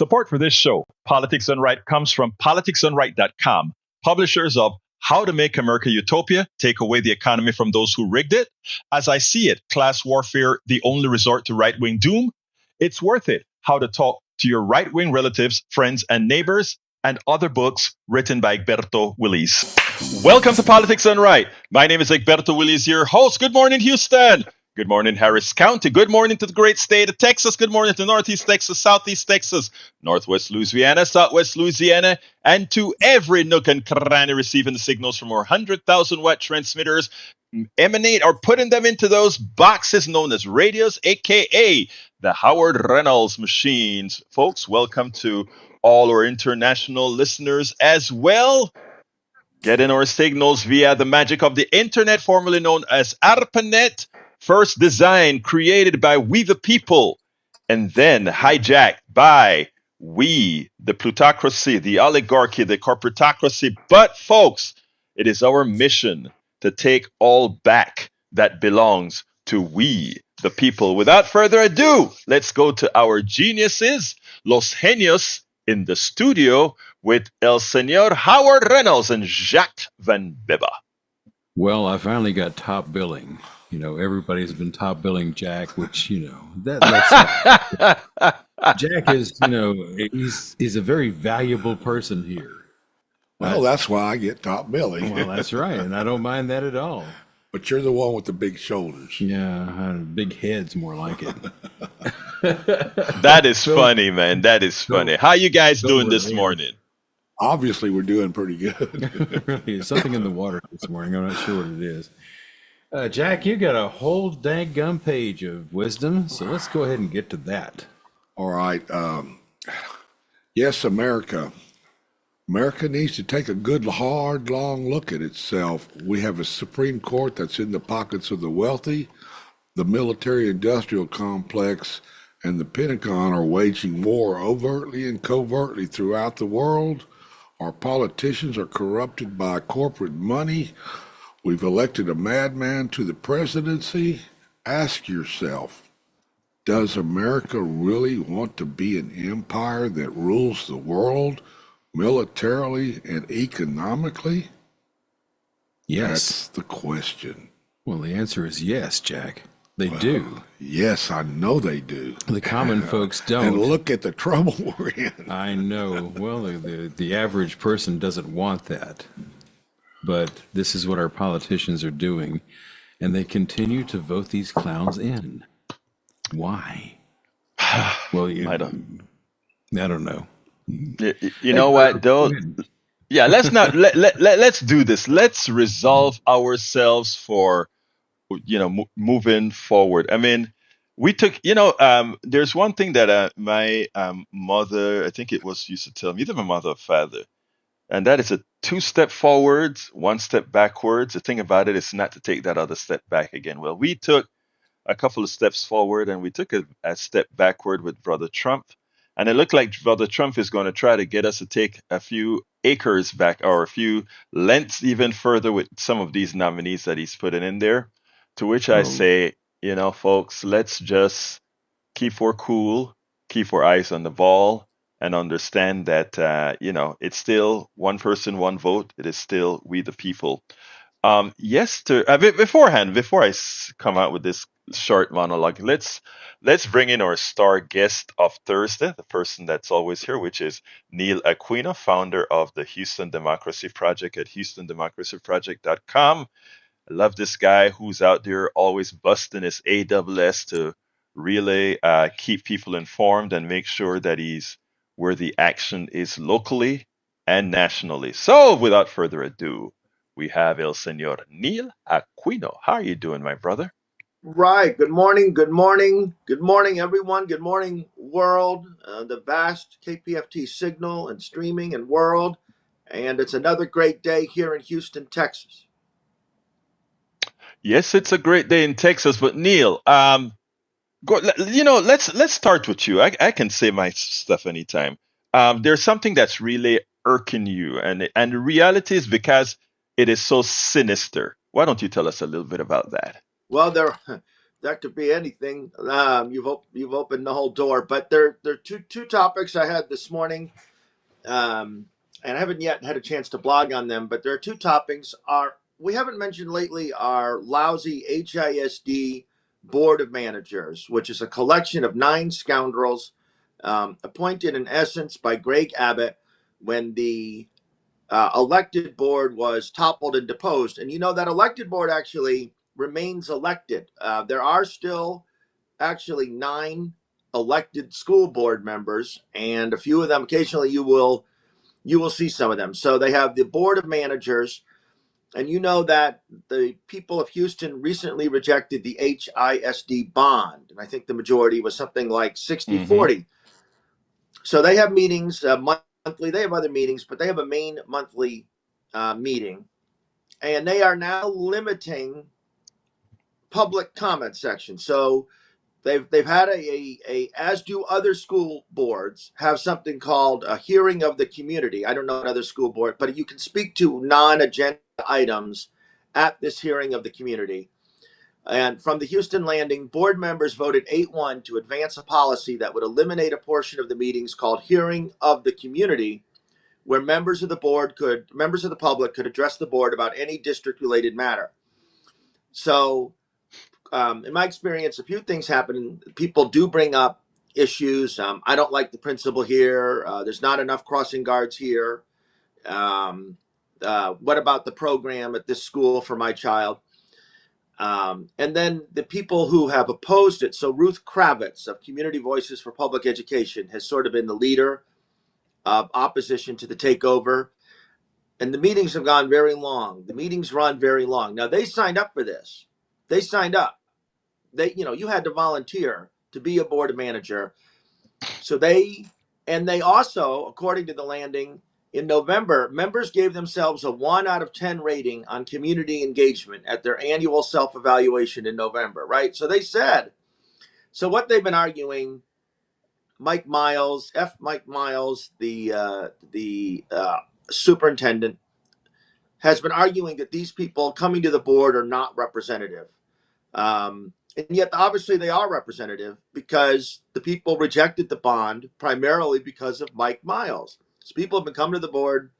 Support for this show, Politics Done Right, comes from politicsdoneright.com, publishers of How to Make America Utopia, Take Away the Economy from Those Who Rigged It, As I See It, Class Warfare, The Only Resort to Right-Wing Doom, It's Worth It, How to Talk to Your Right-Wing Relatives, Friends, and Neighbors, and other books written by Egberto Willies. Welcome to Politics Done Right. My name is Egberto Willies, your host. Good morning, Houston. Good morning, Harris County. Good morning to the great state of Texas. Good morning to Northeast Texas, Southeast Texas, Northwest Louisiana, Southwest Louisiana, and to every nook and cranny receiving the signals from our 100,000 watt transmitters emanate or putting them into those boxes known as radios, aka the Howard Reynolds machines. Folks, welcome to all our international listeners as well. Getting our signals via the magic of the internet, formerly known as ARPANET. First designed, created by we the people, and then hijacked by we, the plutocracy, the oligarchy, the corporatocracy. But folks, it is our mission to take all back that belongs to we, the people. Without further ado, let's go to our geniuses, Los Genios, in the studio with El Señor Howard Reynolds and Jacques Van Beba. Well, I finally got top billing. You know, everybody's been top billing Jack, which, you know, that's Jack is, you know, he's a very valuable person here. Well, that's why I get top billing. Well, that's right, and I don't mind that at all. But you're the one with the big shoulders. Yeah, big heads, more like it. That is funny, man. That is funny. How you guys doing this morning? Obviously, we're doing pretty good. Really, there's something in the water this morning. I'm not sure what it is. Jack, you got a whole dang-gum page of wisdom, so let's go ahead and get to that. All right. Yes, America. America needs to take a good, hard, long look at itself. We have a Supreme Court that's in the pockets of the wealthy. The military-industrial complex and the Pentagon are waging war overtly and covertly throughout the world. Our politicians are corrupted by corporate money. We've elected a madman to the presidency. Ask yourself, does America really want to be an empire that rules the world militarily and economically? Yes. That's the question. Well, the answer is yes, Jack. They do. Yes, I know they do. The common folks don't. And look at the trouble we're in. I know. Well, the average person doesn't want that. But this is what our politicians are doing, and they continue to vote these clowns in. Why? Well, I don't know. You know what, though? Yeah, let's not let's do this. Let's resolve ourselves for moving forward. I mean, we took there's one thing that my mother, I think it was, used to tell me, either my mother or father, and that is a 2-step forwards, 1 step backwards. The thing about it is not to take that other step back again. Well, we took a couple of steps forward and we took a step backward with Brother Trump. And it looked like Brother Trump is going to try to get us to take a few acres back, or a few lengths even further, with some of these nominees that he's putting in there. To which I say, folks, let's just keep our cool, keep our eyes on the ball, and understand that, it's still one person, one vote. It is still we the people. Beforehand, before I come out with this short monologue, let's bring in our star guest of Thursday, the person that's always here, which is Neil Aquino, founder of the Houston Democracy Project at HoustonDemocracyProject.com. I love this guy who's out there always busting his AWS to really keep people informed and make sure that he's where the action is locally and nationally. So without further ado, we have El Señor Neil Aquino. How are you doing, my brother? Right. Good morning. Good morning. Good morning, everyone. Good morning, world, the vast KPFT signal and streaming and world. And it's another great day here in Houston, Texas. Yes, it's a great day in Texas. But Neil, let's start with you. I can say my stuff anytime. There's something that's really irking you, and the reality is because it is so sinister. Why don't you tell us a little bit about that? Well, that could be anything. You've opened the whole door, but there are two topics I had this morning, and I haven't yet had a chance to blog on them. But there are two topics. We haven't mentioned lately our lousy HISD board of managers, which is a collection of 9 scoundrels appointed in essence by Greg Abbott when the elected board was toppled and deposed. And that elected board actually remains elected. There are still actually 9 elected school board members, and a few of them occasionally you will see some of them. So they have the board of managers, and that the people of Houston recently rejected the HISD bond, and I think the majority was something like 60-40. So they have meetings monthly. They have other meetings, but they have a main monthly meeting, and they are now limiting public comment section. So they've had a as do other school boards have something called a hearing of the community. I don't know another school board, but you can speak to non-agenda items at this hearing of the community. And from the Houston Landing, board members voted 8-1 to advance a policy that would eliminate a portion of the meetings called hearing of the community, where members of the public could address the board about any district-related matter. So, in my experience, a few things happen. People do bring up issues. I don't like the principal here. There's not enough crossing guards here. What about the program at this school for my child? And then the people who have opposed it. So Ruth Kravitz of Community Voices for Public Education has sort of been the leader of opposition to the takeover. And the meetings have gone very long. The meetings run very long. Now, they signed up for this. They signed up. You had to volunteer to be a board manager. So they also, according to the Landing, in November, members gave themselves a 1 out of 10 rating on community engagement at their annual self-evaluation in November, right? So they said, so what they've been arguing, Mike Miles, the superintendent, has been arguing that these people coming to the board are not representative. And yet, obviously, they are representative because the people rejected the bond primarily because of Mike Miles. So people have been coming to the board,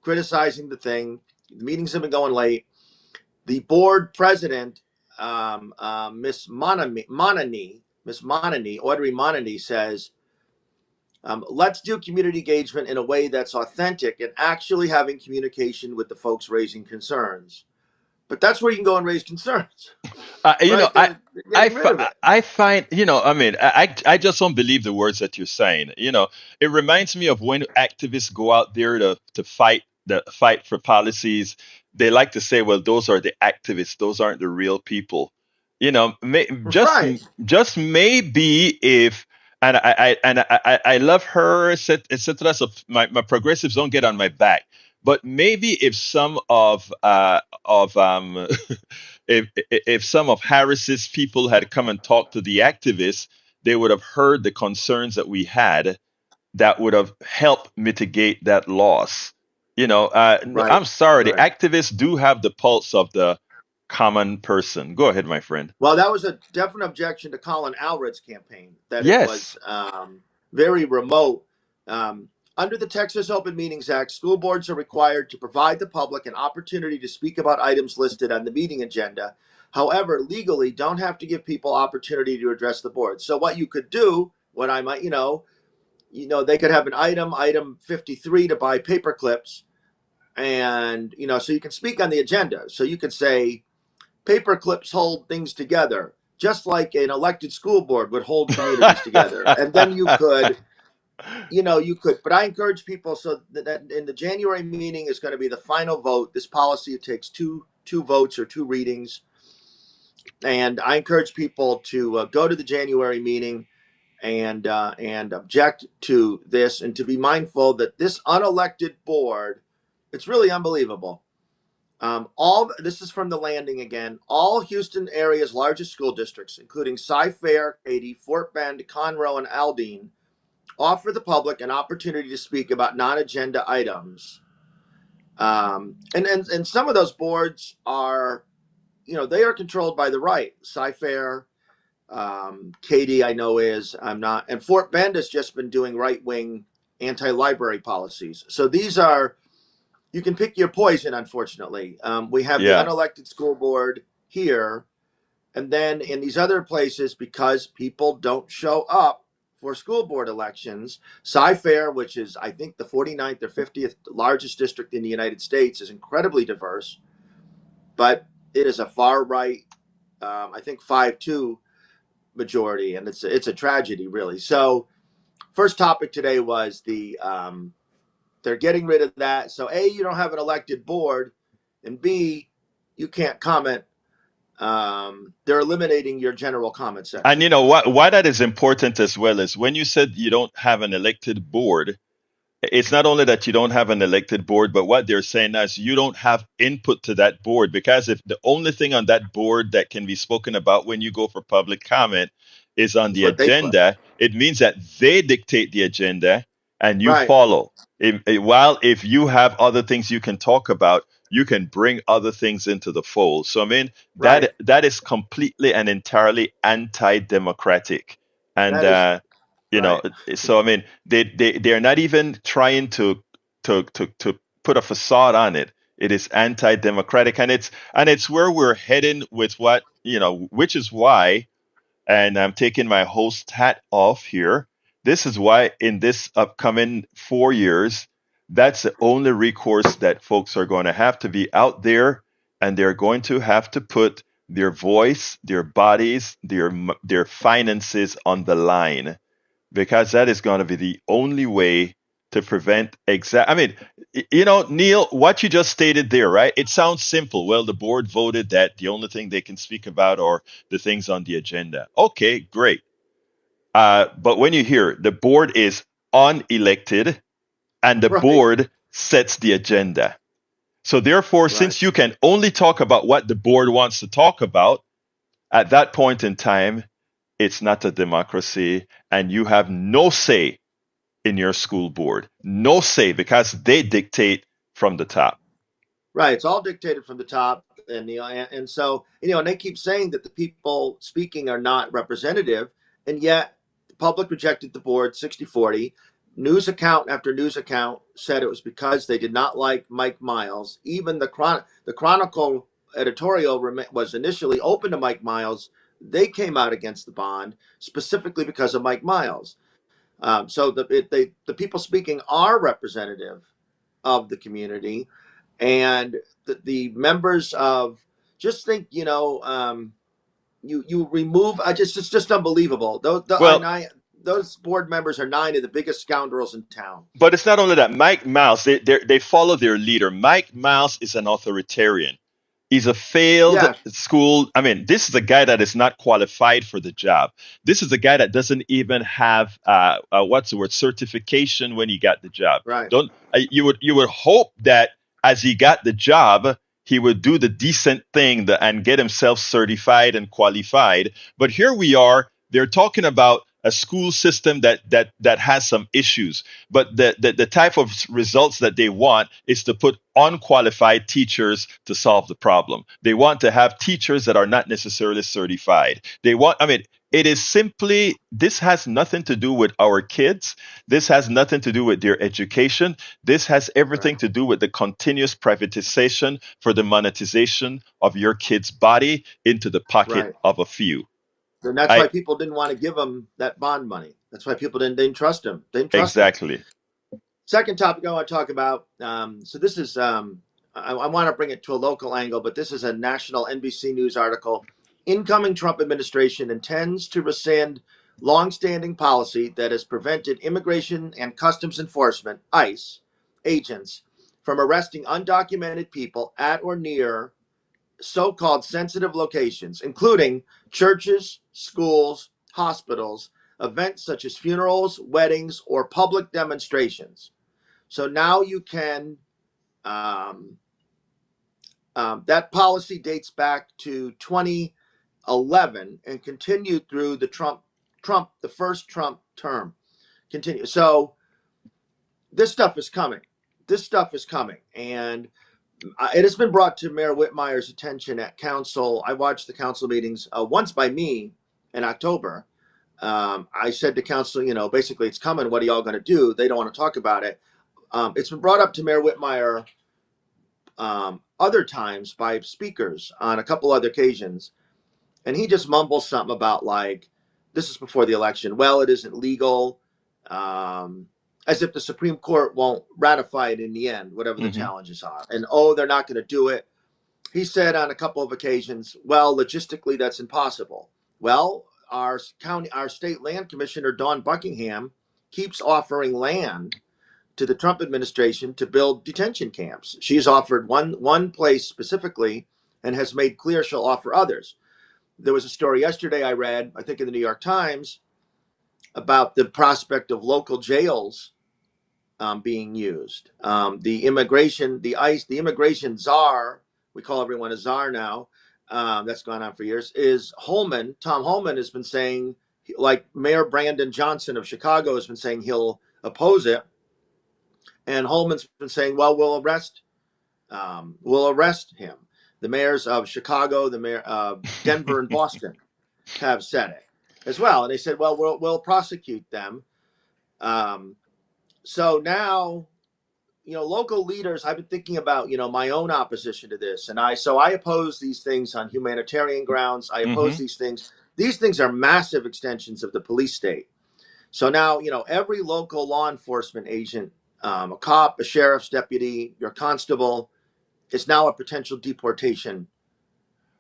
criticizing the thing. The meetings have been going late. The board president, Miss Audrey Monani, says, let's do community engagement in a way that's authentic and actually having communication with the folks raising concerns. But that's where you can go and raise concerns. I find, I just don't believe the words that you're saying. It reminds me of when activists go out there to fight for policies. They like to say, well, those are the activists. Those aren't the real people. Just maybe if, and I love her, etc. So my progressives don't get on my back. But maybe if some of if some of Harris's people had come and talked to the activists, they would have heard the concerns that we had. That would have helped mitigate that loss. I'm sorry, the activists do have the pulse of the common person. Go ahead, my friend. Well, that was a definite objection to Colin Allred's campaign. That It was very remote. Under the Texas Open Meetings Act, school boards are required to provide the public an opportunity to speak about items listed on the meeting agenda. However, legally, don't have to give people opportunity to address the board. So what you could do, what I might, they could have an item 53 to buy paper clips. And, so you can speak on the agenda. So you could say paper clips hold things together, just like an elected school board would hold communities together. And then you could... but I encourage people so that in the January meeting is going to be the final vote. This policy, it takes two votes or 2 readings. And I encourage people to go to the January meeting and object to this, and to be mindful that this unelected board, it's really unbelievable. This is from the Landing again. All Houston area's largest school districts, including Cy-Fair, Katy, Fort Bend, Conroe, and Aldine, offer the public an opportunity to speak about non-agenda items. And some of those boards are, they are controlled by the right. Cy-Fair, Katie, I know is. I'm not. And Fort Bend has just been doing right wing anti library policies. So these are, you can pick your poison, unfortunately. We have the Yeah. unelected school board here. And then in these other places, because people don't show up for school board elections, Cy-Fair, which is, I think, the 49th or 50th largest district in the United States, is incredibly diverse, but it is a far right, I think 5-2 majority, and it's a tragedy, really. So, first topic today was they're getting rid of that. So, A, you don't have an elected board, and B, you can't comment. They're eliminating your general comment And section. you know what? Why that is important as well is when you said you don't have an elected board, it's not only that you don't have an elected board, but what they're saying is you don't have input to that board because if the only thing on that board that can be spoken about when you go for public comment is on That's the what they put. agenda, it means that they dictate the agenda and you Right, follow. While if you have other things you can talk about, you can bring other things into the fold. So I mean right. that is completely and entirely anti-democratic, and That is you know, right. so I mean they're not even trying to put a facade on it. It is anti-democratic, and it's where we're heading with what you know, which is why, and I'm taking my host hat off here. This is why in this upcoming 4 years, that's the only recourse that folks are going to have to be out there, and they're going to have to put their voice, their bodies, their finances on the line because that is going to be the only way to prevent exact. I mean, you know, Neil, what you just stated there, right? It sounds simple. Well, the board voted that the only thing they can speak about are the things on the agenda. Okay, great. But when you hear the board is unelected and the Right, board sets the agenda. So therefore, right, since you can only talk about what the board wants to talk about at that point in time, it's not a democracy and you have no say in your school board. No say because they dictate from the top. right. It's all dictated from the top, and so and they keep saying that the people speaking are not representative, and yet the public rejected the board 60-40. News account after news account said it was because they did not like Mike Miles. Even the Chronicle editorial was initially open to Mike Miles. They came out against the bond specifically because of Mike Miles. So the people speaking are representative of the community, and the members of, just think, you remove. It's just unbelievable. Well, Those board members are 9 of the biggest scoundrels in town. but it's not only that. Mike Mouse, they follow their leader. Mike Mouse is an authoritarian. He's a failed Yeah, school. I mean, this is a guy that is not qualified for the job. This is a guy that doesn't even have what's the word, certification when he got the job. right, Don't you would hope that as he got the job, he would do the decent thing and get himself certified and qualified. But here we are. They're talking about a school system that has some issues, but the type of results that they want is to put unqualified teachers to solve the problem. They want to have teachers that are not necessarily certified. I mean, it is simply, this has nothing to do with our kids. This has nothing to do with their education. This has everything right, to do with the continuous privatization for the monetization of your kid's body into the pocket right. of a few. And that's I why people didn't want to give them that bond money. That's why people didn't trust him. They didn't trust him. exactly. Second topic I want to talk about. So this is, I want to bring it to a local angle, but this is a national NBC News article. Incoming Trump administration intends to rescind longstanding policy that has prevented Immigration and Customs Enforcement (ICE) agents from arresting undocumented people at or near so-called sensitive locations, including churches, schools, hospitals, events such as funerals, weddings, or public demonstrations. So now you can. Um, that policy dates back to 2011 and continued through the first Trump term. Continue. So this stuff is coming. This stuff is coming, and it has been brought to Mayor Whitmire's attention at council. I watched the council meetings once by me in October. I said to council, basically it's coming. What are y'all going to do? They don't want to talk about it. It's been brought up to Mayor Whitmire other times by speakers on a couple other occasions, and he just mumbles something about like, this is before the election. Well, it isn't legal, as if the Supreme Court won't ratify it in the end, whatever the challenges are. And they're not going to do it. He said on a couple of occasions, well, logistically that's impossible. Well, our state land commissioner Dawn Buckingham keeps offering land to the Trump administration to build detention camps. She's offered one place specifically and has made clear she'll offer others. There was a story yesterday I read, I think in the New York Times, about the prospect of local jails being used. The immigration czar, we call everyone a czar now, that's gone on for years, is Holman. Tom Holman has been saying, like Mayor Brandon Johnson of Chicago has been saying he'll oppose it. And Holman's been saying, well, we'll arrest him. The mayors of Chicago, the mayor of Denver and Boston have said it as well. And they said, well, we'll prosecute them. So now, local leaders, I've been thinking about, my own opposition to this. And I oppose these things on humanitarian grounds. I oppose these things. These things are massive extensions of the police state. So now, every local law enforcement agent, a cop, a sheriff's deputy, your constable, is now a potential deportation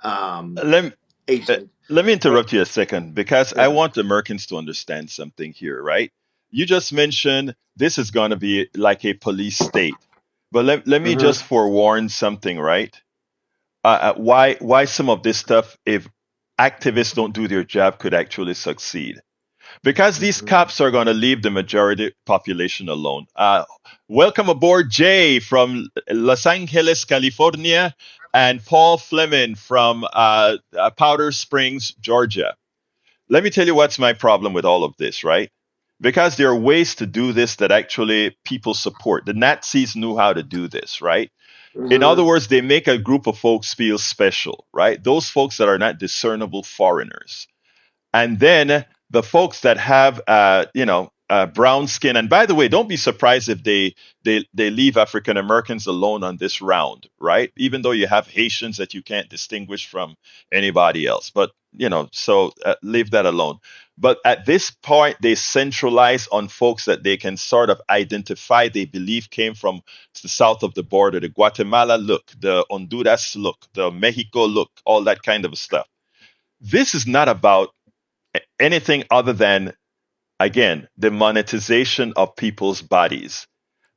agent. Let me interrupt you a second, because I Yeah. want Americans to understand something here, right? You just mentioned this is going to be like a police state. But let me just forewarn something, right? Why some of this stuff, if activists don't do their job, could actually succeed. Because these cops are going to leave the majority population alone. Welcome aboard, Jay from Los Angeles, California, and Paul Fleming from Powder Springs, Georgia. Let me tell you what's my problem with all of this, right? Because there are ways to do this that actually people support. The Nazis knew how to do this, right? In other words, they make a group of folks feel special, right? Those folks that are not discernible foreigners. And then the folks that have, brown skin. And by the way, don't be surprised if they leave African Americans alone on this round, right? Even though you have Haitians that you can't distinguish from anybody else. But, so leave that alone. But at this point, they centralize on folks that they can sort of identify, they believe came from the south of the border, the Guatemala look, the Honduras look, the Mexico look, all that kind of stuff. This is not about anything other than, again, the monetization of people's bodies.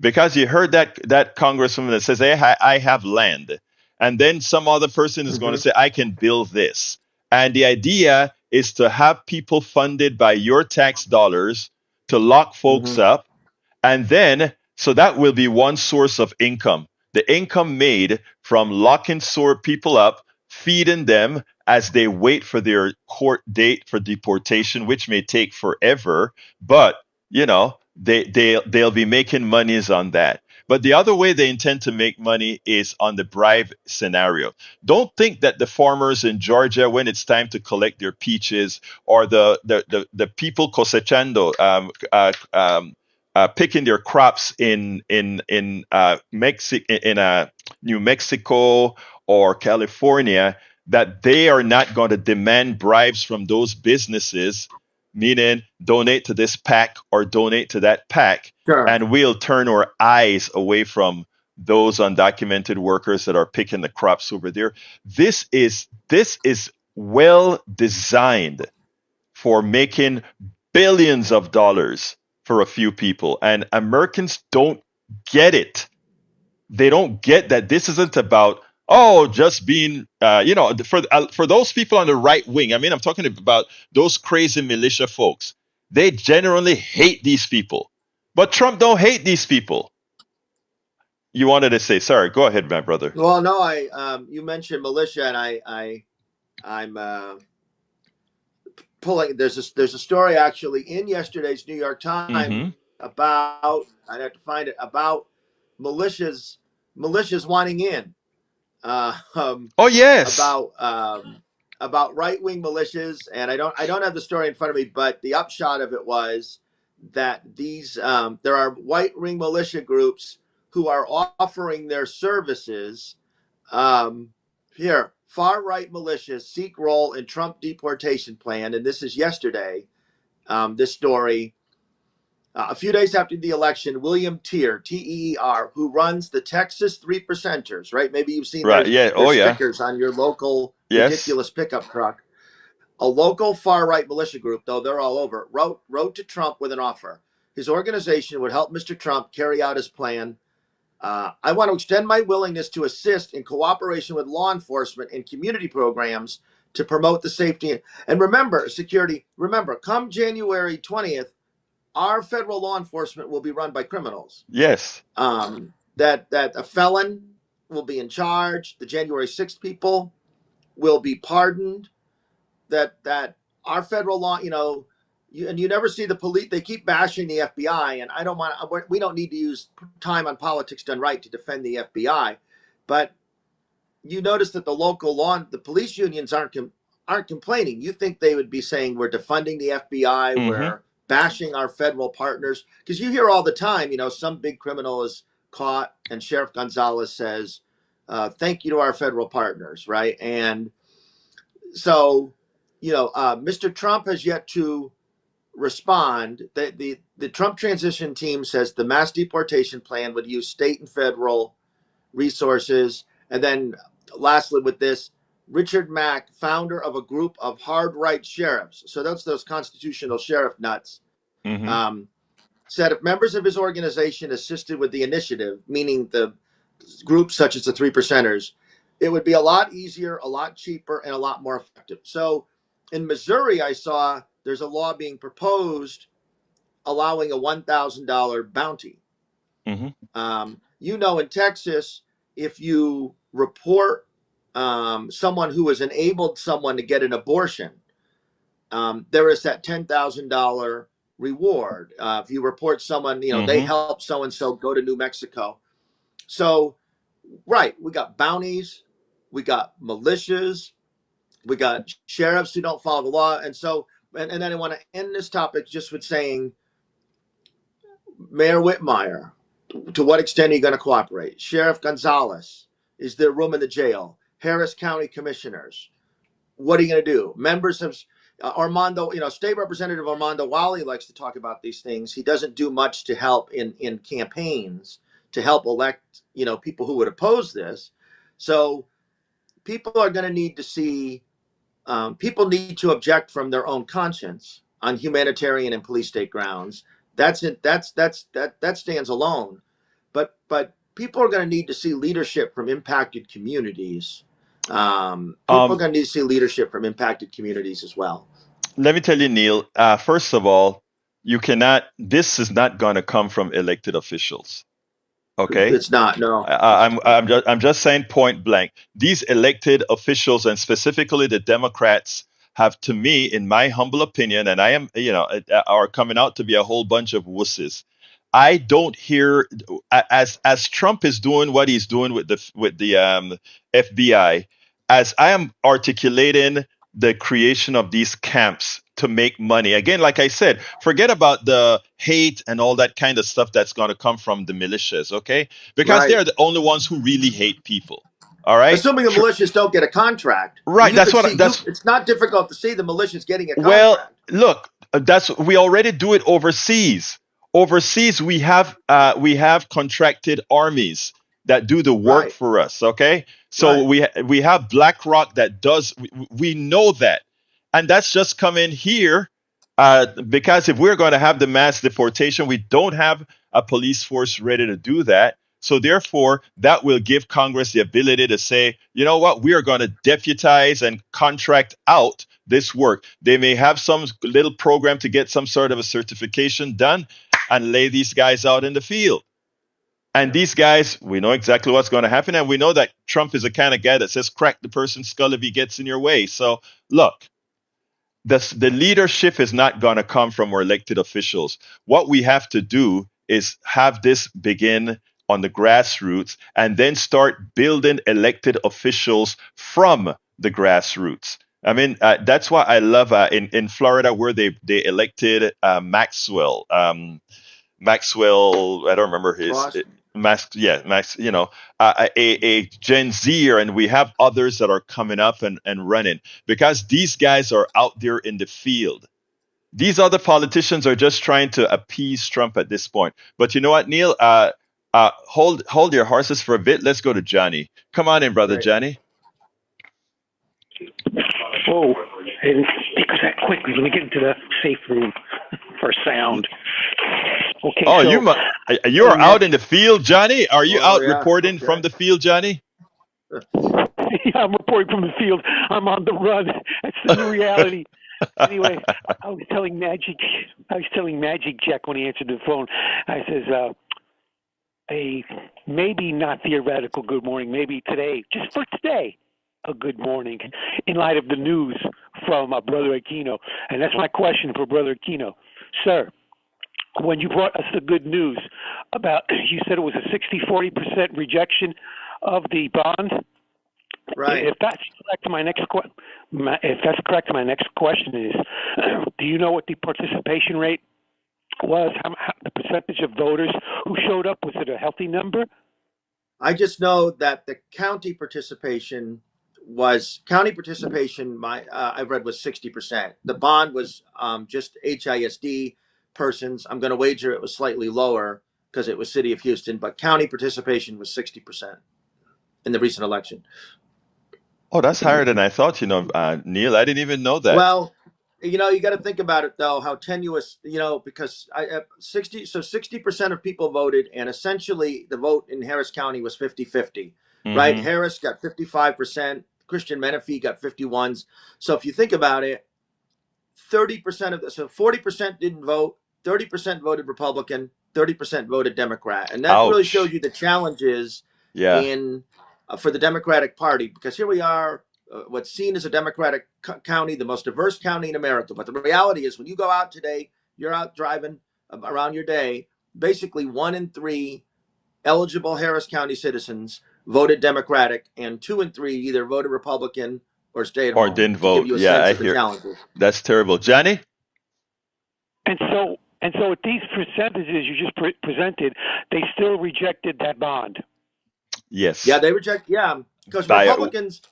Because you heard that congresswoman that says, hey, I have land. And then some other person is going to say, I can build this. And the idea is to have people funded by your tax dollars to lock folks up. And then, so that will be one source of income. The income made from locking people up, feeding them as they wait for their court date for deportation, which may take forever, but they'll be making monies on that. But the other way they intend to make money is on the bribe scenario. Don't think that the farmers in Georgia, when it's time to collect their peaches, or the people cosechando, picking their crops in New Mexico or California, that they are not going to demand bribes from those businesses, meaning donate to this PAC or donate to that PAC, and we'll turn our eyes away from those undocumented workers that are picking the crops over there. This is well designed for making billions of dollars for a few people, and Americans don't get it. They don't get that this isn't about just being, for those people on the right wing. I mean, I'm talking about those crazy militia folks. They generally hate these people, but Trump don't hate these people. You wanted to say, sorry, go ahead, my brother. Well, no, you mentioned militia, and I'm pulling. There's a story actually in yesterday's New York Times about, I'd have to find it, about militias wanting in. Yes. About about right-wing militias, and I don't have the story in front of me, but the upshot of it was that these there are right-wing militia groups who are offering their services. Um, Here, far-right militias seek role in Trump deportation plan, and this is yesterday. This story. A few days after the election, William Teer, Teer, who runs the Texas Three Percenters, right? Maybe you've seen Right. Yeah. their Oh, yeah. stickers on your local Yes. ridiculous pickup truck. A local far right militia group, though they're all over, wrote to Trump with an offer. His organization would help Mr. Trump carry out his plan. I want to extend my willingness to assist in cooperation with law enforcement and community programs to promote the safety. And remember, security, remember, come January 20th, our federal law enforcement will be run by criminals. Yes. That a felon will be in charge. The January 6th people will be pardoned. That our federal law, and you never see the police. They keep bashing the FBI, and I don't want. We don't need to use time on politics done right to defend the FBI, but you notice that the police unions aren't complaining. You think they would be saying we're defunding the FBI, Mm-hmm. we're bashing our federal partners, because you hear all the time, some big criminal is caught, and Sheriff Gonzalez says, "Thank you to our federal partners," right? And so, Mr. Trump has yet to respond. The Trump transition team says the mass deportation plan would use state and federal resources. And then lastly, with this, Richard Mack, founder of a group of hard right sheriffs, so that's those constitutional sheriff nuts, Mm-hmm. said if members of his organization assisted with the initiative, meaning the groups such as the Three Percenters, it would be a lot easier, a lot cheaper, and a lot more effective. So in Missouri, I saw there's a law being proposed allowing a $1,000 bounty. Mm-hmm. In Texas, if you report someone who has enabled someone to get an abortion, there is that $10,000 reward. If you report someone, they Mm-hmm. help so and so go to New Mexico. So, right, we got bounties, we got militias, we got sheriffs who don't follow the law, and then I want to end this topic just with saying, Mayor Whitmire, to what extent are you going to cooperate? Sheriff Gonzalez, is there room in the jail? Harris County commissioners, what are you going to do? Members of Armando, State Representative Armando Wally likes to talk about these things. He doesn't do much to help in campaigns to help elect, people who would oppose this. So people are going to need to see, people need to object from their own conscience on humanitarian and police state grounds. That's it. That stands alone. But people are going to need to see leadership from impacted communities. People are going to need to see leadership from impacted communities as well. Let me tell you, Neil. First of all, this is not going to come from elected officials. Okay. It's not. No. I'm just saying point blank. These elected officials, and specifically the Democrats, have, to me, in my humble opinion, and are coming out to be a whole bunch of wusses. I don't hear, as Trump is doing what he's doing with the FBI, as I am articulating the creation of these camps to make money. Again, like I said, forget about the hate and all that kind of stuff that's going to come from the militias, okay? Because Right. they're the only ones who really hate people. All right. Assuming the militias don't get a contract. Right. It's not difficult to see the militias getting a contract. Well, look, we already do it overseas. Overseas, we have contracted armies that do the work Right. for us. Okay, so we have BlackRock that does. We know that, and that's just come in here because if we're going to have the mass deportation, we don't have a police force ready to do that. So therefore, that will give Congress the ability to say, you know what, we are going to deputize and contract out this work. They may have some little program to get some sort of a certification done and lay these guys out in the field. And these guys, we know exactly what's going to happen. And we know that Trump is the kind of guy that says, crack the person's skull if he gets in your way. So look, the leadership is not going to come from our elected officials. What we have to do is have this begin on the grassroots and then start building elected officials from the grassroots. I mean, that's why I love in Florida where they elected Maxwell. Maxwell, I don't remember his Frost. Max. Yeah, Max. A Gen Zer, and we have others that are coming up and running because these guys are out there in the field. These other politicians are just trying to appease Trump at this point. But you know what, Neil? Hold your horses for a bit. Let's go to Johnny. Come on in, brother Great. Johnny. Oh, and because that quickly, let me get into the safe room for sound. Okay, Oh, so you are out in the field, Johnny. Are you Oh out yeah. reporting from Okay. the field, Johnny? I'm reporting from the field. I'm on the run. That's the new reality. Anyway, I was telling Magic Jack when he answered the phone. I says, a maybe not theoretical good morning, maybe today, just for today, a good morning in light of the news from Brother Aquino. And that's my question for Brother Aquino. Sir, when you brought us the good news about, you said it was a 60-40% rejection of the bond. Right. If that's correct, my next question is, do you know what the participation rate was? How the percentage of voters who showed up? Was it a healthy number? I just know that the county participation I've read was 60%. The bond was just HISD persons. I'm going to wager it was slightly lower because it was City of Houston, but county participation was 60% in the recent election. Oh, that's higher than I thought. Neil, I didn't even know that. Well, you got to think about it though, how tenuous, because 60% of people voted, and essentially the vote in Harris County was 50-50, right? Hmm. Harris got 55%, Christian Menifee got 51s. So if you think about it, 40% didn't vote, 30% voted Republican, 30% voted Democrat. And that really shows Ouch. you the challenges Yeah. in for the Democratic Party, because here we are, what's seen as a Democratic county, the most diverse county in America. But the reality is, when you go out today, you're out driving around your day, basically 1 in 3 eligible Harris County citizens voted Democratic, and 2 in 3 either voted Republican or stayed Or home, didn't to give vote. you a Yeah, sense I of the hear. challenges. That's terrible. Johnny? And so at these percentages you just presented, they still rejected that bond. Yes. Yeah, they reject. Yeah, because By Republicans.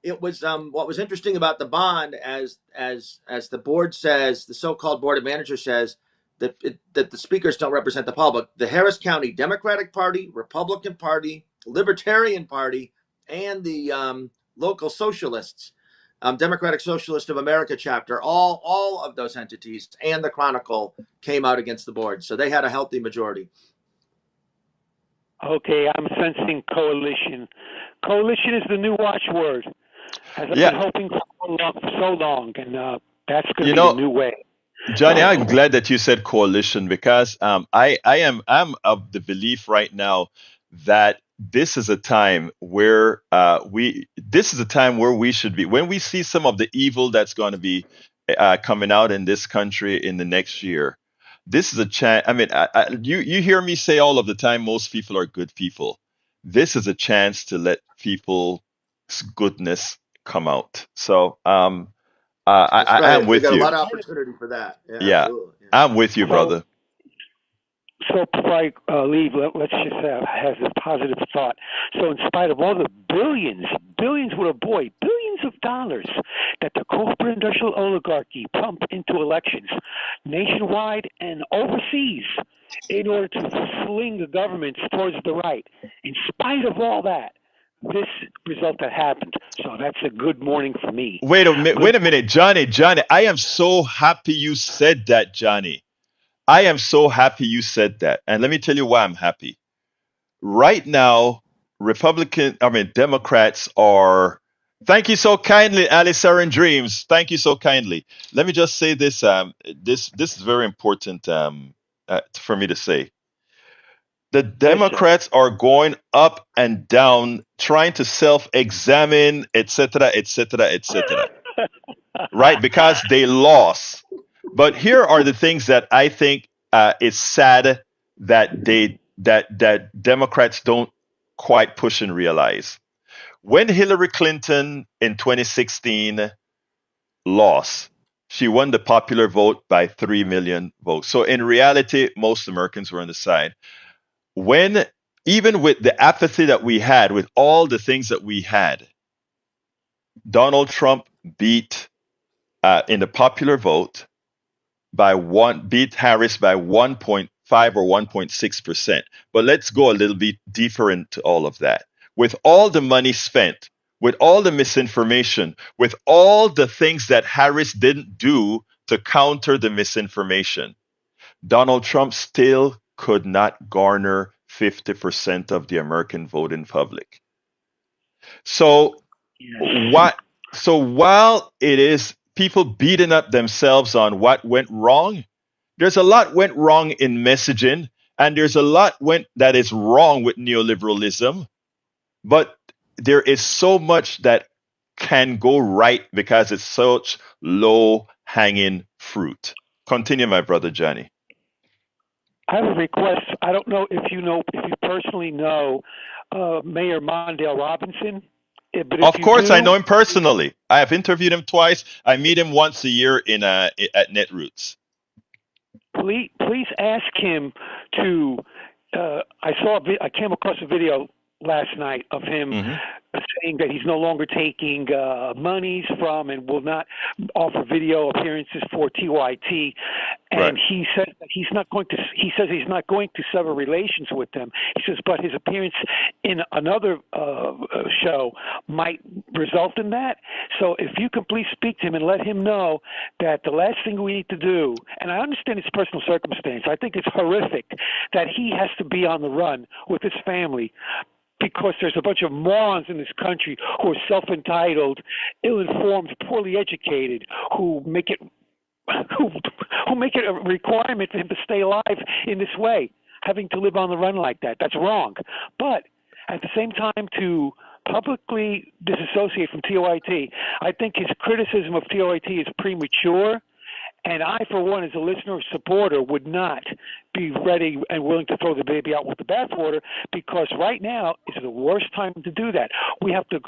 It was what was interesting about the bond, as the board says, the so-called board of managers says that that the speakers don't represent the public. The Harris County Democratic Party, Republican Party, Libertarian Party, and the local socialists, Democratic Socialist of America chapter, all of those entities and the Chronicle came out against the board, so they had a healthy majority. Okay, I'm sensing coalition. Coalition is the new watchword, as I've Yeah. been hoping for so long, and that's going You to be the know, new way. Johnny, I'm glad that you said coalition because I'm of the belief right now that this is a time where we should be, when we see some of the evil that's going to be coming out in this country in the next year. This is a chance. I mean, you hear me say all of the time, most people are good people. This is a chance to let people's goodness come out. So That's I am right. We with got a you. lot of opportunity for that. Yeah, Yeah, absolutely. Yeah. I'm with you, brother. So before I leave, let's just have this positive thought. So in spite of all the billions with a boy, billions of dollars that the corporate industrial oligarchy pump into elections nationwide and overseas in order to sling the governments towards the right, in spite of all that, this result that happened. So that's a good morning for me. Wait a minute, Johnny. I am so happy you said that, Johnny. I am so happy you said that. And let me tell you why I'm happy. Right now, Democrats are. Thank you so kindly, Alice Aaron Dreams. Thank you so kindly. Let me just say this. This is very important for me to say. The Yes, sir. Democrats are going up and down, trying to self-examine, etc., etc., etc. Right? Because they lost. But here are the things that I think is sad that that Democrats don't quite push and realize. When Hillary Clinton in 2016 loss. She won the popular vote by 3 million votes. So in reality, most Americans were on the side. When, even with the apathy that we had, with all the things that we had, Donald Trump beat in the popular vote beat Harris by 1.5 or 1.6%. But let's go a little bit deeper into all of that. With all the money spent, with all the misinformation, with all the things that Harris didn't do to counter the misinformation, Donald Trump still could not garner 50% of the American vote in public. So what so while it is people beating up themselves on what went wrong, there's a lot went wrong in messaging, and there's a lot went that is wrong with neoliberalism, but there is so much that can go right because it's such low hanging fruit. Continue, my brother Johnny. I have a request. I don't know if you personally know Mayor Mondale Robinson. But Of if you course, I do, know him personally. I have interviewed him twice. I meet him once a year at Netroots. please ask him to. I came across a video last night of him Hmm. saying that he's no longer taking monies from and will not offer video appearances for TYT, Right. and he says that he's not going to. He says he's not going to sever relations with them. He says, but his appearance in another show might result in that. So if you can please speak to him and let him know that the last thing we need to do, and I understand his personal circumstance, I think it's horrific that he has to be on the run with his family because there's a bunch of morons in this country who are self-entitled, ill-informed, poorly educated, who make it a requirement for him to stay alive in this way, having to live on the run like that. That's wrong. But at the same time, to publicly disassociate from TOIT, I think his criticism of TOIT is premature. And I, for one, as a listener or supporter, would not be ready and willing to throw the baby out with the bathwater, because right now is the worst time to do that. We have to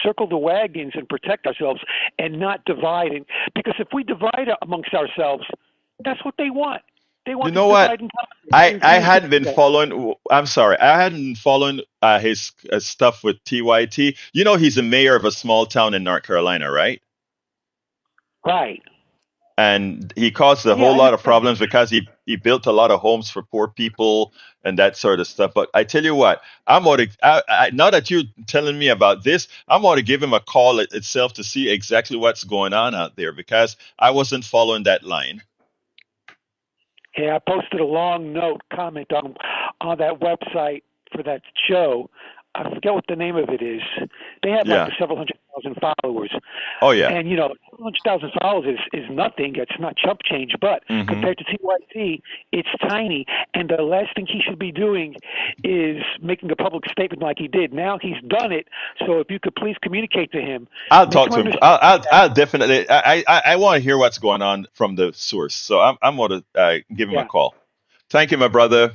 circle the wagons and protect ourselves and not divide. Because if we divide amongst ourselves, that's what they want. They want You know to what? divide and conquer. I hadn't been following. I'm sorry, I hadn't been following his stuff with TYT. You know, he's a mayor of a small town in North Carolina, right? Right. And he caused a Yeah, whole I lot of understand. problems because he built a lot of homes for poor people and that sort of stuff. But I tell you what, now that you're telling me about this, I'm going to give him a call itself to see exactly what's going on out there, because I wasn't following that line. Yeah, I posted a long comment on that website for that show. I forget what the name of it is. They have Yeah. like several 100,000 followers. Oh yeah. And, 100,000 followers is nothing. It's not chump change. But Mhm. compared to TYT, it's tiny. And the last thing he should be doing is making a public statement like he did. Now he's done it. So if you could please communicate to him. I'll make talk him to him. understand I'll definitely. I want to hear what's going on from the source. So I'm going to give him a Yeah. call. Thank you, my brother.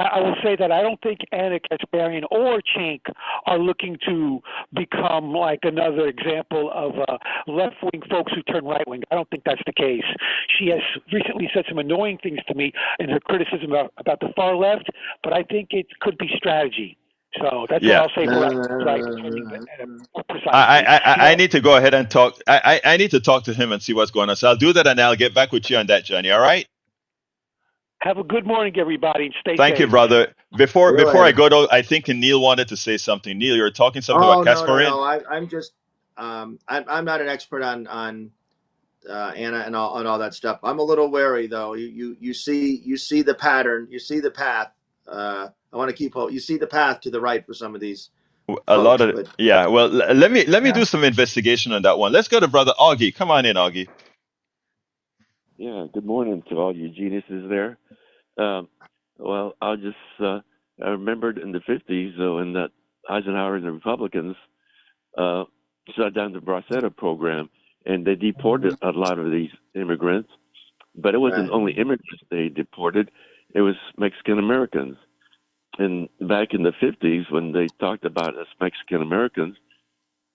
I will say that I don't think Anna Kasparian or Cenk are looking to become like another example of left-wing folks who turn right-wing. I don't think that's the case. She has recently said some annoying things to me in her criticism about the far left, but I think it could be strategy. So that's Yeah. what I'll say for right. Precisely. I need to go ahead and talk. I need to talk to him and see what's going on. So I'll do that, and I'll get back with you on that, Johnny. All right. Have a good morning, everybody, and stay Thank safe. you, brother. Before Really? I go though, I think Neil wanted to say something. Neil, you were talking something Oh, about no, Kasparian. no. I'm just, I'm not an expert on Anna and all that stuff. I'm a little wary though. You see the pattern. You see the path. I want to keep hope. You see the path to the right for some of these A lot folks, of but yeah. Well, let me yeah. do some investigation on that one. Let's go to brother Augie. Come on in, Augie. Yeah, good morning to all you geniuses there. Well, I'll just, I remembered in the 50s, when that Eisenhower and the Republicans shut down the Bracero program, and they deported a lot of these immigrants. But it wasn't Right. only immigrants they deported, it was Mexican Americans. And back in the 50s, when they talked about us Mexican Americans,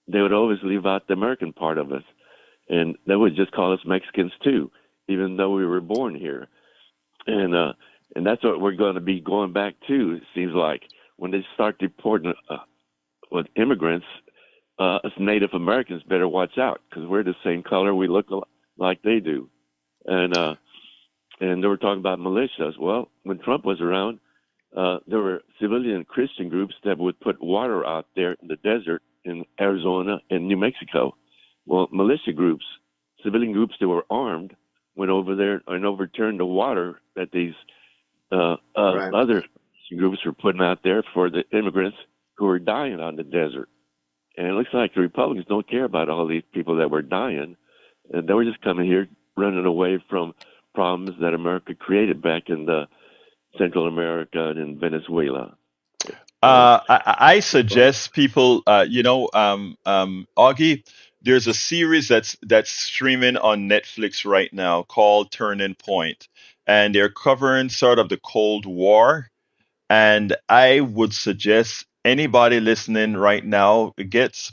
they would always leave out the American part of us. and they would just call us Mexicans too, even though we were born here. And that's what we're going to be going back to. It seems like when they start deporting with immigrants, us Native Americans better watch out because we're the same color. We look like they do. And they were talking about militias. Well, when Trump was around, there were civilian Christian groups that would put water out there in the desert in Arizona and New Mexico. Well, militia groups, civilian groups that were armed, went over there and overturned the water that these Right. other groups were putting out there for the immigrants who were dying on the desert. And it looks like the Republicans don't care about all these people that were dying. And they were just coming here running away from problems that America created back in the Central America and in Venezuela. I suggest people, Augie, there's a series that's streaming on Netflix right now called Turning Point, and they're covering sort of the Cold War. And I would suggest anybody listening right now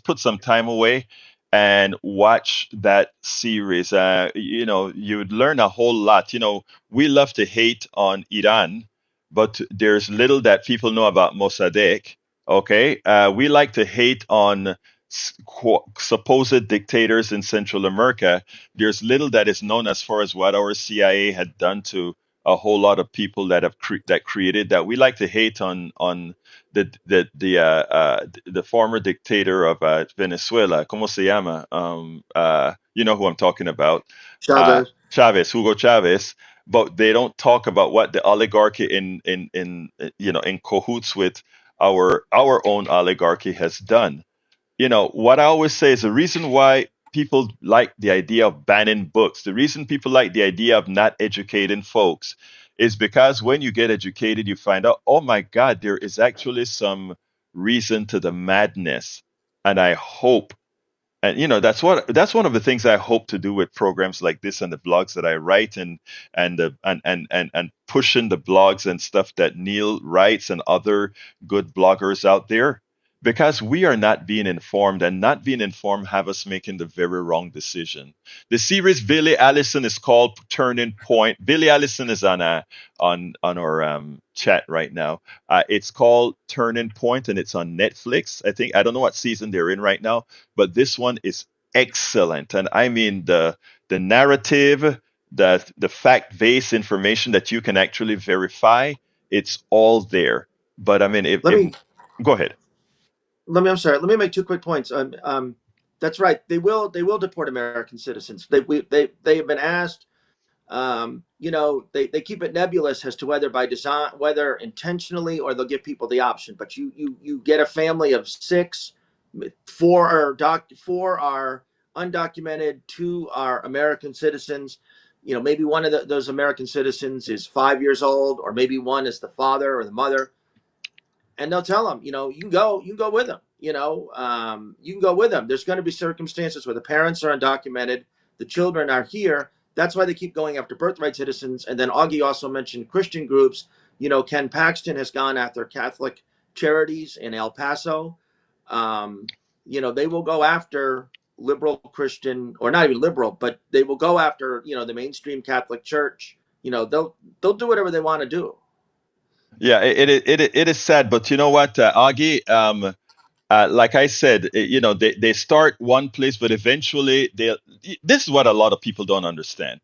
put some time away and watch that series. You'd learn a whole lot. We love to hate on Iran, but there's little that people know about Mossadegh. Okay, we like to hate on supposed dictators in Central America. There's little that is known as far as what our CIA had done to a whole lot of people that created that. We like to hate on the former dictator of Venezuela. ¿Cómo se llama? You know who I'm talking about. Chavez. Chavez, Hugo Chavez. But they don't talk about what the oligarchy in cahoots with our own oligarchy has done. What I always say is the reason why people like the idea of banning books, the reason people like the idea of not educating folks is because when you get educated, you find out, oh my God, there is actually some reason to the madness. And I hope, and that's one of the things I hope to do with programs like this and the blogs that I write and pushing the blogs and stuff that Neil writes and other good bloggers out there, because we are not being informed, and not being informed have us making the very wrong decision. The series Billy Allison is called Turning Point. Billy Allison is on our chat right now. It's called Turning Point, and it's on Netflix. I don't know what season they're in right now, but this one is excellent. And I mean the narrative, the fact-based information that you can actually verify, it's all there. But I mean, go ahead. I'm sorry. Let me make two quick points. That's right. They will deport American citizens. They have been asked. They keep it nebulous as to whether by design, whether intentionally, or they'll give people the option. But you get a family of 6, 4 are undocumented, 2 are American citizens. Maybe one of those American citizens is 5 years old, or maybe one is the father or the mother. And they'll tell them, you can go with them. You can go with them. There's going to be circumstances where the parents are undocumented, the children are here. That's why they keep going after birthright citizens. And then Augie also mentioned Christian groups. Ken Paxton has gone after Catholic charities in El Paso. They will go after liberal Christian, or not even liberal, but they will go after, the mainstream Catholic Church. They'll do whatever they want to do. Yeah, it is sad, but you know what, Augie? Like I said, they start one place, but eventually this is what a lot of people don't understand.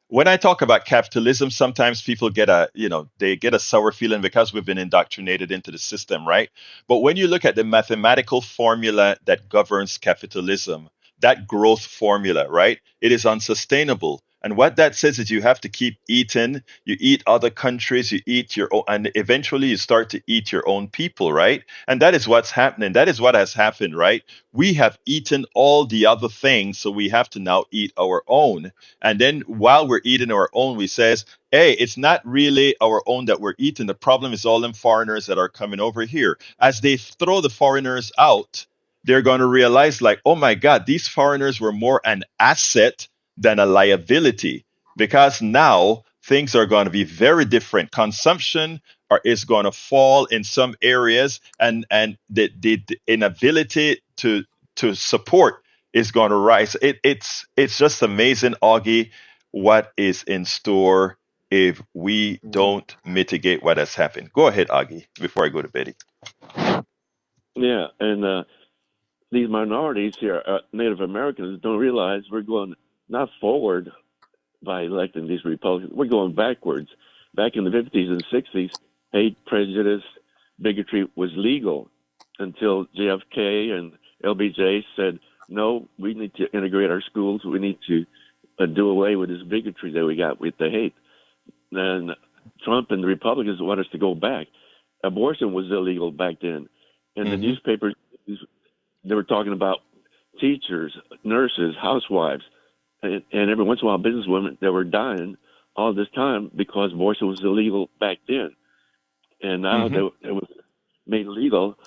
When I talk about capitalism, sometimes people get a sour feeling because we've been indoctrinated into the system, right? But when you look at the mathematical formula that governs capitalism, that growth formula, right? It is unsustainable. And what that says is you have to keep eating. You eat other countries, you eat your own, and eventually you start to eat your own people, right? And that is what's happening. That is what has happened, right? We have eaten all the other things, so we have to now eat our own. And then while we're eating our own, we says, hey, it's not really our own that we're eating. The problem is all them foreigners that are coming over here. As they throw the foreigners out, they're going to realize, like, oh my God, these foreigners were more an asset than a liability, because now things are going to be very different. Consumption is going to fall in some areas, and the inability to support is going to rise. It's just amazing, Augie, what is in store if we Mhm. don't mitigate what has happened. Go ahead, Augie, before I go to Betty. Yeah, and these minorities here, Native Americans, don't realize we're going not forward by electing these Republicans. We're going backwards. Back in the 50s and 60s, hate, prejudice, bigotry was legal until JFK and LBJ said, no, we need to integrate our schools. We need to do away with this bigotry that we got with the hate. And Trump and the Republicans want us to go back. Abortion was illegal back then. And the Hmm. newspapers, they were talking about teachers, nurses, housewives, and every once in a while businesswomen that were dying all this time because abortion was illegal back then. And now Hmm. that it was made legal,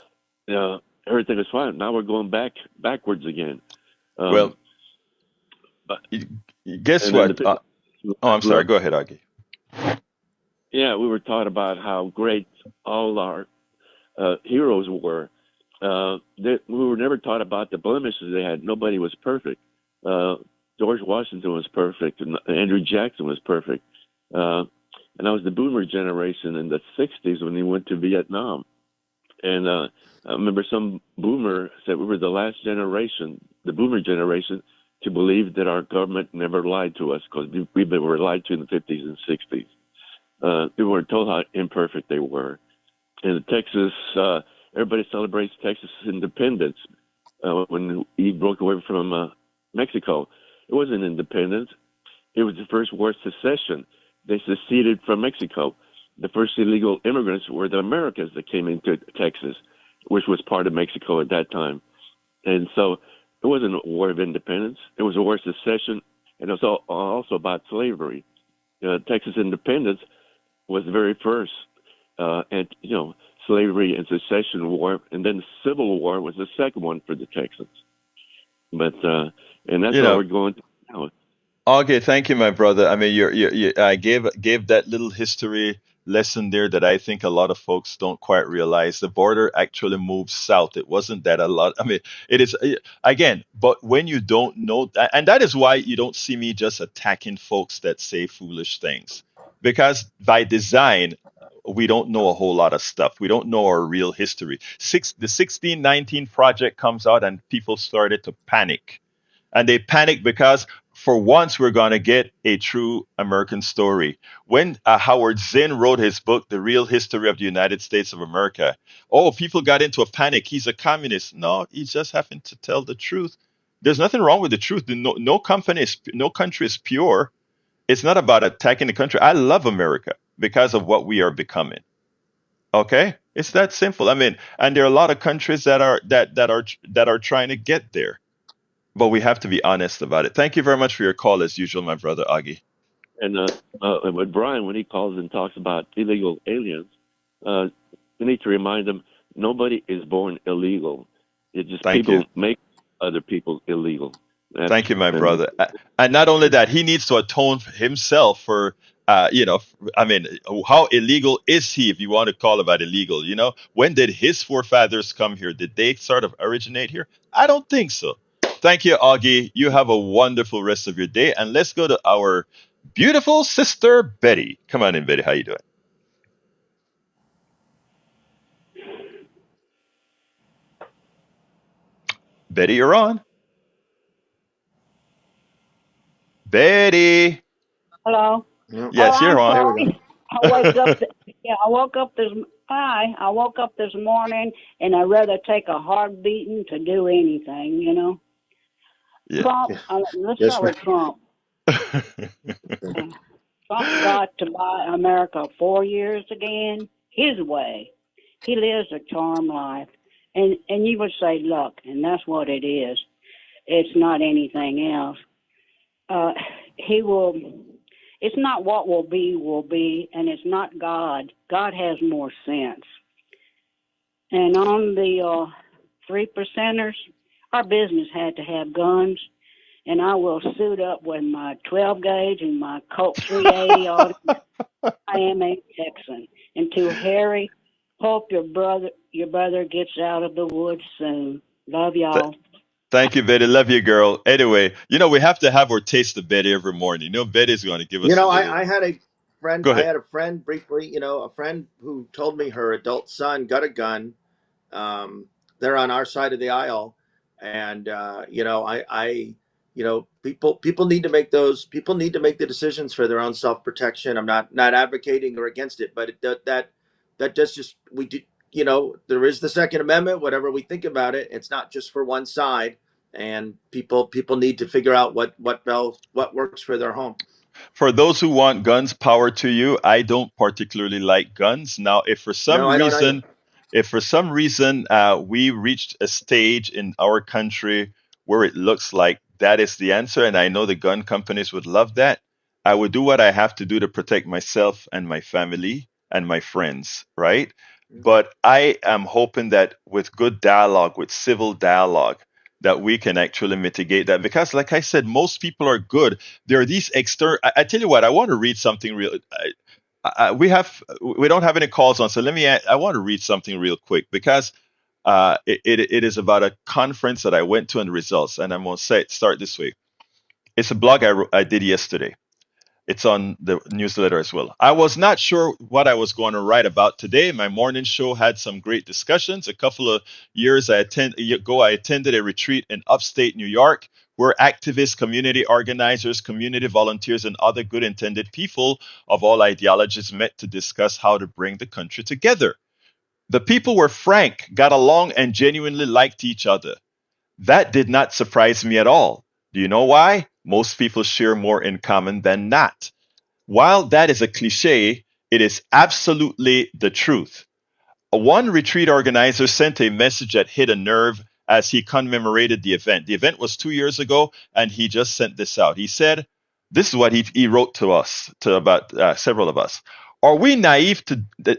everything is fine. Now we're going backwards again. Well, Um, but, y- guess and then what? the Oh, I I'm grew sorry. up, Go ahead, Augie. yeah, we were taught about how great all our heroes were. We were never taught about the blemishes they had. Nobody was perfect. Uh, George Washington was perfect, and Andrew Jackson was perfect. Uh, and I was the boomer generation in the 60s when he went to Vietnam. And I remember some boomer said we were the last generation, the boomer generation, to believe that our government never lied to us because we were lied to in the 50s and 60s. We weren't told how imperfect they were. In Texas, everybody celebrates Texas independence when he broke away from Mexico. It wasn't independence. It was the first war secession. They seceded from Mexico. The first illegal immigrants were the Americans that came into Texas, which was part of Mexico at that time. And so it wasn't a war of independence. It was a war of secession, and it was also about slavery. Texas independence was the very first, and slavery and secession war, and then the Civil War was the second one for the Texans. But and that's You what know, we're going through now. Okay, thank you, my brother. I mean, I gave that little history lesson there that I think a lot of folks don't quite realize. The border actually moved south. It wasn't that a lot. I mean, it is again, but when you don't know that, and that is why you don't see me just attacking folks that say foolish things, because by design, we don't know a whole lot of stuff. We don't know our real history. The 1619 project comes out, and people started to panic, and they panic because for once we're going to get a true American story. When Howard Zinn wrote his book, The Real History of the United States of America, oh, people got into a panic. He's a communist. No, he just happened to tell the truth. There's nothing wrong with the truth. No country is pure. It's not about attacking the country. I love America because of what we are becoming. Okay, it's that simple. I mean, and there are a lot of countries that are trying to get there, but we have to be honest about it. Thank you very much for your call, as usual, my brother Augie. And with Brian, when he calls and talks about illegal aliens, uh, we need to remind them nobody is born illegal. It's just Thank you. people make other people illegal. That's Thank you, my and brother. And not only that, he needs to atone himself for, I mean, how illegal is he, if you want to call about illegal? When did his forefathers come here? Did they sort of originate here? I don't think so. Thank you, Augie. You have a wonderful rest of your day. And let's go to our beautiful sister, Betty. Come on in, Betty. How you doing? Betty, you're on. Betty. Hello. Yep. Oh, Yes, I'm you're on. There we go. sorry. I wake up. Yeah, I woke up this. Hi. I woke up this morning, and I'd rather take a hard beating to do anything. Yeah. Trump. Yeah. Let's Yes, start ma'am. with Trump. Trump got to buy America 4 years again his way. He lives a charmed life, and you would say luck, and that's what it is. It's not anything else. Uh, he will. It's not what will be, and it's not God. God has more sense. And on the 3%ers, our business had to have guns, and I will suit up with my 12 gauge and my Colt 380. I am a Texan. And to Harry, hope your brother gets out of the woods soon. Love Th- y'all. Thank you, Betty. Love you, girl. Anyway, we have to have our taste of Betty every morning. Betty's going to give You us a know, little. I had a friend. Go I ahead. had a friend briefly. A friend who told me her adult son got a gun. Um, they're on our side of the aisle, and people need to make those. People need to make the decisions for their own self protection. I'm not advocating or against it, but that does just we do. There is the Second Amendment. Whatever we think about it, it's not just for one side, and people need to figure out what works for their home. For those who want guns, power to you. I don't particularly like guns. Now, No, I don't either. if for some reason we reached a stage in our country where it looks like that is the answer, and I know the gun companies would love that, I would do what I have to do to protect myself and my family and my friends, right? But I am hoping that with good dialogue, with civil dialogue, that we can actually mitigate that. Because, like I said, most people are good. There are these external. I tell you what, I want to read something real. We don't have any calls on, so I want to read something real quick because it is about a conference that I went to and the results. And I'm going to start this way. It's a blog I did yesterday. It's on the newsletter as well. I was not sure what I was going to write about today. My morning show had some great discussions. A couple of years ago, I attended a retreat in upstate New York where activists, community organizers, community volunteers, and other good intended people of all ideologies met to discuss how to bring the country together. The people were frank, got along, and genuinely liked each other. That did not surprise me at all. Do you know why? Most people share more in common than not. While that is a cliche, it is absolutely the truth. One retreat organizer sent a message that hit a nerve as he commemorated the event. The event was 2 years ago, and he just sent this out. He said, this is what he wrote to us, to about several of us. Are we naive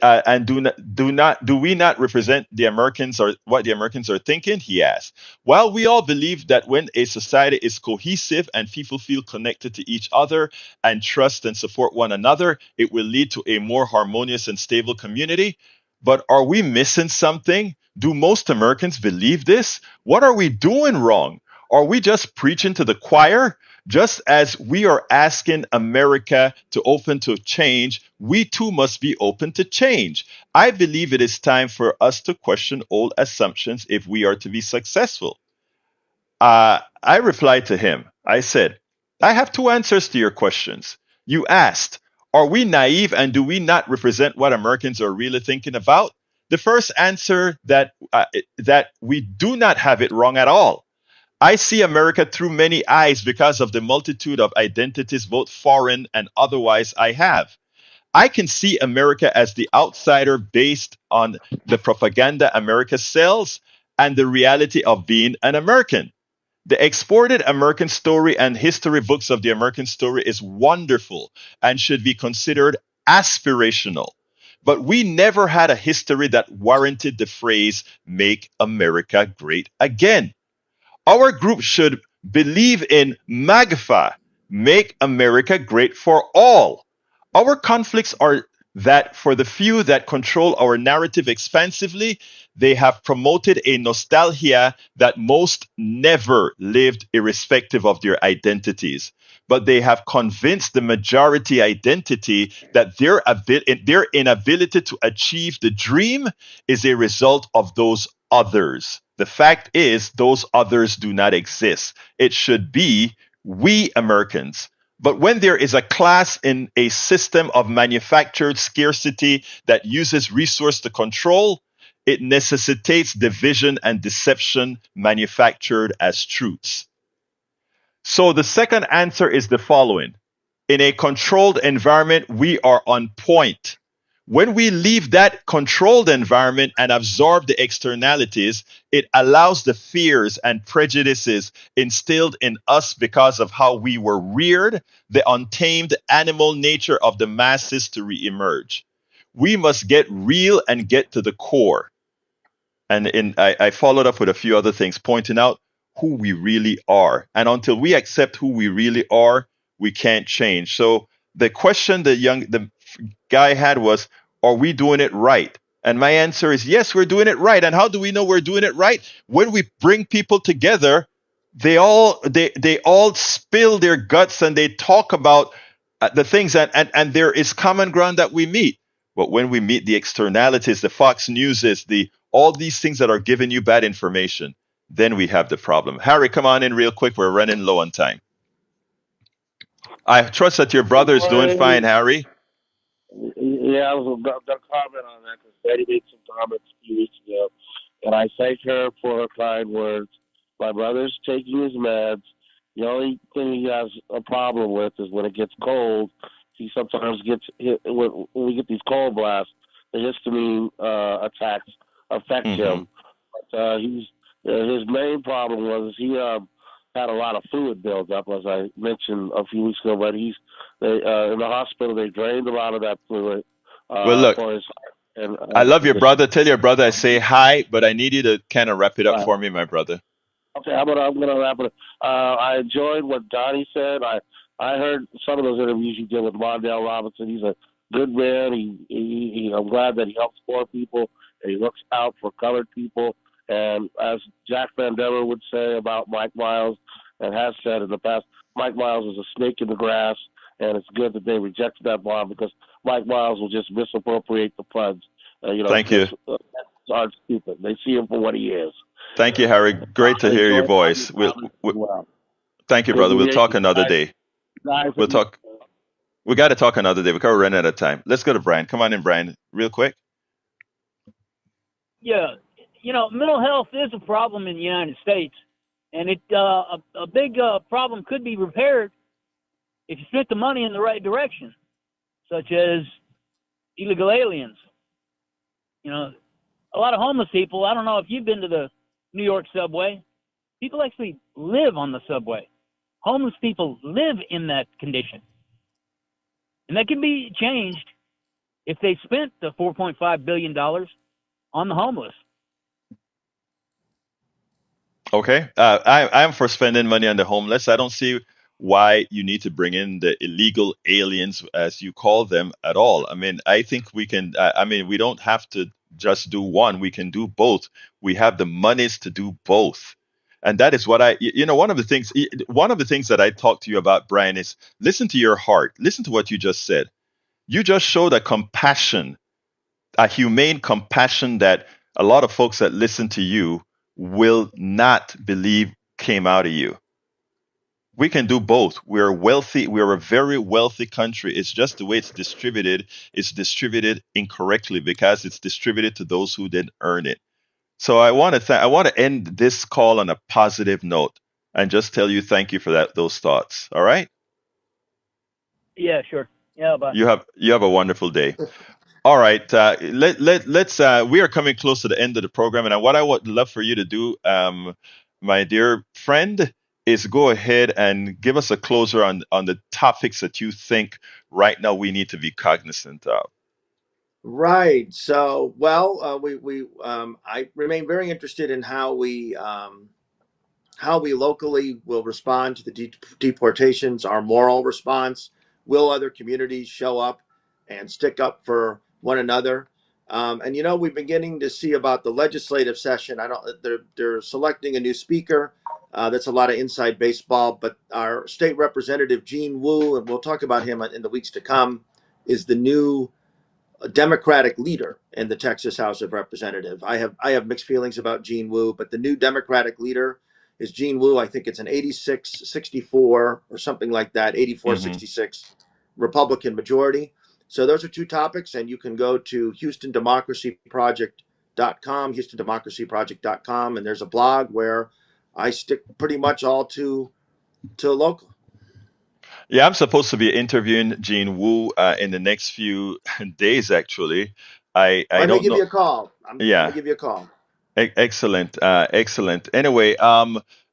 and do we not represent the Americans or what the Americans are thinking? He asked. While we all believe that when a society is cohesive and people feel connected to each other and trust and support one another, it will lead to a more harmonious and stable community. But are we missing something? Do most Americans believe this? What are we doing wrong? Are we just preaching to the choir? Just as we are asking America to open to change, we too must be open to change. I believe it is time for us to question old assumptions if we are to be successful. I replied to him. I said, I have two answers to your questions. You asked, are we naive and do we not represent what Americans are really thinking about? The first answer that we do not have it wrong at all. I see America through many eyes because of the multitude of identities, both foreign and otherwise, I have. I can see America as the outsider based on the propaganda America sells and the reality of being an American. The exported American story and history books of the American story is wonderful and should be considered aspirational. But we never had a history that warranted the phrase, make America great again. Our group should believe in MAGFA, make America great for all. Our conflicts are that for the few that control our narrative expansively, they have promoted a nostalgia that most never lived irrespective of their identities. But they have convinced the majority identity that their inability to achieve the dream is a result of those others. The fact is, those others do not exist. It should be we Americans. But when there is a class in a system of manufactured scarcity that uses resource to control, it necessitates division and deception manufactured as truths. So the second answer is the following. In a controlled environment, we are on point. When we leave that controlled environment and absorb the externalities, it allows the fears and prejudices instilled in us because of how we were reared, the untamed animal nature of the masses to reemerge. We must get real and get to the core. And I followed up with a few other things, pointing out who we really are. And until we accept who we really are, we can't change. So the question the guy had was, are we doing it right? And my answer is yes, we're doing it right. And how do we know we're doing it right? When we bring people together they all spill their guts and they talk about the things and there is common ground that we meet. But when we meet the externalities, the Fox News is the all these things that are giving you bad information, then we have the problem. Harry, come on in real quick. We're running low on time. I trust that your brother is doing fine, Harry. Yeah, I was about to comment on that because Betty made some comments a few weeks ago, and I thank her for her kind words. My brother's taking his meds. The only thing he has a problem with is when it gets cold. He sometimes gets hit when we get these cold blasts. The histamine attacks affect him. But his main problem was he had a lot of fluid buildup, as I mentioned a few weeks ago. But in the hospital, they drained a lot of that fluid. Well, look, for his, I love your brother. Tell your brother I say hi, but I need you to kind of wrap it up for me, my brother. Okay, I'm gonna wrap it up. I enjoyed what Donnie said. I heard some of those interviews you did with Mondale Robinson. He's a good man. I'm glad that he helps poor people and he looks out for colored people. And as Jack Van Dever would say about Mike Miles and has said in the past, Mike Miles is a snake in the grass, and it's good that they rejected that bond because Mike Miles will just misappropriate the funds. Thank you. Aren't stupid. They see him for what he is. Thank you, Harry. Great to hear your voice. Thank you, brother. We'll talk another day. We'll talk. We got to talk another day because we're running out of time. Let's go to Brian. Come on in, Brian, real quick. Yeah, mental health is a problem in the United States, and a big problem could be repaired if you spent the money in the right direction, such as illegal aliens. A lot of homeless people. I don't know if you've been to the New York subway. People actually live on the subway. Homeless people live in that condition. And that can be changed if they spent the $4.5 billion on the homeless. Okay. I am for spending money on the homeless. I don't see why you need to bring in the illegal aliens, as you call them, at all. I mean, I think we can, we don't have to just do one. We can do both. We have the monies to do both. And that is what one of the things that I talk to you about, Brian, is listen to your heart. Listen to what you just said. You just showed a compassion, a humane compassion that a lot of folks that listen to you will not believe came out of you. We can do both. We're wealthy. We're a very wealthy country. It's just the way it's distributed. It's distributed incorrectly because it's distributed to those who didn't earn it. So I want to end this call on a positive note and just tell you thank you for those thoughts. All right? Yeah, sure. Yeah, bye. You have a wonderful day. All right. Let's. We are coming close to the end of the program, and what I would love for you to do, my dear friend, is go ahead and give us a closer on the topics that you think right now we need to be cognizant of. Right. So, I remain very interested in how we locally will respond to the deportations, our moral response. Will other communities show up and stick up for one another? We're beginning to see about the legislative session. They're selecting a new speaker. That's a lot of inside baseball, but our state representative, Gene Wu, and we'll talk about him in the weeks to come, is the new Democratic leader in the Texas House of Representatives. I have mixed feelings about Gene Wu, but the new Democratic leader is Gene Wu. I think it's an 86-64 or something like that, 84-66 Republican majority. So those are two topics, and you can go to HoustonDemocracyProject.com, HoustonDemocracyProject.com, and there's a blog where I stick pretty much all to local. Yeah, I'm supposed to be interviewing Gene Wu in the next few days. Actually, I don't give know. You a call. I'm gonna give you a call. Excellent, excellent. Anyway,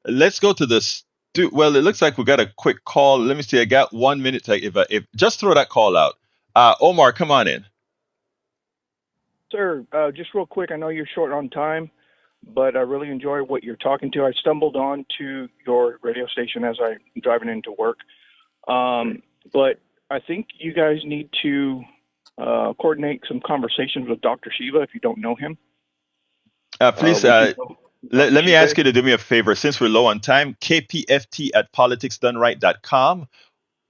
let's go to this. Well, it looks like we got a quick call. Let me see. I got 1 minute. If just throw that call out. Omar, come on in. Sir, just real quick. I know you're short on time, but I really enjoy what you're talking to. I stumbled on to your radio station as I'm driving into work. But I think you guys need to coordinate some conversations with Dr. Shiva if you don't know him. Please, Let me ask you to do me a favor. Since we're low on time, kpft at politicsdoneright.com,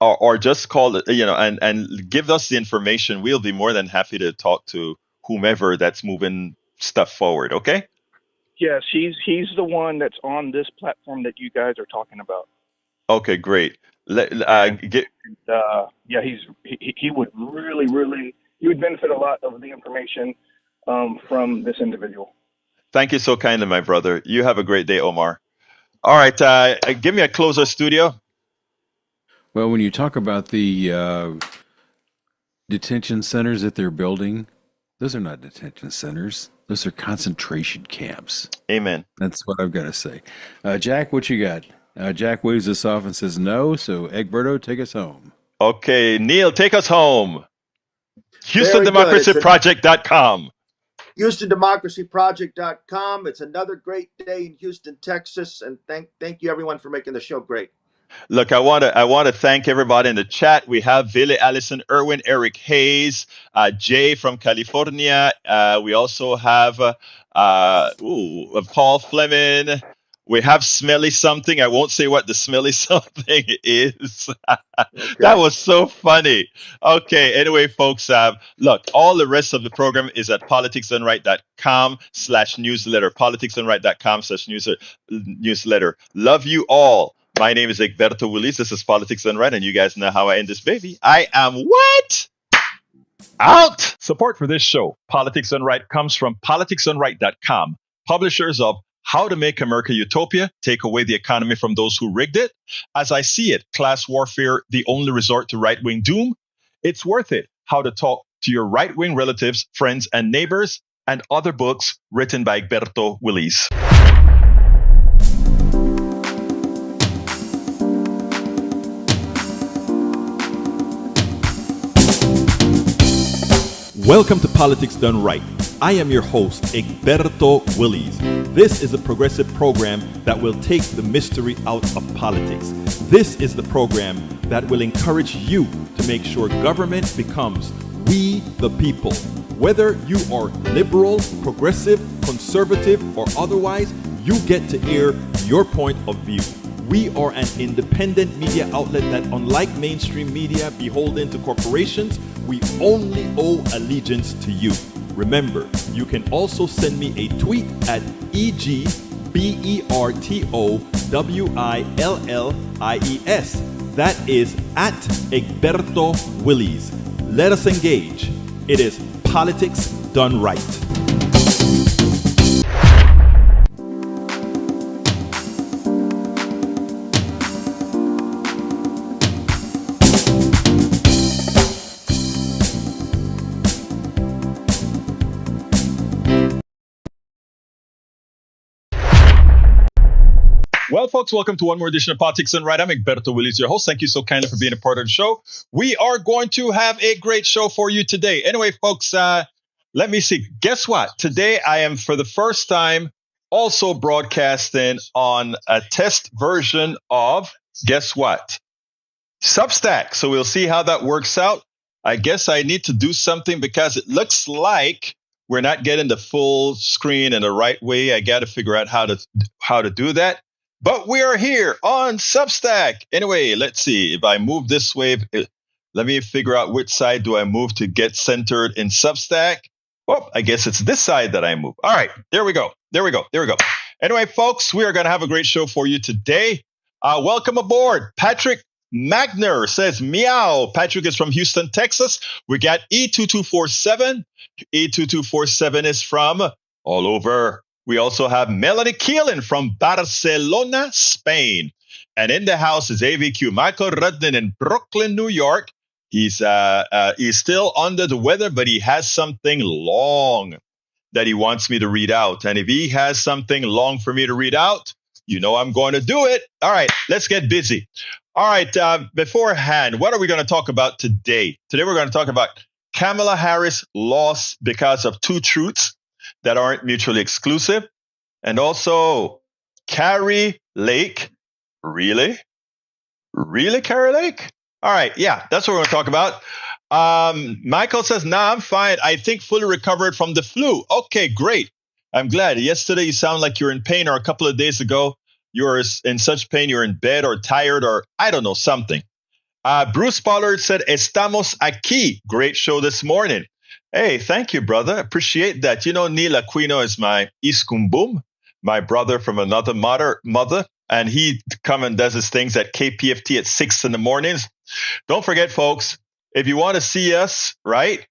or just call it, and give us the information. We'll be more than happy to talk to whomever that's moving stuff forward. Okay? Yes, he's the one that's on this platform that you guys are talking about. Okay, great. Yeah, he would really he would benefit a lot of the information from this individual. Thank you so kindly, my brother. You have a great day, Omar. All right, give me a closer, studio. Well, when you talk about the detention centers that they're building, those are not detention centers. Those are concentration camps. Amen. That's what I've got to say. Jack, what you got? Jack waves us off and says no, so Egberto, take us home. Okay, Neil, take us home. Very good. HoustonDemocracyProject.com. HoustonDemocracyProject.com. It's another great day in Houston, Texas, and thank you everyone for making the show great. Look, I want to thank everybody in the chat. We have Vili, Allison, Irwin, Eric Hayes, Jay from California. We also have Paul Fleming. We have Smelly Something. I won't say what the Smelly Something is. Okay. That was so funny. Okay, anyway, folks, look, all the rest of the program is at politicsdoneright.com/newsletter. Politicsdoneright.com/newsletter. Love you all. My name is Egberto Willis. This is Politics Done Right, and you guys know how I end this baby. I am what? Out! Support for this show, Politics Done Right, comes from politicsdoneright.com, publishers of How to Make America Utopia, Take Away the Economy from Those Who Rigged It. As I See It, Class Warfare, The Only Resort to Right-Wing Doom. It's Worth It, How to Talk to Your Right-Wing Relatives, Friends, and Neighbors, and other books written by Egberto Willis. Welcome to Politics Done Right. I am your host, Egberto Willis. This is a progressive program that will take the mystery out of politics. This is the program that will encourage you to make sure government becomes we the people. Whether you are liberal, progressive, conservative, or otherwise, you get to air your point of view. We are an independent media outlet that, unlike mainstream media beholden to corporations, we only owe allegiance to you. Remember, you can also send me a tweet at EGBERTOWILLIES. That is at Egberto Willis. Let us engage. It is Politics Done Right. Well, folks, welcome to one more edition of Politics Done Right. I'm Egberto Willis, your host. Thank you so kindly for being a part of the show. We are going to have a great show for you today. Anyway, folks, let me see. Guess what? Today, I am, for the first time, also broadcasting on a test version of, guess what? Substack. So we'll see how that works out. I guess I need to do something because it looks like we're not getting the full screen in the right way. I got to figure out how to do that. But we are here on Substack. Anyway, let's see. If I move this way, let me figure out which side do I move to get centered in Substack. Oh, I guess it's this side that I move. All right, there we go. Anyway, folks, we are going to have a great show for you today. Welcome aboard. Patrick Magner says, meow. Patrick is from Houston, Texas. We got E2247. E2247 is from all over. We also have Melanie Keelan from Barcelona, Spain. And in the house is AVQ Michael Rudden in Brooklyn, New York. He's still under the weather, but he has something long that he wants me to read out. And if he has something long for me to read out, you know I'm going to do it. All right, let's get busy. All right, beforehand, what are we going to talk about today? Today we're going to talk about Kamala Harris lost because of two truths that aren't mutually exclusive. And also, Kari Lake. Really? Really, Kari Lake? All right, yeah, that's what we're going to talk about. Michael says, nah, I'm fine. I think fully recovered from the flu. Okay, great. I'm glad. Yesterday you sound like you're in pain, or a couple of days ago you were in such pain you're in bed or tired or I don't know, something. Bruce Pollard said, "Estamos aquí." Great show this morning. Hey, thank you, brother. Appreciate that. You know, Neil Aquino is my iskumbum, my brother from another mother, and he come and does his things at KPFT at 6 in the mornings. Don't forget, folks, if you want to see us, right,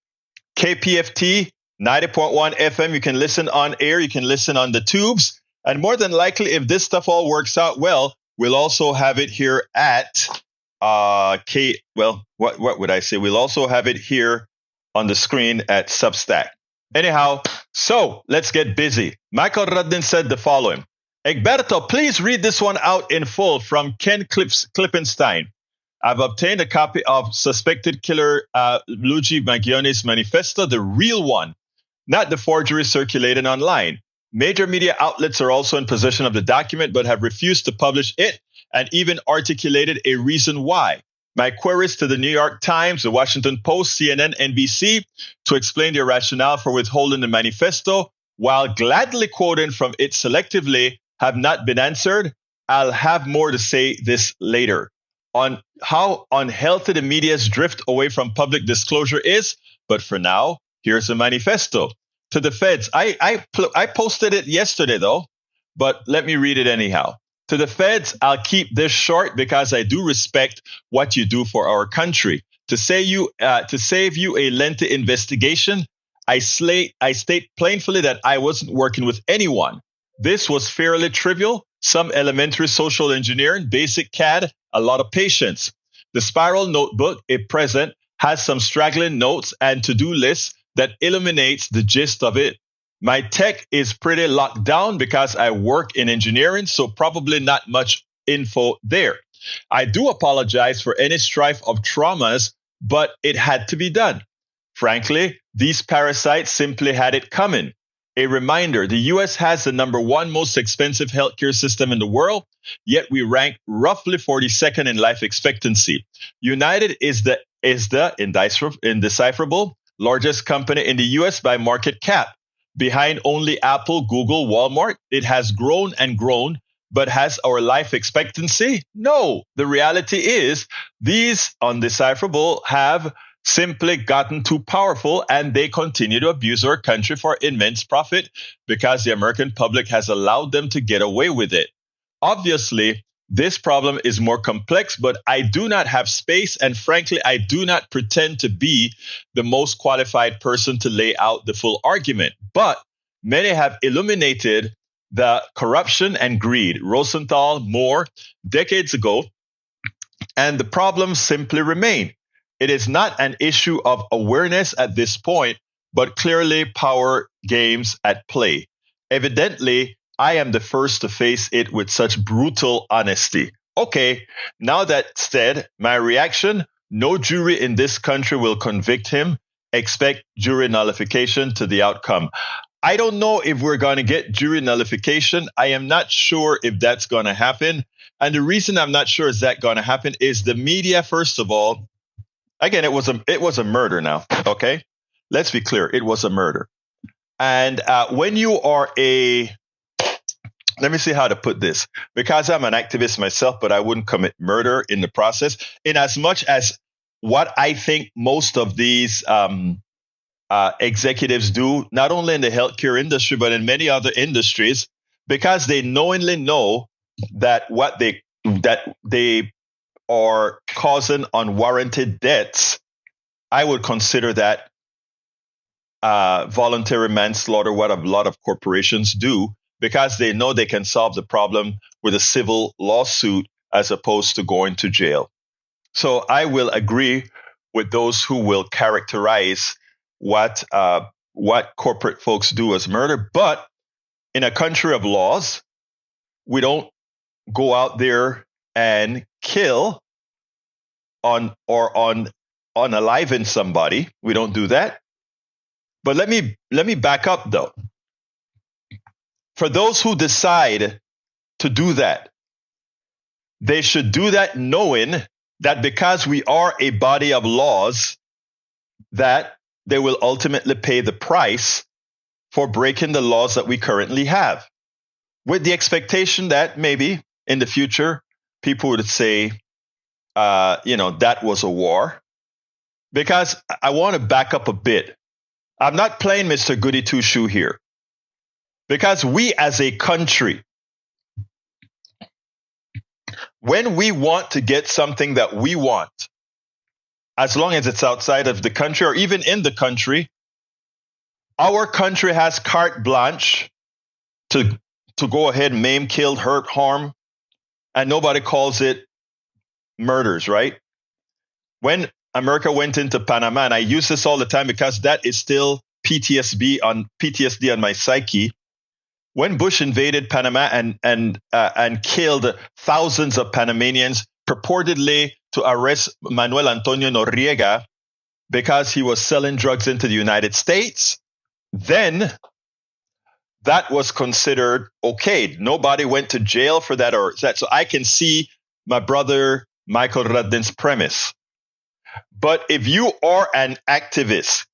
KPFT 90.1 FM, you can listen on air, you can listen on the tubes, and more than likely, if this stuff all works out well, we'll also have it here at what would I say? We'll also have it here on the screen at Substack. Anyhow, so let's get busy. Michael Rudden said the following. Egberto, please read this one out in full from Ken Klippenstein. I've obtained a copy of suspected killer Luigi Mangioni's manifesto, the real one, not the forgery circulated online. Major media outlets are also in possession of the document but have refused to publish it and even articulated a reason why. My queries to the New York Times, the Washington Post, CNN, NBC to explain their rationale for withholding the manifesto, while gladly quoting from it selectively, have not been answered. I'll have more to say this later. On how unhealthy the media's drift away from public disclosure is, but for now, here's the manifesto. To the feds, I posted it yesterday though, but let me read it anyhow. To the feds, I'll keep this short because I do respect what you do for our country. To save you a lengthy investigation, I state plainly that I wasn't working with anyone. This was fairly trivial, some elementary social engineering, basic CAD, a lot of patience. The spiral notebook, a present, has some straggling notes and to-do lists that illuminates the gist of it. My tech is pretty locked down because I work in engineering, so probably not much info there. I do apologize for any strife of traumas, but it had to be done. Frankly, these parasites simply had it coming. A reminder, the U.S. has the #1 most expensive healthcare system in the world, yet we rank roughly 42nd in life expectancy. United is the indecipherable largest company in the U.S. by market cap. Behind only Apple, Google, Walmart, it has grown and grown, but has our life expectancy? No. The reality is these undecipherable have simply gotten too powerful, and they continue to abuse our country for immense profit because the American public has allowed them to get away with it. Obviously, this problem is more complex, but I do not have space, and frankly, I do not pretend to be the most qualified person to lay out the full argument. But many have illuminated the corruption and greed, Rosenthal, Moore, decades ago, and the problems simply remain. It is not an issue of awareness at this point, but clearly power games at play. Evidently, I am the first to face it with such brutal honesty. Okay, now that said, my reaction, no jury in this country will convict him. Expect jury nullification to the outcome. I don't know if we're going to get jury nullification. I am not sure if that's going to happen. And the reason I'm not sure is that going to happen is the media, first of all, again, it was a murder now, okay? Let's be clear, it was a murder. And when you are let me see how to put this. Because I'm an activist myself, but I wouldn't commit murder in the process. In as much as what I think most of these executives do, not only in the healthcare industry, but in many other industries, because they knowingly know that that they are causing unwarranted deaths, I would consider that voluntary manslaughter, what a lot of corporations do, because they know they can solve the problem with a civil lawsuit as opposed to going to jail. So I will agree with those who will characterize what corporate folks do as murder. But in a country of laws, we don't go out there and kill unaliven somebody. We don't do that. But let me back up though. For those who decide to do that, they should do that knowing that because we are a body of laws, that they will ultimately pay the price for breaking the laws that we currently have, with the expectation that maybe in the future people would say, that was a war. Because I want to back up a bit. I'm not playing Mr. Goody Two Shoe here. Because we as a country, when we want to get something that we want, as long as it's outside of the country or even in the country, our country has carte blanche to go ahead, maim, kill, hurt, harm, and nobody calls it murders, right? When America went into Panama, and I use this all the time because that is still PTSD on my psyche. When Bush invaded Panama and killed thousands of Panamanians, purportedly to arrest Manuel Antonio Noriega because he was selling drugs into the United States, then that was considered okay. Nobody went to jail for that or that. So I can see my brother Michael Radin's premise. But if you are an activist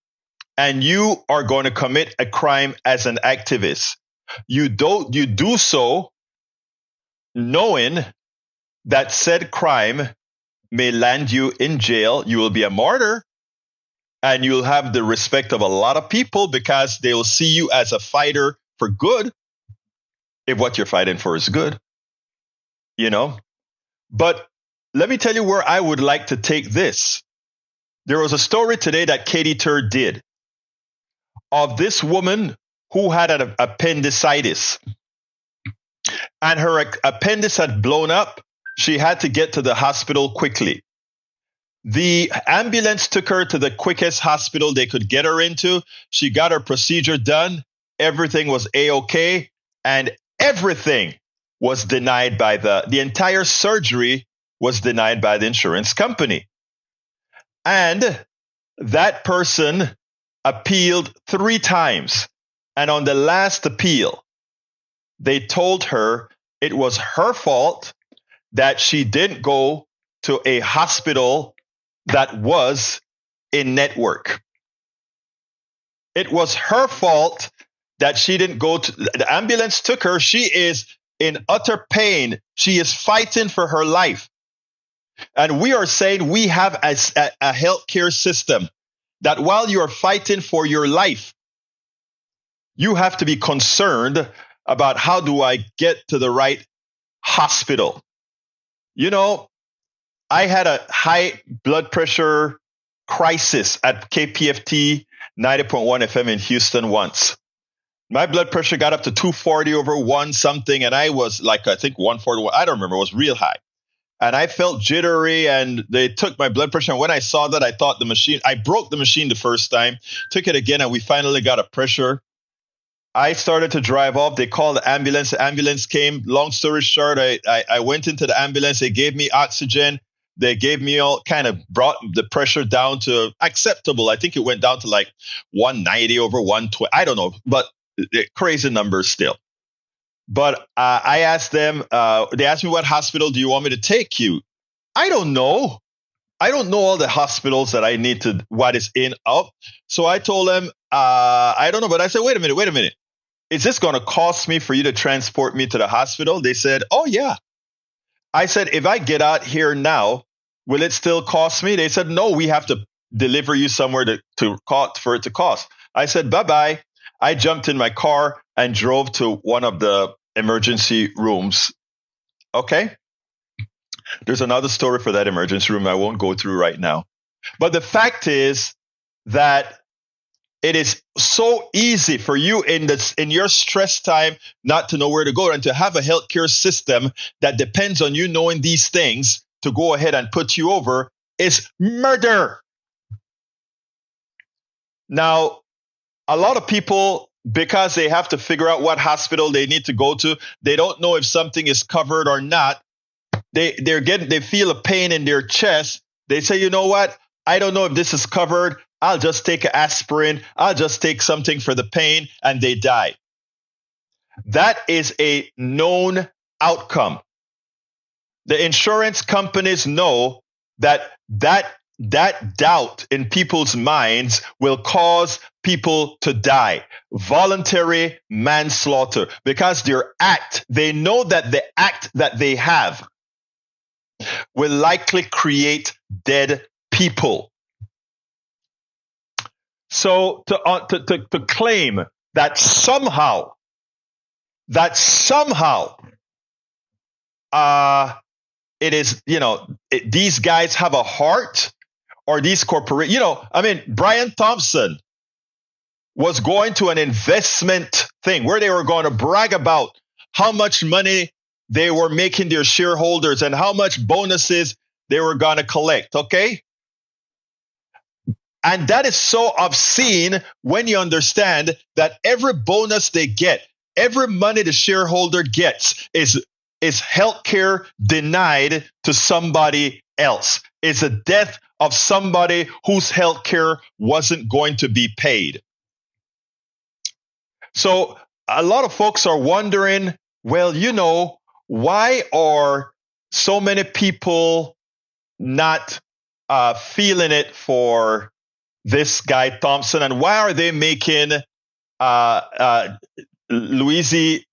and you are going to commit a crime as an activist, you do so knowing that said crime may land you in jail. You will be a martyr and you'll have the respect of a lot of people because they will see you as a fighter for good, if what you're fighting for is good, But let me tell you where I would like to take this. There was a story today that Katie Tur did of this woman who had an appendicitis, and her appendix had blown up. She had to get to the hospital quickly. The ambulance took her to the quickest hospital they could get her into. She got her procedure done. Everything was A-OK, and everything was denied by the entire surgery was denied by the insurance company. And that person appealed 3 times. And on the last appeal, they told her it was her fault that she didn't go to a hospital that was in network. It was her fault that she didn't go to, the ambulance took her. She is in utter pain. She is fighting for her life. And we are saying we have a healthcare system that while you are fighting for your life, you have to be concerned about how do I get to the right hospital. I had a high blood pressure crisis at KPFT 90.1 FM in Houston once. My blood pressure got up to 240/1 something, and I was like, I think 141. I don't remember. It was real high. And I felt jittery, and they took my blood pressure. And when I saw that, I thought I broke the machine the first time, took it again, and we finally got a pressure. I started to drive off. They called the ambulance. The ambulance came. Long story short, I went into the ambulance. They gave me oxygen. They gave me brought the pressure down to acceptable. I think it went down to like 190/120. I don't know, but crazy numbers still. But I asked them, they asked me, what hospital do you want me to take you? I don't know. I don't know all the hospitals that I need to, what is in, out. So I told them, I don't know. But I said, wait a minute. Is this going to cost me for you to transport me to the hospital? They said, oh, yeah. I said, if I get out here now, will it still cost me? They said, no, we have to deliver you somewhere for it to cost. I said, bye-bye. I jumped in my car and drove to one of the emergency rooms. Okay? There's another story for that emergency room I won't go through right now. But the fact is that it is so easy for you in your stress time not to know where to go, and to have a healthcare system that depends on you knowing these things to go ahead and put you over is murder. Now, a lot of people, because they have to figure out what hospital they need to go to, they don't know if something is covered or not. They feel a pain in their chest. They say, you know what? I don't know if this is covered. I'll just take an aspirin. I'll just take something for the pain, and they die. That is a known outcome. The insurance companies know that that doubt in people's minds will cause people to die. Voluntary manslaughter, because they know that the act that they have will likely create dead people. So to claim that somehow it is, these guys have a heart, or these corporate, Brian Thompson was going to an investment thing where they were going to brag about how much money they were making their shareholders and how much bonuses they were going to collect. Okay. And that is so obscene when you understand that every bonus they get, every money the shareholder gets is healthcare denied to somebody else. It's a death of somebody whose healthcare wasn't going to be paid. So a lot of folks are wondering, well, why are so many people not feeling it for this guy Thompson, and why are they making Luigi,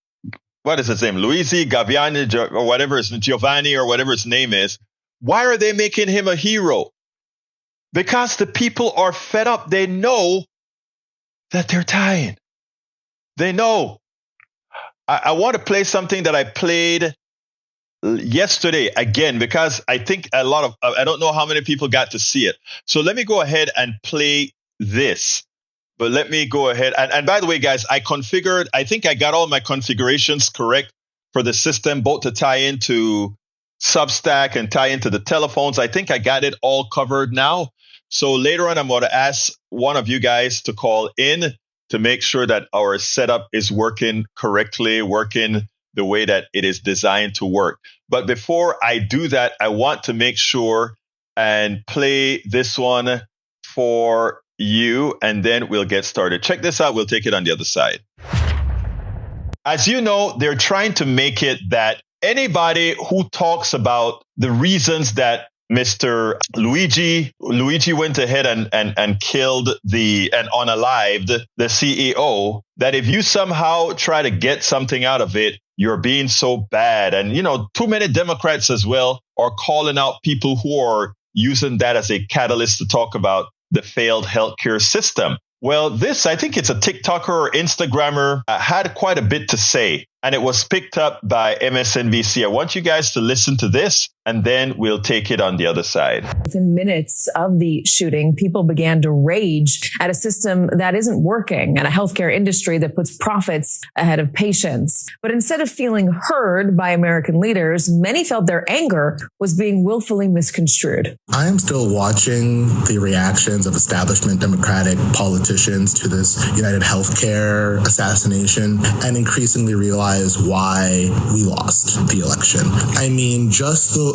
what is his name? Luigi Gaviani or whatever his Giovanni or whatever his name is. Why are they making him a hero? Because the people are fed up. They know that they're dying. They know. I want to play something that I played yesterday again, because I think I don't know how many people got to see it. So let me go ahead and play this. But let me go ahead. And by the way, guys, I think I got all my configurations correct for the system, both to tie into Substack and tie into the telephones. I think I got it all covered now. So later on, I'm going to ask one of you guys to call in to make sure that our setup is working correctly, working the way that it is designed to work. But before I do that, I want to make sure and play this one for you, and then we'll get started. Check this out. We'll take it on the other side. As you know, they're trying to make it that anybody who talks about the reasons that Mr. Luigi went ahead and killed and unalived the CEO, that if you somehow try to get something out of it, you're being so bad. And, too many Democrats as well are calling out people who are using that as a catalyst to talk about the failed healthcare system. Well, I think it's a TikToker or Instagrammer, had quite a bit to say, and it was picked up by MSNBC. I want you guys to listen to this, and then we'll take it on the other side. Within minutes of the shooting, people began to rage at a system that isn't working and a healthcare industry that puts profits ahead of patients. But instead of feeling heard by American leaders, many felt their anger was being willfully misconstrued. I am still watching the reactions of establishment Democratic politicians to this United Healthcare assassination and increasingly realize why we lost the election. I mean, just the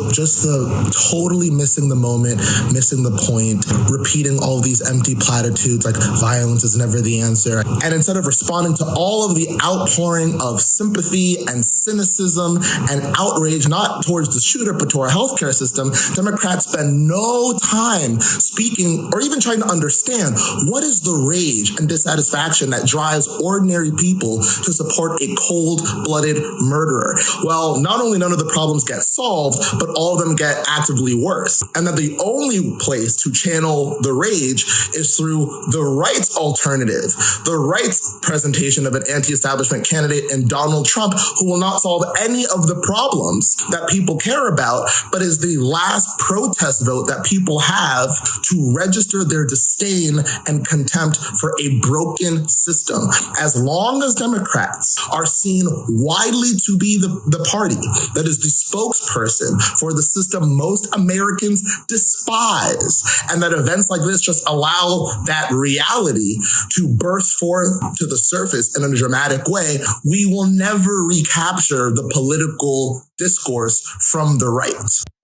totally missing the moment, missing the point, repeating all these empty platitudes like violence is never the answer. And instead of responding to all of the outpouring of sympathy and cynicism and outrage, not towards the shooter, but to our healthcare system, Democrats spend no time speaking or even trying to understand what is the rage and dissatisfaction that drives ordinary people to support a cold-blooded murderer. Well, not only none of the problems get solved, but all of them get actively worse. And that the only place to channel the rage is through the right's alternative, the right's presentation of an anti-establishment candidate in Donald Trump, who will not solve any of the problems that people care about, but is the last protest vote that people have to register their disdain and contempt for a broken system. As long as Democrats are seen widely to be the party that is the spokesperson for the system most Americans despise, and that events like this just allow that reality to burst forth to the surface in a dramatic way, we will never recapture the political discourse from the right.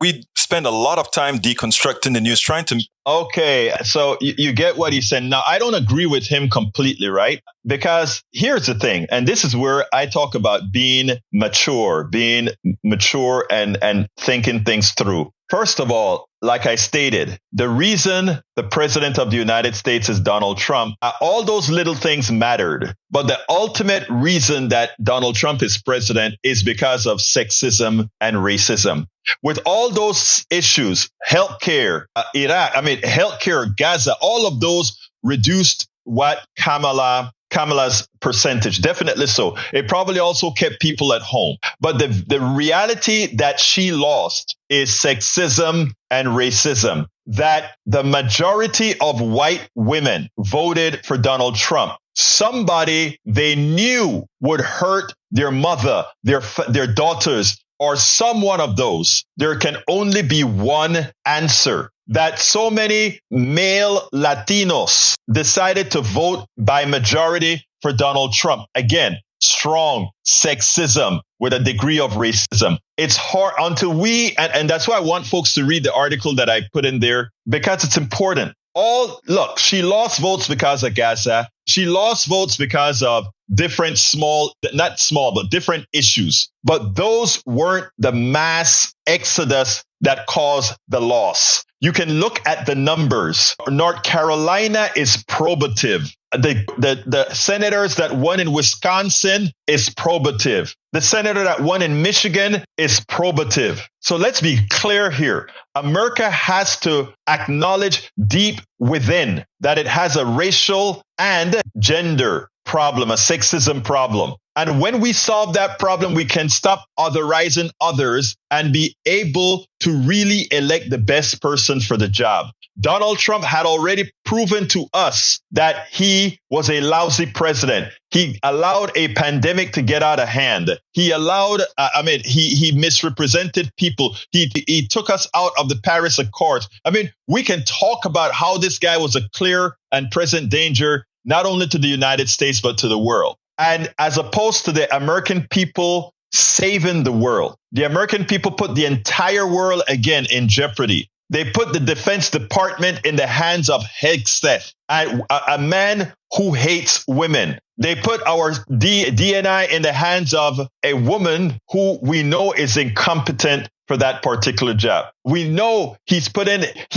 We spend a lot of time deconstructing the news, trying to... Okay, so you get what he said. Now, I don't agree with him completely, right? Because here's the thing, and this is where I talk about being mature and thinking things through. First of all, like I stated, the reason the president of the United States is Donald Trump, all those little things mattered. But the ultimate reason that Donald Trump is president is because of sexism and racism. With all those issues, healthcare, healthcare, Gaza, all of those reduced what Kamala's percentage, definitely so. It probably also kept people at home. But the reality that she lost is sexism and racism, that the majority of white women voted for Donald Trump. Somebody they knew would hurt their mother, their daughters, or some one of those. There can only be one answer. That so many male Latinos decided to vote by majority for Donald Trump. Again, strong sexism with a degree of racism. It's hard until and that's why I want folks to read the article that I put in there, because it's important. Look, she lost votes because of Gaza. She lost votes because of different different issues. But those weren't the mass exodus that caused the loss. You can look at the numbers. North Carolina is probative. The senators that won in Wisconsin is probative. The senator that won in Michigan is probative. So let's be clear here. America has to acknowledge deep within that it has a racial and gender problem, a sexism problem. And when we solve that problem, we can stop otherizing others and be able to really elect the best person for the job. Donald Trump had already proven to us that he was a lousy president. He allowed a pandemic to get out of hand. He allowed, he misrepresented people. He took us out of the Paris Accords. We can talk about how this guy was a clear and present danger, not only to the United States, but to the world. And as opposed to the American people saving the world, the American people put the entire world again in jeopardy. They put the Defense Department in the hands of Hegseth, a man who hates women. They put our DNI in the hands of a woman who we know is incompetent for that particular job. We know he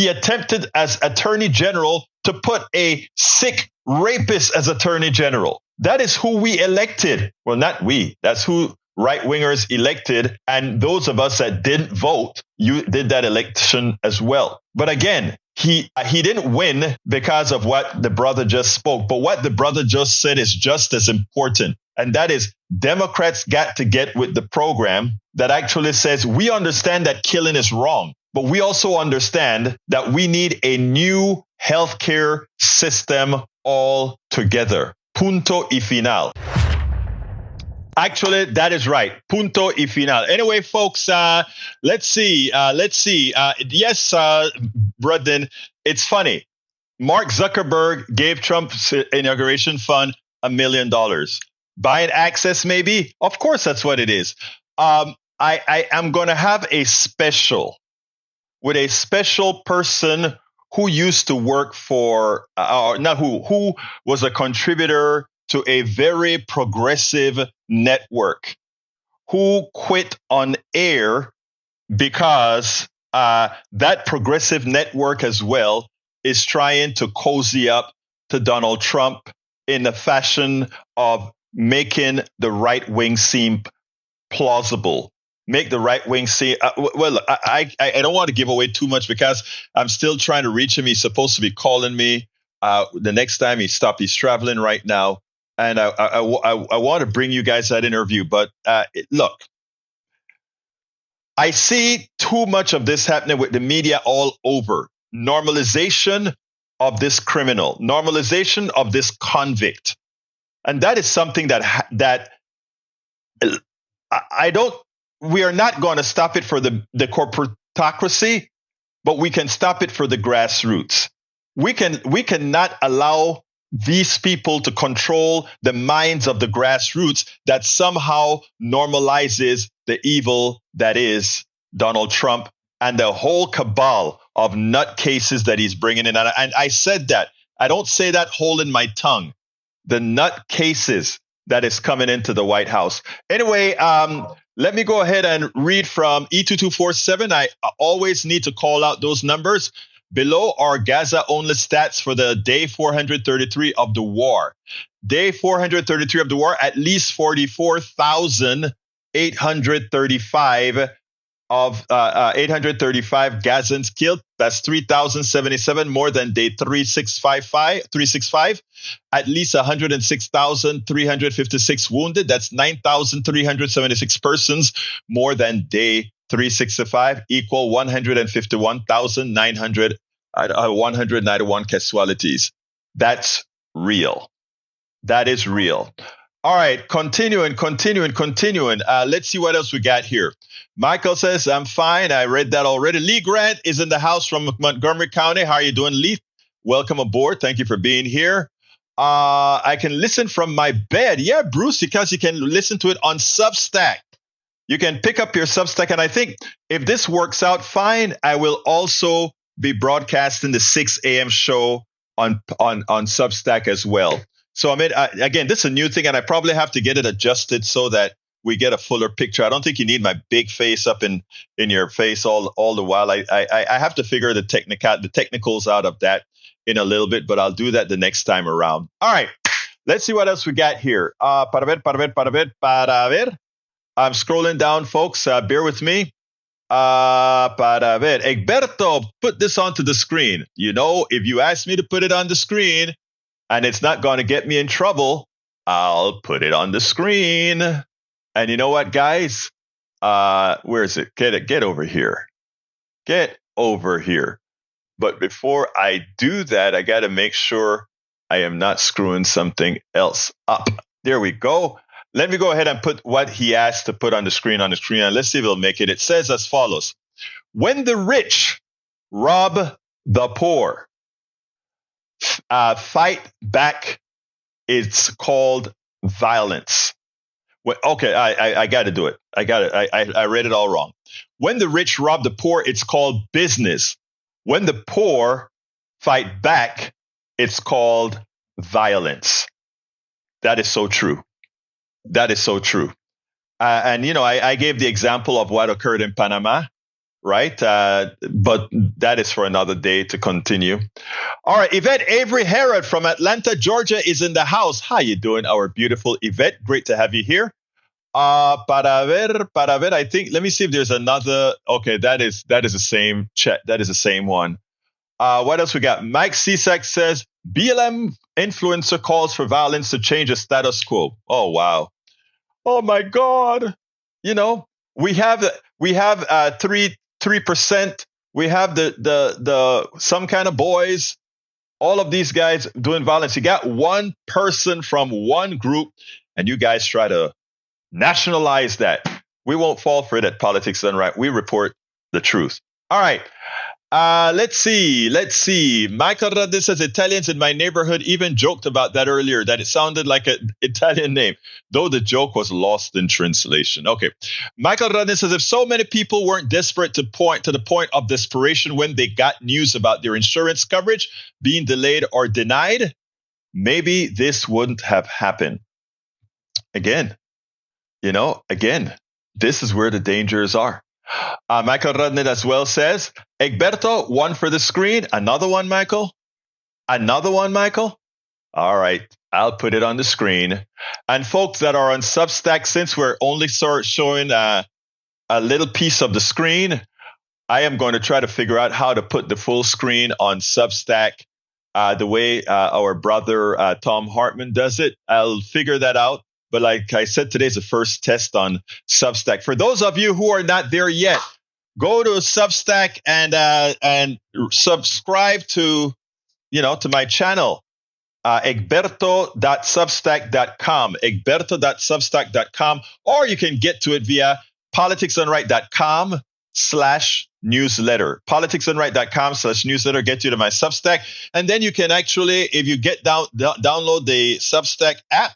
attempted as Attorney General to put a sick rapist as Attorney General. That is who we elected. Well, not we. That's who right-wingers elected. And those of us that didn't vote, you did that election as well. But again, he didn't win because of what the brother just spoke. But what the brother just said is just as important. And that is Democrats got to get with the program that actually says we understand that killing is wrong, but we also understand that we need a new healthcare system altogether. Punto y final. Actually, that is right. Punto y final. Anyway, folks, let's see. Yes, Brudden, it's funny. Mark Zuckerberg gave Trump's inauguration fund $1 million. Buying access, maybe? Of course, that's what it is. I am going to have a special with a special person who used to work for, who was a contributor to a very progressive network, who quit on air because that progressive network as well is trying to cozy up to Donald Trump in the fashion of making the right wing seem plausible. Make the right wing see. I don't want to give away too much because I'm still trying to reach him. He's supposed to be calling me the next time he stopped. He's traveling right now. And I want to bring you guys that interview. But look, I see too much of this happening with the media all over. Normalization of this criminal, normalization of this convict. And that is something that we are not going to stop it for the corporatocracy, but we can stop it for the grassroots. We cannot allow these people to control the minds of the grassroots that somehow normalizes the evil that is Donald Trump and the whole cabal of nutcases that he's bringing in. And I said that. I don't say that holding my tongue. the nutcases that is coming into the White House. Anyway, let me go ahead and read from E2247. I always need to call out those numbers. Below are Gaza-only stats for the day 433 of the war. Day 433 of the war, at least 44,835 of 835 Gazans killed. That's 3,077 more than day 365. At least 106,356 wounded. That's 9,376 persons more than day 365, equal 191 casualties. That's real. That is real. All right, continuing. Let's see what else we got here. Michael says, I'm fine. I read that already. Lee Grant is in the house from Montgomery County. How are you doing, Lee? Welcome aboard. Thank you for being here. I can listen from my bed. Yeah, Bruce, because you can listen to it on Substack. You can pick up your Substack. And I think if this works out fine, I will also be broadcasting the 6 a.m. show on Substack as well. So, I mean, again, this is a new thing, and I probably have to get it adjusted so that we get a fuller picture. I don't think you need my big face up in your face all the while. I have to figure the technicals out of that in a little bit, but I'll do that the next time around. All right, let's see what else we got here. Para ver. I'm scrolling down, folks. Bear with me. Para ver. Egberto, put this onto the screen. You know, if you ask me to put it on the screen and it's not going to get me in trouble, I'll put it on the screen. And you know what, guys? Where is it? Get over here. Get over here. But before I do that, I got to make sure I am not screwing something else up. There we go. Let me go ahead and put what he asked to put on the screen, and let's see if it'll make it. It says as follows. When the rich rob the poor, fight back, it's called violence. Well, okay, I got to do it. I read it all wrong. When the rich rob the poor, it's called business. When the poor fight back, it's called violence. That is so true. That is so true. And, you know, I gave the example of what occurred in Panama, right? But that is for another day to continue. All right, Yvette Avery Herod from Atlanta, Georgia is in the house. How you doing, our beautiful Yvette? Great to have you here. Para ver, I think, let me see if there's another. Okay, that is the same chat. That is the same one. What else we got? Mike Cisak says, BLM influencer calls for violence to change the status quo. Oh, wow. Oh my God! You know, we have 3%. We have the some kind of boys. All of these guys doing violence. You got one person from one group, and you guys try to nationalize that. We won't fall for it at Politics Done Right. We report the truth. All right. Let's see. Michael Radis says Italians in my neighborhood even joked about that earlier, that it sounded like an Italian name, though the joke was lost in translation. Okay. Michael Radis says if so many people weren't desperate to the point of desperation when they got news about their insurance coverage being delayed or denied, maybe this wouldn't have happened. Again, this is where the dangers are. Michael Rudnett as well says, Egberto, one for the screen. Another one, Michael? All right, I'll put it on the screen. And folks that are on Substack, since we're only showing a little piece of the screen, I am going to try to figure out how to put the full screen on Substack the way our brother Tom Hartman does it. I'll figure that out. But like I said, today's the first test on Substack. For those of you who are not there yet, go to Substack and subscribe to my channel, egberto.substack.com, or you can get to it via politicsdoneright.com/newsletter. politicsdoneright.com/newsletter get you to my Substack, and then you can actually, if you get download the Substack app,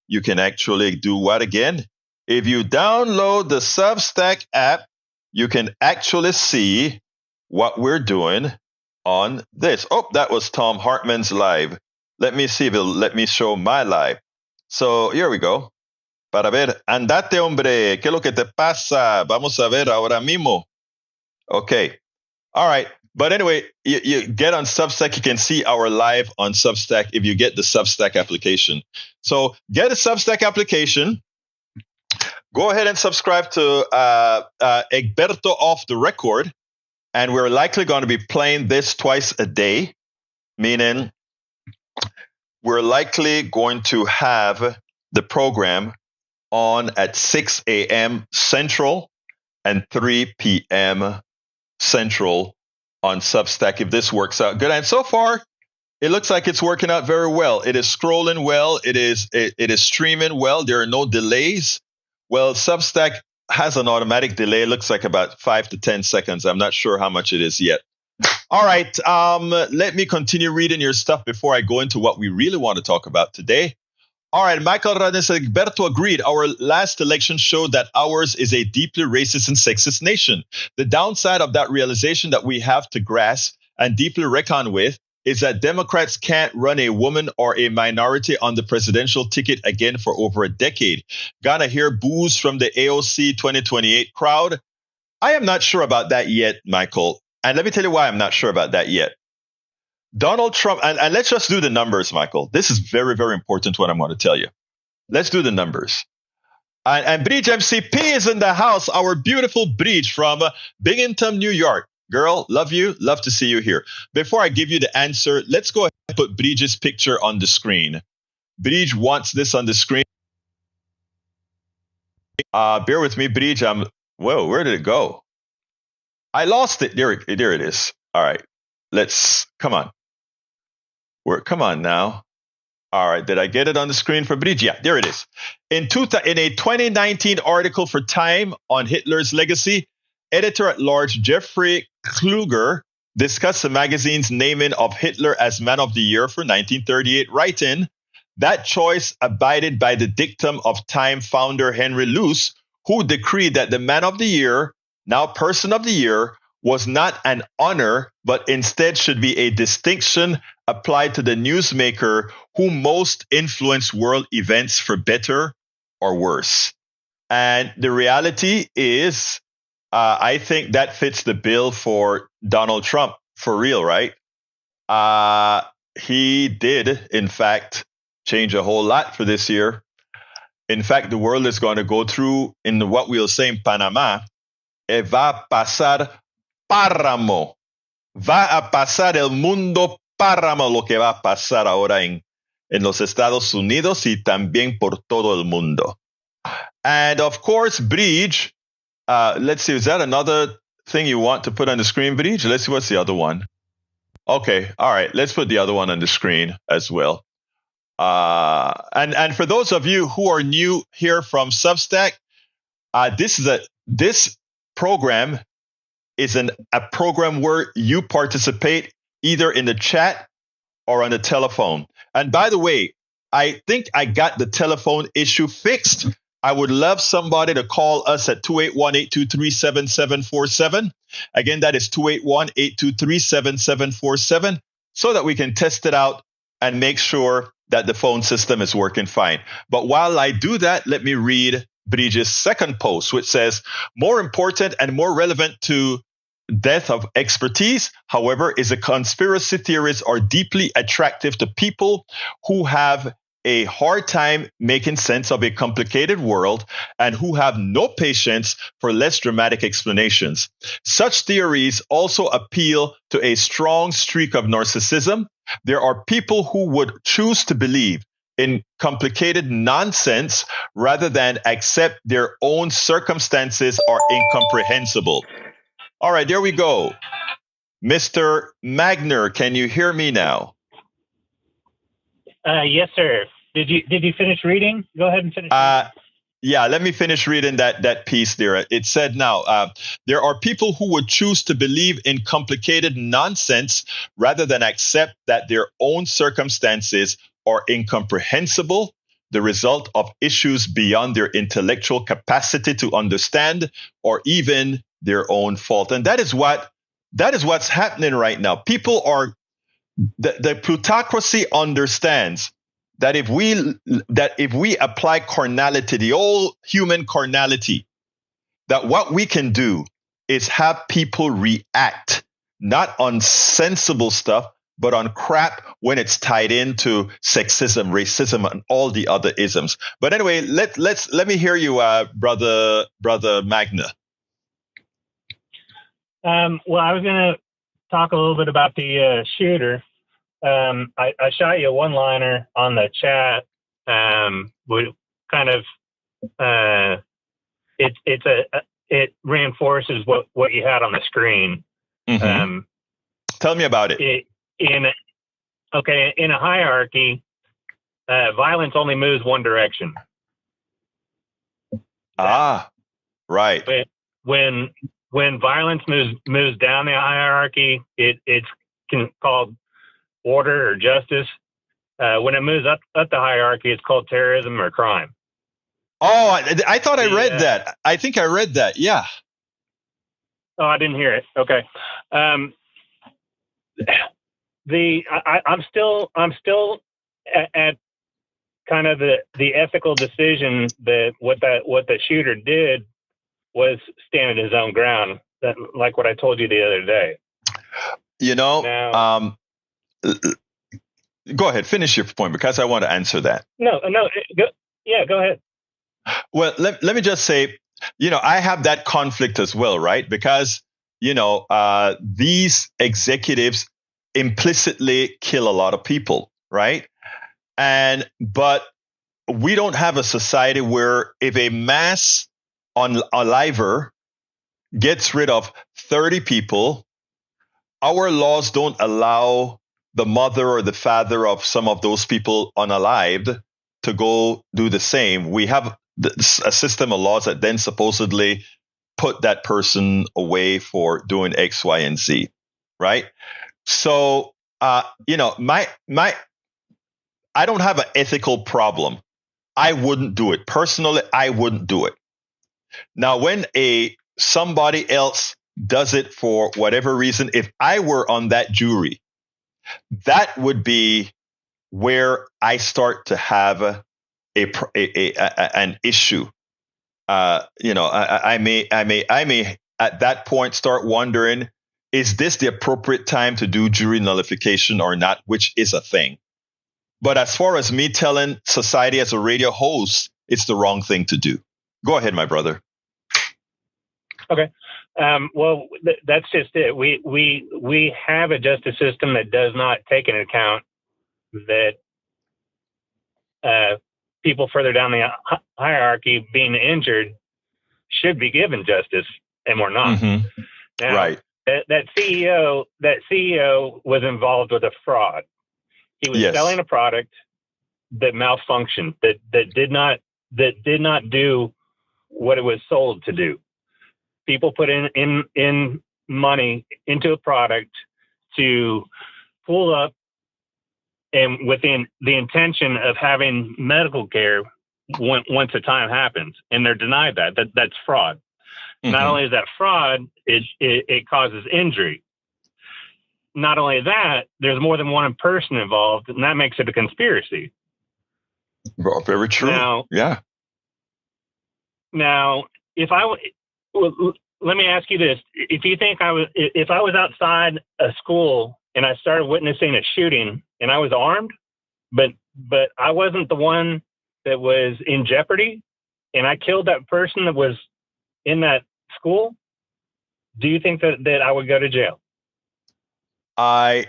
you can actually do what again? If you download the Substack app, you can actually see what we're doing on this. Oh, that was Tom Hartman's live. Let me see if it'll let me show my live. So here we go. Para ver, andate, hombre, ¿qué es lo que te pasa? Vamos a ver ahora mismo. Okay. All right. But anyway, you get on Substack. You can see our live on Substack if you get the Substack application. So get a Substack application. Go ahead and subscribe to Egberto Off the Record. And we're likely going to be playing this twice a day, meaning we're likely going to have the program on at 6 a.m. Central and 3 p.m. Central on Substack if this works out good. And so far, it looks like it's working out very well. It is scrolling well. It is streaming well. There are no delays. Well, Substack has an automatic delay. It looks like about 5 to 10 seconds. I'm not sure how much it is yet. All right. Let me continue reading your stuff before I go into what we really want to talk about today. All right. Michael Radnes Egberto agreed. Our last election showed that ours is a deeply racist and sexist nation. The downside of that realization that we have to grasp and deeply reckon with is that Democrats can't run a woman or a minority on the presidential ticket again for over a decade. Gonna hear boos from the AOC 2028 crowd? I am not sure about that yet, Michael. And let me tell you why I'm not sure about that yet. Donald Trump, and let's just do the numbers, Michael. This is very, very important what I'm going to tell you. Let's do the numbers. And Bridge MCP is in the house, our beautiful Bridge from Binghamton, New York. Girl, love you. Love to see you here. Before I give you the answer, let's go ahead and put Bridge's picture on the screen. Bridge wants this on the screen. Bear with me, Bridge. Whoa, where did it go? I lost it. There it is. All right. Come on. Come on now. All right. Did I get it on the screen for Bridge? Yeah, there it is. In a 2019 article for Time on Hitler's legacy, editor-at-large Jeffrey Kluger discussed the magazine's naming of Hitler as Man of the Year for 1938, writing, that choice abided by the dictum of Time founder Henry Luce, who decreed that the Man of the Year, now Person of the Year, was not an honor, but instead should be a distinction applied to the newsmaker who most influenced world events for better or worse. And the reality is, I think that fits the bill for Donald Trump, for real, right? He did, in fact, change a whole lot for this year. In fact, the world is going to go through, in what we'll say in Panama, va a pasar páramo. Va a pasar el mundo páramo lo que va a pasar ahora en los Estados Unidos y también por todo el mundo. And of course, Bridge, let's see, is that another thing you want to put on the screen, Bridge? Let's see, what's the other one? Okay, all right, let's put the other one on the screen as well. And for those of you who are new here from Substack, this program is a program where you participate either in the chat or on the telephone. And by the way, I think I got the telephone issue fixed. I would love somebody to call us at 281-823-7747. Again, that is 281-823-7747, so that we can test it out and make sure that the phone system is working fine. But while I do that, let me read Bridges' second post, which says, more important and more relevant to death of expertise, however, is that conspiracy theories are deeply attractive to people who have a hard time making sense of a complicated world and who have no patience for less dramatic explanations. Such theories also appeal to a strong streak of narcissism. There are people who would choose to believe in complicated nonsense rather than accept their own circumstances are incomprehensible. All right, there we go. Mr. Magner, can you hear me now? Yes, sir. Did you finish reading? Go ahead and finish. Yeah, let me finish reading that piece there. It said now, there are people who would choose to believe in complicated nonsense rather than accept that their own circumstances are incomprehensible, the result of issues beyond their intellectual capacity to understand, or even their own fault. And that is what's happening right now. People are the plutocracy understands that if we apply carnality, the old human carnality, that what we can do is have people react not on sensible stuff, but on crap when it's tied into sexism, racism, and all the other isms. But anyway, let me hear you, brother Magna. Well, I was going to talk a little bit about the shooter. I shot you a one-liner on the chat. We kind of it reinforces what you had on the screen. Mm-hmm. Tell me about it. In a hierarchy, violence only moves one direction. Ah, right. When violence moves down the hierarchy, it's called order or justice. When it moves up the hierarchy, it's called terrorism or crime. Oh, I thought I read that. I think I read that. Yeah. Oh, I didn't hear it. Okay. I'm still at kind of the ethical decision that what the shooter did was stand his own ground, like what I told you the other day. Go ahead, finish your point because I want to answer that. No, go ahead. Well, let me just say, I have that conflict as well, right? Because, these executives implicitly kill a lot of people, right? But we don't have a society where if a mass unaliver gets rid of 30 people, our laws don't allow the mother or the father of some of those people unalived to go do the same. We have a system of laws that then supposedly put that person away for doing X, Y, and Z, right? So, I don't have an ethical problem. I wouldn't do it. Personally, I wouldn't do it. Now, when somebody else does it for whatever reason, if I were on that jury, that would be where I start to have an issue. I may at that point start wondering, is this the appropriate time to do jury nullification or not, which is a thing. But as far as me telling society as a radio host, it's the wrong thing to do. Go ahead, my brother. Okay. Well, that's just it. We have a justice system that does not take into account that people further down the hierarchy being injured should be given justice, and we're not. Mm-hmm. Now, right. That CEO was involved with a fraud. He was selling a product that malfunctioned, that did not do what it was sold to do. People put in money into a product to pull up and within the intention of having medical care once the time happens, and they're denied that. That's fraud. Mm-hmm. Not only is that fraud, it causes injury. Not only that, there's more than one person involved, and that makes it a conspiracy. Well, very true. Now, let me ask you this: if you think if I was outside a school and I started witnessing a shooting and I was armed, but I wasn't the one that was in jeopardy, and I killed that person that was in that school, do you think that I would go to jail? The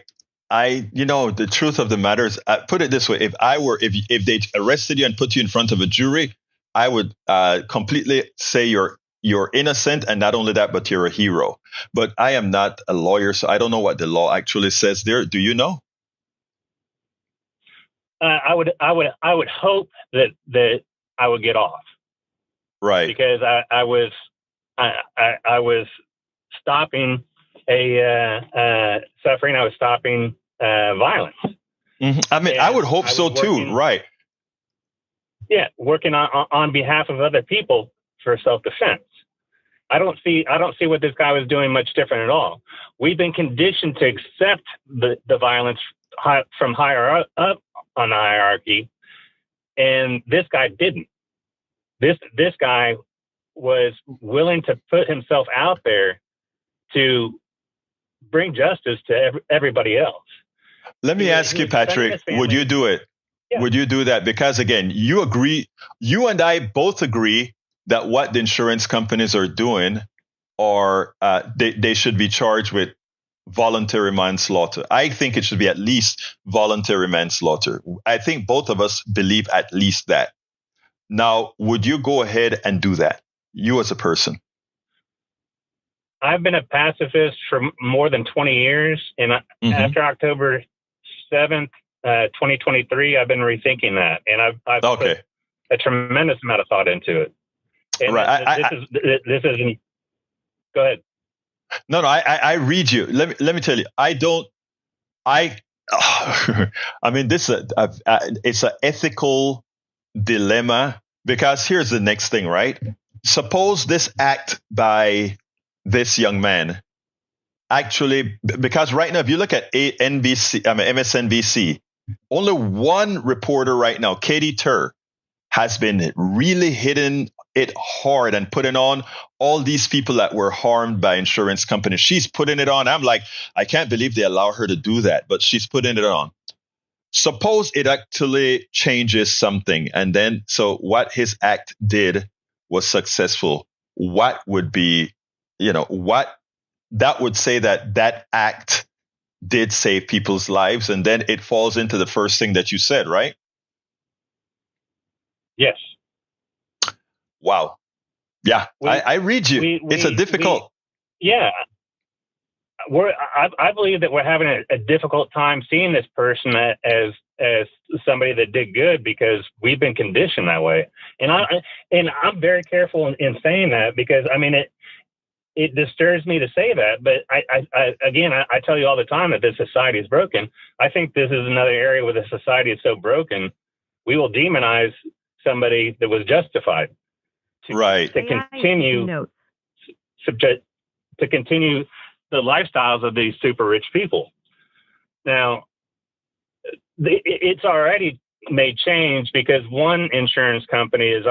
truth of the matter is, put it this way: if they arrested you and put you in front of a jury, I would completely say you're innocent, and not only that, but you're a hero. But I am not a lawyer, so I don't know what the law actually says there. Do you know? I would hope that I would get off, right? Because I was stopping a suffering. I was stopping violence. Mm-hmm. I mean, I would hope so too, right? Yeah, working on behalf of other people for self-defense. I don't see what this guy was doing much different at all. We've been conditioned to accept the violence from higher up on the hierarchy, and this guy didn't. This guy was willing to put himself out there to bring justice to everybody else. Let me ask you, Patrick, would you do it? Yeah. Would you do that? Because again, you and I both agree that what the insurance companies are doing are they should be charged with voluntary manslaughter. I think it should be at least voluntary manslaughter. I think both of us believe at least that. Now, would you go ahead and do that, you as a person? I've been a pacifist for more than 20 years, and after October 7th, 2023, I've been rethinking that, and I've put a tremendous amount of thought into it. And right. This isn't. Go ahead. No, I read you. Let me tell you. I mean, this it's an ethical dilemma, because here's the next thing, right? Suppose this act by this young man actually, because right now, if you look at MSNBC, only one reporter right now, Katie Tur, has been really hitting it hard and putting on all these people that were harmed by insurance companies. She's putting it on. I'm like, I can't believe they allow her to do that, but she's putting it on. Suppose it actually changes something, and then so what his act did was successful. What would be, what that would say that act did save people's lives, and then it falls into the first thing that you said, right? Yes. Wow. Yeah, I read you. It's a difficult. Yeah. I believe that we're having a difficult time seeing this person as somebody that did good, because we've been conditioned that way. And I'm very careful in saying that, because I mean it disturbs me to say that, but I tell you all the time that this society is broken. I think this is another area where the society is so broken, we will demonize somebody that was justified to continue to continue the lifestyles of these super rich people. Now, it's already made change, because one insurance company was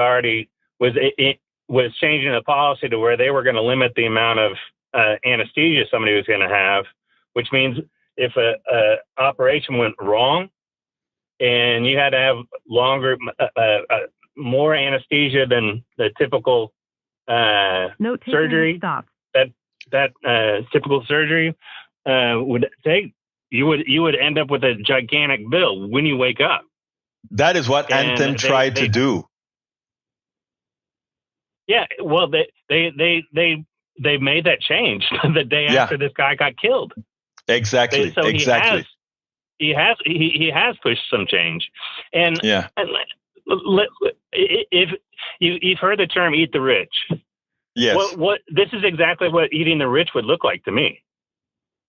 changing the policy to where they were going to limit the amount of anesthesia somebody was going to have, which means if a operation went wrong and you had to have more anesthesia than the typical surgery, that typical surgery would take, you would end up with a gigantic bill when you wake up. That is what Anthem tried to do. Yeah, well, they made that change the day after this guy got killed. Exactly. So exactly. He has pushed some change, and if you've heard the term "eat the rich," yes. What this is exactly what eating the rich would look like to me.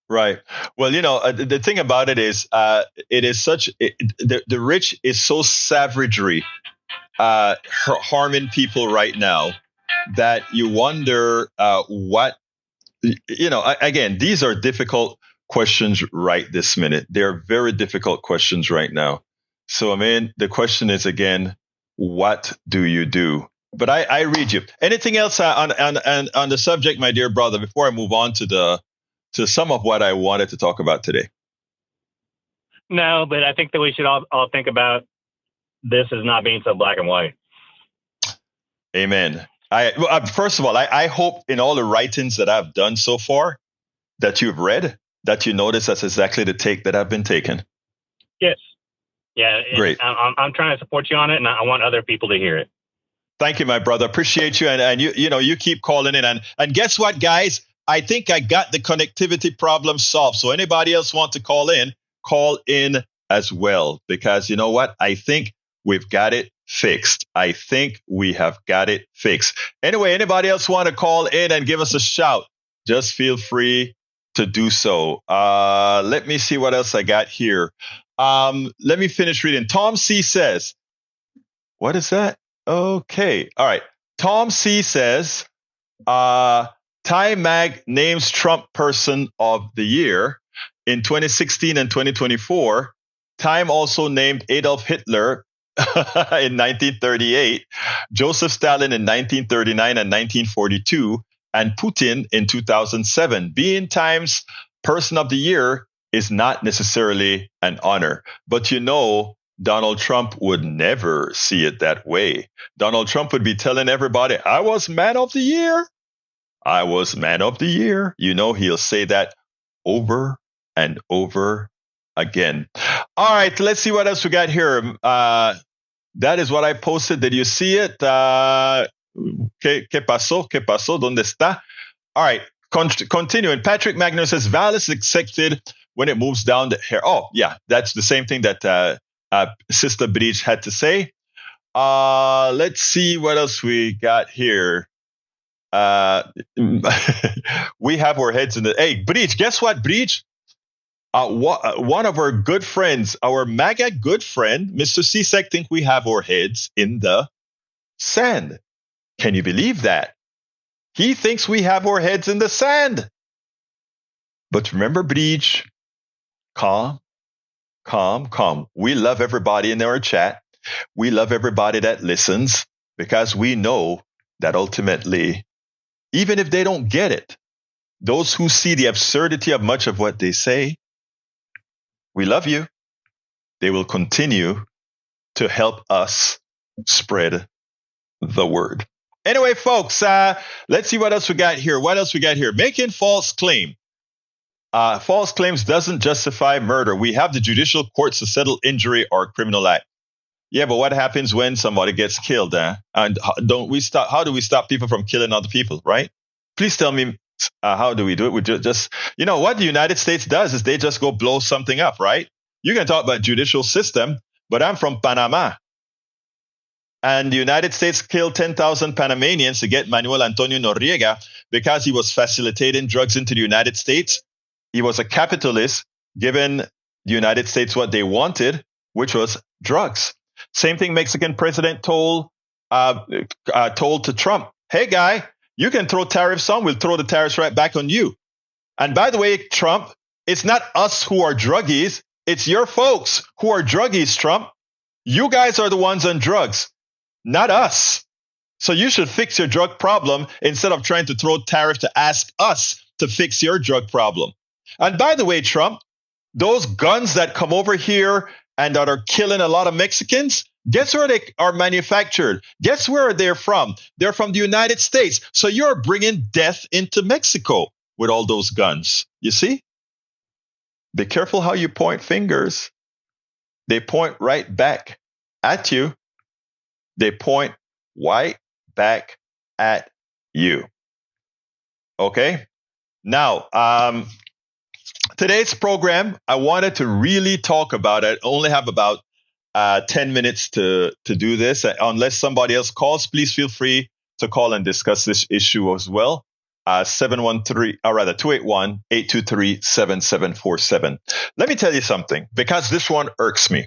Right. Well, the thing about it is, it is the rich is so savagery, harming people right now, that you wonder what, again, these are difficult questions right this minute. They're very difficult questions right now. So, I mean, the question is, again, what do you do? But I read you. Anything else on the subject, my dear brother, before I move on to some of what I wanted to talk about today? No, but I think that we should all think about this as not being so black and white. Amen. First of all, I hope in all the writings that I've done so far that you've read, that you notice that's exactly the take that I've been taking. Yes. Yeah. Great. I'm trying to support you on it, and I want other people to hear it. Thank you, my brother. Appreciate you. And you keep calling in. And guess what, guys? I think I got the connectivity problem solved. So anybody else want to call in as well. Because you know what? I think we've got it fixed. I think we have got it fixed. Anyway, anybody else want to call in and give us a shout? Just feel free to do so. Let me see what else I got here. Let me finish reading. Tom C says, what is that? Okay. All right. Tom C says, Time Mag names Trump Person of the Year. in 2016 and 2024, Time also named Adolf Hitler in 1938, Joseph Stalin in 1939 and 1942, and Putin in 2007. Being Time's Person of the Year is not necessarily an honor. But you know, Donald Trump would never see it that way. Donald Trump would be telling everybody, I was Man of the Year. I was Man of the Year. You know, he'll say that over and over again. All right, let's see what else we got here. That is what I posted. Did you see it? ¿Qué pasó? ¿Qué pasó? ¿Dónde está? All right, continuing. Patrick Magner says, violence is expected when it moves down the hair. Oh, yeah, that's the same thing that Sister Breach had to say. Let's see what else we got here. We have our heads in the... Hey, Breach, guess what, Breach? One of our good friends, our MAGA good friend, Mr. Cesek, think we have our heads in the sand. Can you believe that? He thinks we have our heads in the sand. But remember, Breach, calm. We love everybody in our chat. We love everybody that listens because we know that ultimately, even if they don't get it, those who see the absurdity of much of what they say, we love you. They will continue to help us spread the word. Anyway, folks, let's see what else we got here. Making false claim. False claims doesn't justify murder. We have the judicial courts to settle injury or criminal act. Yeah, but what happens when somebody gets killed? And how do we stop people from killing other people, right? Please tell me, how do we do it? We just, you know, what the United States does is they just go blow something up, right? You can talk about judicial system, but I'm from Panama. And the United States killed 10,000 Panamanians to get Manuel Antonio Noriega because he was facilitating drugs into the United States. He was a capitalist, giving the United States what they wanted, which was drugs. Same thing Mexican president told to Trump. Hey, guy, you can throw tariffs on. We'll throw the tariffs right back on you. And by the way, Trump, it's not us who are druggies. It's your folks who are druggies, Trump. You guys are the ones on drugs, not us. So you should fix your drug problem instead of trying to throw tariff to ask us to fix your drug problem. And by the way, Trump, those guns that come over here and that are killing a lot of Mexicans, guess where they are manufactured? Guess where they're from? They're from the United States. So you're bringing death into Mexico with all those guns. You see? Be careful how you point fingers. They point right back at you. They point right back at you. Okay? Now, today's program, I wanted to really talk about it. I only have about 10 minutes to do this. Unless somebody else calls, please feel free to call and discuss this issue as well. 281-823-7747. Let me tell you something, because this one irks me.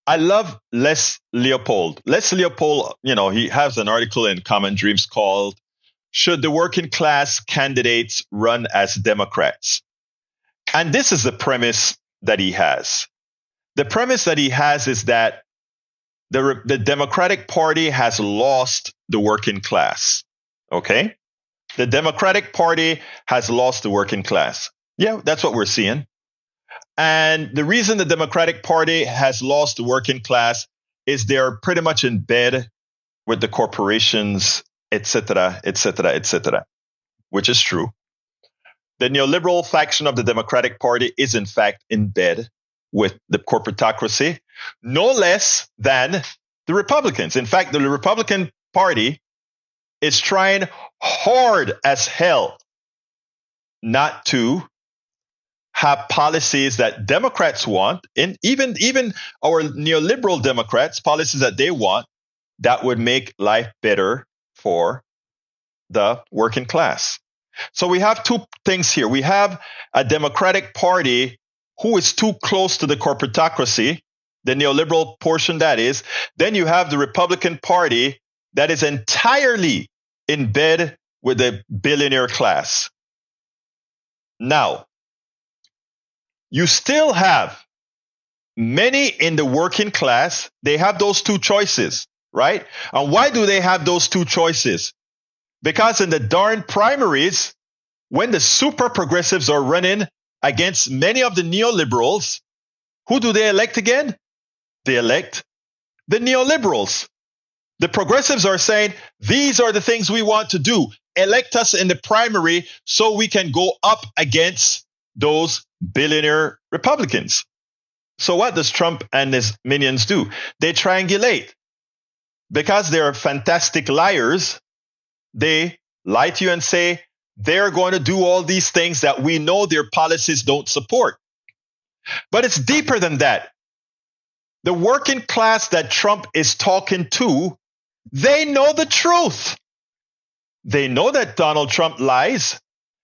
I love Les Leopold. Les Leopold, you know, he has an article in Common Dreams called, Should the Working Class Candidates Run as Democrats? And this is the premise that he has. The premise that he has is that the Democratic Party has lost the working class. Okay? The Democratic Party has lost the working class. Yeah, that's what we're seeing. And the reason the Democratic Party has lost the working class is they're pretty much in bed with the corporations, etc., which is true. The neoliberal faction of the Democratic Party is, in fact, in bed with the corporatocracy, no less than the Republicans. In fact, the Republican Party is trying hard as hell not to have policies that Democrats want, and even our neoliberal Democrats, policies that they want that would make life better for the working class. So we have two things here. We have a Democratic Party who is too close to the corporatocracy, the neoliberal portion that is. Then you have the Republican Party that is entirely in bed with the billionaire class. Now, you still have many in the working class. They have those two choices, right? And why do they have those two choices? Because in the darn primaries, when the super progressives are running against many of the neoliberals, who do they elect again? They elect the neoliberals. The progressives are saying, these are the things we want to do. Elect us in the primary so we can go up against those billionaire Republicans. So what does Trump and his minions do? They triangulate. Because they're fantastic liars, they lie to you and say they're going to do all these things that we know their policies don't support. But it's deeper than that. The working class that Trump is talking to, they know the truth. They know that Donald Trump lies.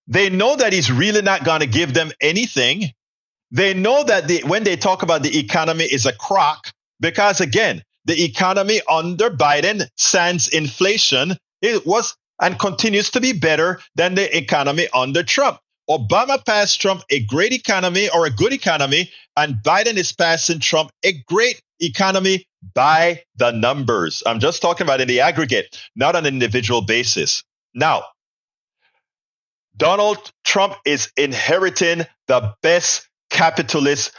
They know that he's really not going to give them anything. They know that when they talk about the economy is a crock, because again, the economy under Biden, sans inflation, it was and continues to be better than the economy under Trump. Obama passed Trump a great economy or a good economy, and Biden is passing Trump a great economy by the numbers. I'm just talking about in the aggregate, not on an individual basis. Now, Donald Trump is inheriting the best capitalist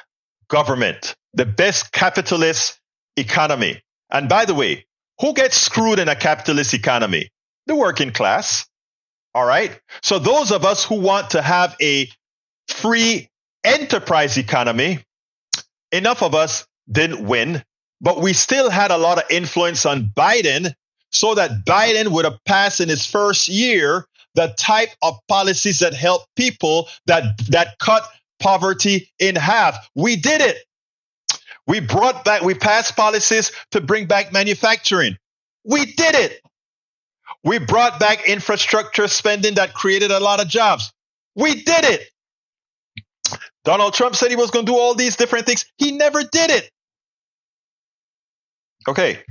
government, the best capitalist economy. And by the way, who gets screwed in a capitalist economy? The working class. All right. So those of us who want to have a free enterprise economy, enough of us didn't win, but we still had a lot of influence on Biden so that Biden would have passed in his first year the type of policies that help people, that cut poverty in half. We did it. We passed policies to bring back manufacturing. We did it. We brought back infrastructure spending that created a lot of jobs. We did it. Donald Trump said he was going to do all these different things. He never did it. Okay.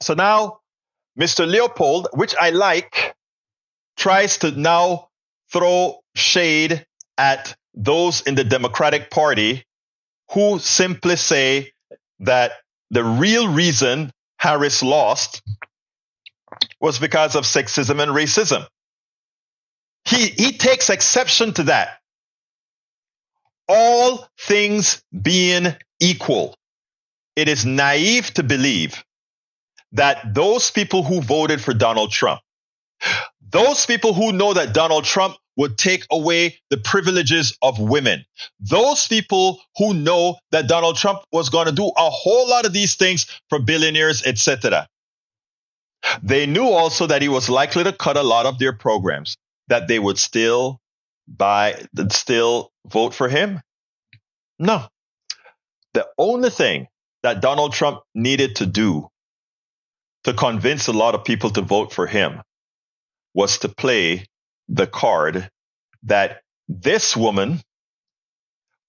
So now, Mr. Leopold, which I like, tries to now throw shade at those in the Democratic Party who simply say that the real reason Harris lost was because of sexism and racism. He takes exception to that. All things being equal, it is naive to believe that those people who voted for Donald Trump, those people who know that Donald Trump would take away the privileges of women, those people who know that Donald Trump was going to do a whole lot of these things for billionaires, etc. They knew also that he was likely to cut a lot of their programs, that they would still vote for him. No. The only thing that Donald Trump needed to do to convince a lot of people to vote for him was to play the card that this woman,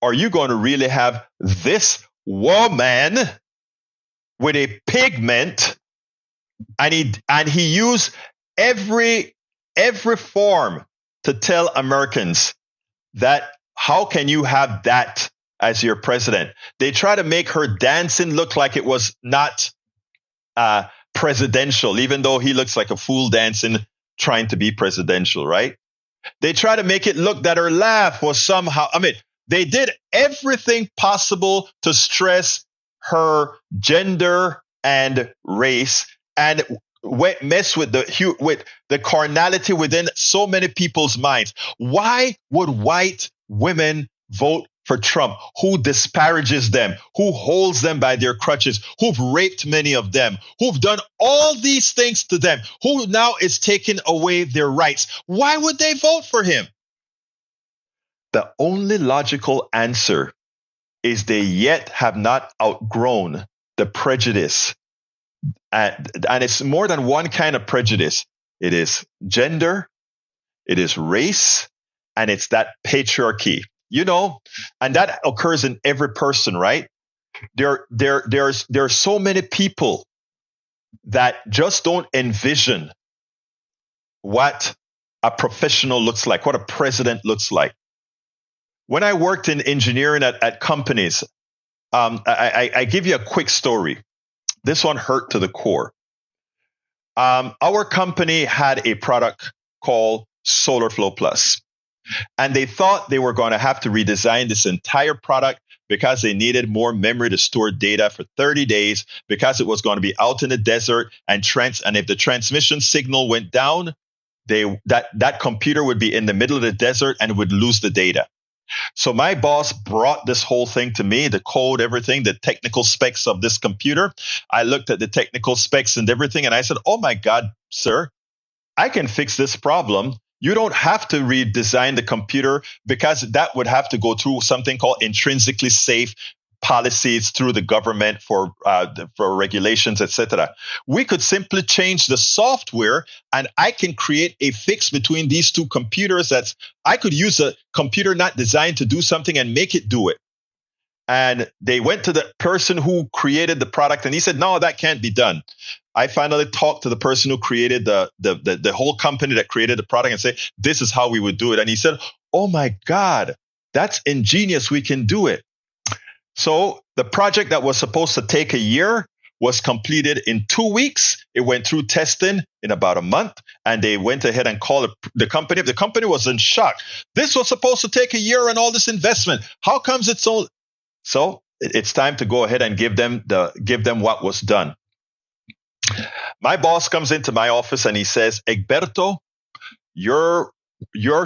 are you going to really have this woman with a pigment? And he used every form to tell Americans that how can you have that as your president? They try to make her dancing look like it was not presidential, even though he looks like a fool dancing trying to be presidential, right? They try to make it look that her laugh was somehow, they did everything possible to stress her gender and race and mess with the carnality within so many people's minds. Why would white women vote for Trump, who disparages them, who holds them by their crutches, who've raped many of them, who've done all these things to them, who now is taking away their rights? Why would they vote for him? The only logical answer is they yet have not outgrown the prejudice. And it's more than one kind of prejudice. It is gender, it is race, and it's that patriarchy. And that occurs in every person, right? There are so many people that just don't envision what a professional looks like, what a president looks like. when I worked in engineering at companies, I give you a quick story. This one hurt to the core. Our company had a product called SolarFlow Plus, and they thought they were going to have to redesign this entire product because they needed more memory to store data for 30 days because it was going to be out in the desert and if the transmission signal went down, that computer would be in the middle of the desert and would lose the data. So my boss brought this whole thing to me, the code, everything, the technical specs of this computer. I looked at the technical specs and everything, and I said, oh my God, sir, I can fix this problem. You don't have to redesign the computer because that would have to go through something called intrinsically safe policies through the government for regulations, etc. We could simply change the software, and I can create a fix between these two computers. I could use a computer not designed to do something and make it do it. And they went to the person who created the product, and he said, no, that can't be done. I finally talked to the person who created the whole company that created the product and said, this is how we would do it. And he said, oh my God, that's ingenious. We can do it. So the project that was supposed to take a year was completed in 2 weeks. It went through testing in about a month, and they went ahead and called the company. The company was in shock. This was supposed to take a year and all this investment. How comes it's so? So it's time to go ahead and give them what was done. My boss comes into my office and he says, Egberto, your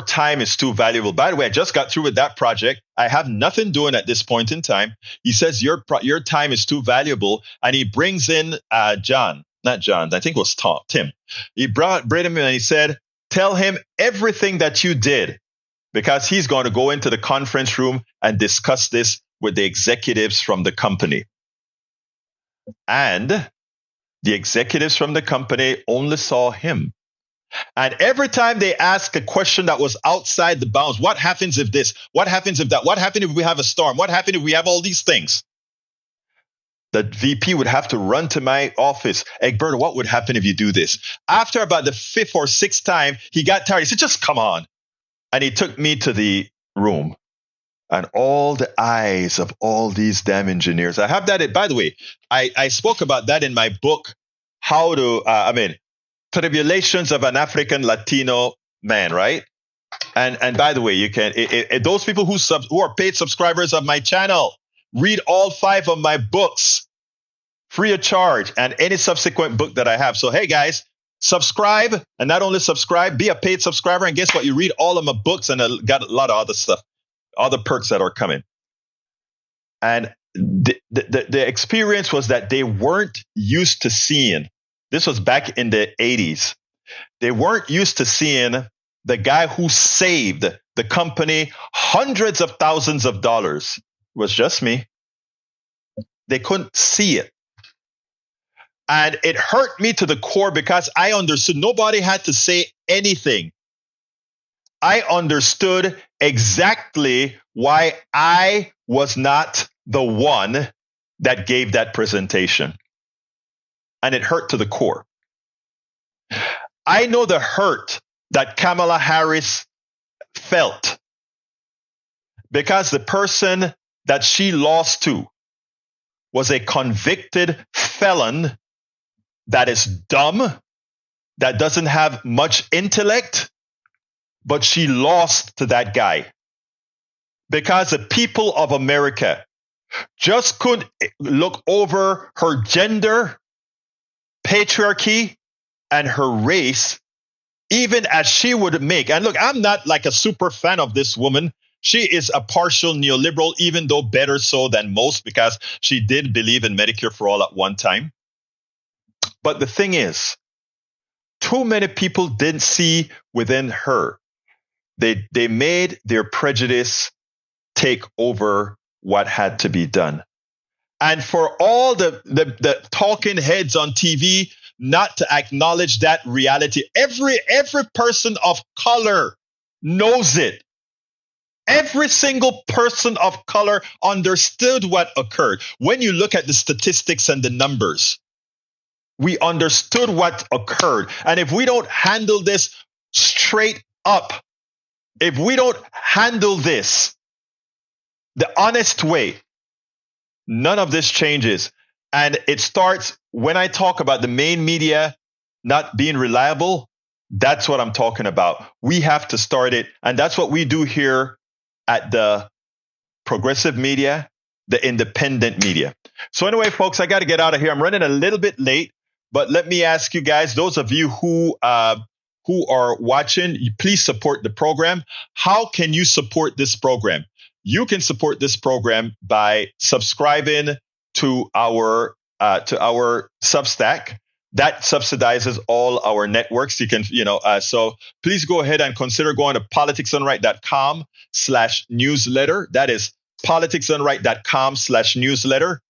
time is too valuable. By the way, I just got through with that project. I have nothing doing at this point in time. He says, your time is too valuable. And he brings in John, not John, I think it was Tim. He brought him in and he said, tell him everything that you did, because he's going to go into the conference room and discuss this with the executives from the company. And the executives from the company only saw him. And every time they ask a question that was outside the bounds, what happens if this? What happens if that? What happens if we have a storm? What happens if we have all these things? The VP would have to run to my office. Egberto, what would happen if you do this? After about the 5th or 6th time, he got tired. He said, just come on. And he took me to the room. And all the eyes of all these damn engineers. I have that. By the way, I spoke about that in my book, Tribulations of an African Latino Man, right? And by the way, you can those people who are paid subscribers of my channel, read all 5 of my books free of charge, and any subsequent book that I have. So hey guys, subscribe, and not only subscribe, be a paid subscriber, and guess what? You read all of my books, and I got a lot of other stuff, other perks that are coming. And the experience was that they weren't used to seeing. This was back in the 80s. They weren't used to seeing the guy who saved the company hundreds of thousands of dollars. It was just me. They couldn't see it. And it hurt me to the core because I understood nobody had to say anything. I understood exactly why I was not the one that gave that presentation. And it hurt to the core. I know the hurt that Kamala Harris felt because the person that she lost to was a convicted felon that is dumb, that doesn't have much intellect, but she lost to that guy because the people of America just couldn't look over her gender, patriarchy, and her race, even as she would make. And look, I'm not like a super fan of this woman. She is a partial neoliberal, even though better so than most, because she did believe in Medicare for all at one time. But the thing is, too many people didn't see within her. They made their prejudice take over what had to be done. And for all the talking heads on TV not to acknowledge that reality, every person of color knows it. Every single person of color understood what occurred. When you look at the statistics and the numbers, we understood what occurred. And if we don't handle this straight up, if we don't handle this the honest way, none of this changes. And it starts when I talk about the main media not being reliable. That's what I'm talking about. We have to start it. And that's what we do here at the progressive media, the independent media. So anyway, folks, I got to get out of here. I'm running a little bit late, but let me ask you guys, those of you who are watching, please support the program. How can you support this program? You can support this program by subscribing to our Substack. That subsidizes all our networks. You can, so please go ahead and consider going to politicsdoneright.com/newsletter. That is politicsdoneright.com/newsletter.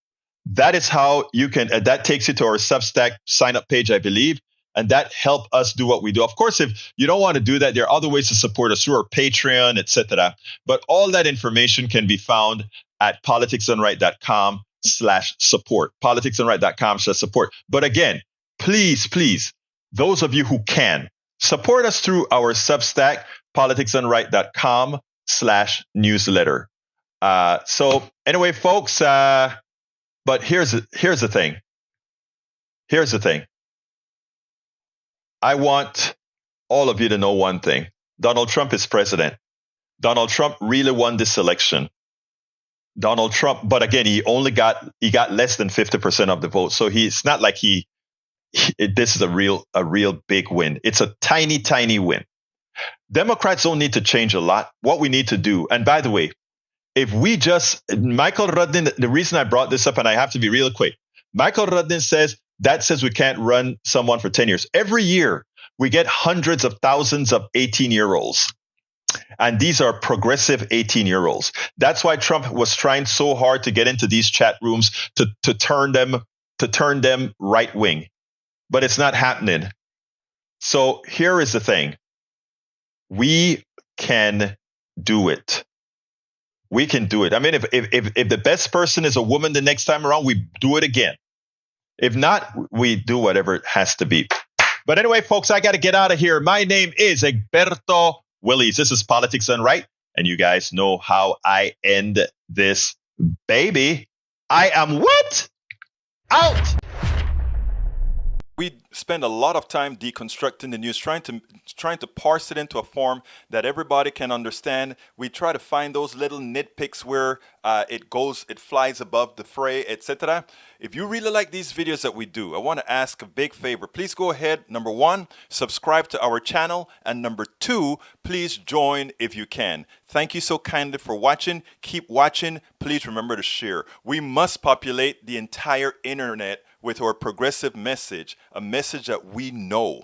That is how you can, that takes you to our Substack sign up page, I believe. And that help us do what we do. Of course, if you don't want to do that, there are other ways to support us through our Patreon, etc. But all that information can be found at politicsdoneright.com/support. politicsdoneright.com/support. But again, please, those of you who can, support us through our Substack, politicsdoneright.com/newsletter. So anyway, folks, but here's the thing. Here's the thing. I want all of you to know one thing. Donald Trump is president. Donald Trump really won this election. Donald Trump, but again, he got less than 50% of the vote. So it's not like this is a real big win. It's a tiny win. Democrats don't need to change a lot. What we need to do, and by the way, if we just, Michael Rudin, the reason I brought this up, and I have to be real quick, Michael Rudin says we can't run someone for 10 years. Every year, we get hundreds of thousands of 18-year-olds. And these are progressive 18-year-olds. That's why Trump was trying so hard to get into these chat rooms to turn them right wing. But it's not happening. So here is the thing. We can do it. We can do it. I mean, if the best person is a woman the next time around, we do it again. If not, we do whatever it has to be. But anyway, folks, I got to get out of here. My name is Egberto Willies. This is Politics Done Right. And you guys know how I end this baby. I am what? Out. We spend a lot of time deconstructing the news, trying to parse it into a form that everybody can understand. We try to find those little nitpicks where it flies above the fray, etc. If you really like these videos that we do, I want to ask a big favor. Please go ahead. Number one, subscribe to our channel. And number two, please join if you can. Thank you so kindly for watching. Keep watching. Please remember to share. We must populate the entire internet with our progressive message, a message that we know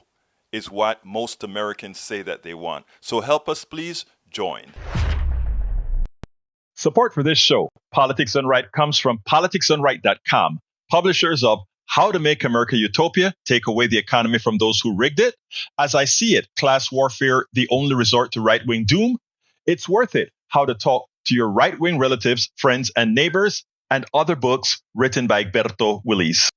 is what most Americans say that they want. So help us, please join. Support for this show, Politics Done Right, comes from politicsdoneright.com, publishers of How to Make America Utopia, Take Away the Economy from Those Who Rigged It, As I See It, Class Warfare, The Only Resort to Right-Wing Doom, It's Worth It, How to Talk to Your Right-Wing Relatives, Friends, and Neighbors, and other books written by Egberto Willies.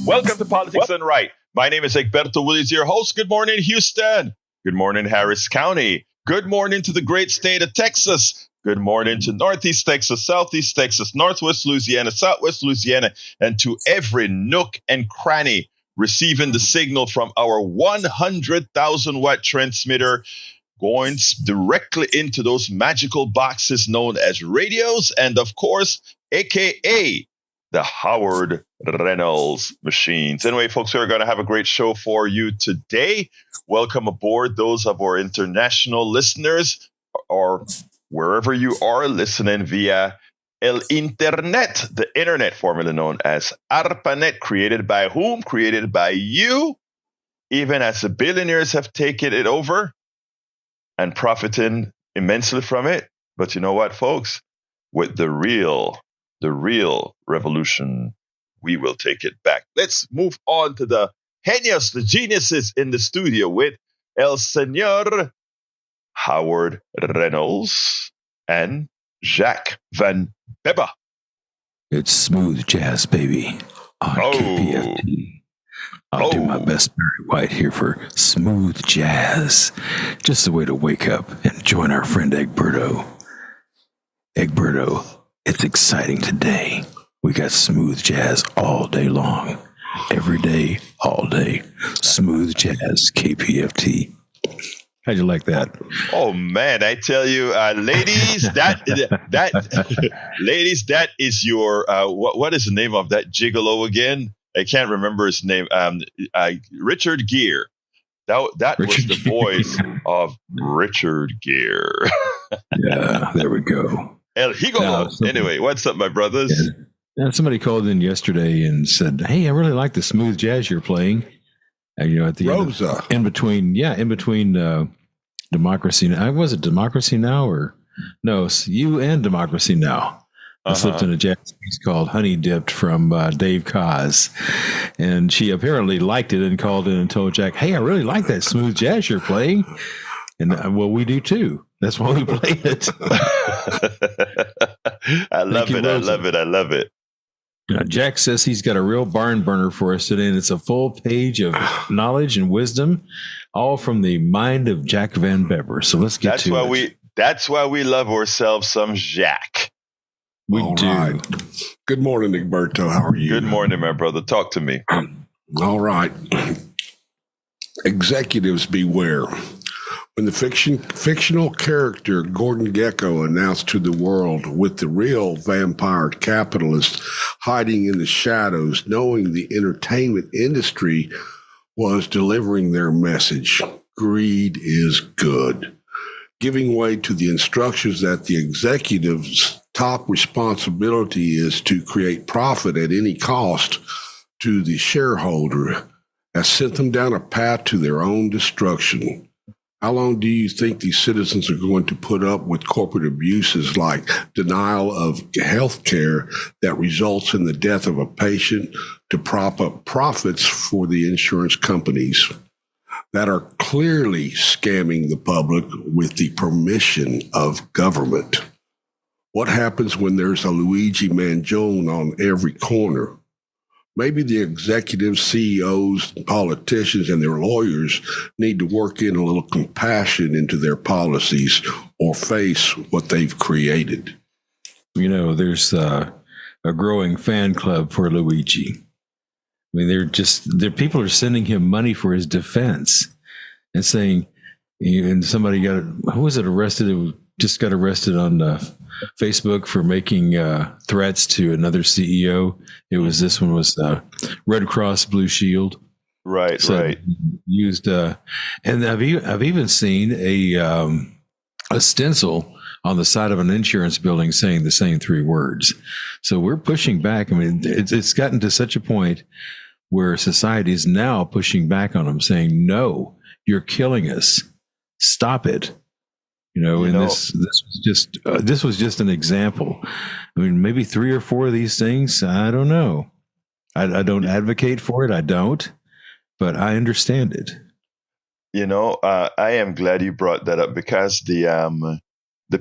Welcome to Politics Done Right. My name is Egberto Willies, your host. Good morning, Houston. Good morning, Harris County. Good morning to the great state of Texas. Good morning to Northeast Texas, Southeast Texas, Northwest Louisiana, Southwest Louisiana, and to every nook and cranny receiving the signal from our 100,000 watt transmitter going directly into those magical boxes known as radios and, of course, AKA the Howard Reynolds machines. Anyway, folks, we're going to have a great show for you today. Welcome aboard those of our international listeners or wherever you are listening via El Internet, the internet formerly known as ARPANET, created by whom? Created by you, even as the billionaires have taken it over and profiting immensely from it. But you know what, folks? With the real revolution, we will take it back. Let's move on to the genius, the geniuses in the studio with El Señor Howard Reynolds and Jacques Van Bebba. It's smooth jazz, baby, on KPFT. I'll do my best, Barry White, here for smooth jazz. Just a way to wake up and join our friend Egberto. Egberto, it's exciting today. We got smooth jazz all day long. Every day, all day. Smooth jazz, KPFT. How'd you like that? Oh man, I tell you, ladies, ladies, that is your what is the name of that gigolo again? I can't remember his name. Richard Gere. That was the voice of Richard Gere. Yeah, there we go. El Gigolo. Anyway, what's up, my brothers? Yeah, somebody called in yesterday and said, "Hey, I really like the smooth jazz you're playing." At the Rosa. in between Democracy Now. Was it Democracy Now or no? You and Democracy Now. I slipped in a jazz piece called "Honey Dipped" from Dave Koz, and she apparently liked it and called in and told Jack, "Hey, I really like that smooth jazz you're playing," and well, we do too. That's why we play it. I love it. I love it. I love it. Jack says he's got a real barn burner for us today, and it's a full page of knowledge and wisdom, all from the mind of Jack Van Bever. So let's get to it. That's why we love ourselves some Jack. We do. Right. Good morning, Egberto. How are you? Good morning, my brother. Talk to me. All right. Executives beware. When the fictional character Gordon Gekko announced to the world with the real vampire capitalist hiding in the shadows, knowing the entertainment industry was delivering their message, greed is good, giving way to the instructions that the executive's top responsibility is to create profit at any cost to the shareholder, has sent them down a path to their own destruction. How long do you think these citizens are going to put up with corporate abuses like denial of health care that results in the death of a patient to prop up profits for the insurance companies that are clearly scamming the public with the permission of government? What happens when there's a Luigi Mangione on every corner? Maybe the executives, CEOs, politicians, and their lawyers need to work in a little compassion into their policies or face what they've created. There's a growing fan club for Luigi. I mean, people are sending him money for his defense and saying, and somebody who was it arrested? It just got arrested on Facebook for making threats to another CEO. This one was Red Cross Blue Shield. Right, right. Used, and I've even seen a stencil on the side of an insurance building saying the same three words. So we're pushing back. I mean, it's gotten to such a point where society is now pushing back on them, saying, "No, you're killing us. Stop it." This was just an example. I mean, maybe 3 or 4 of these things. I don't know. I don't advocate for it. I don't, but I understand it. I am glad you brought that up because the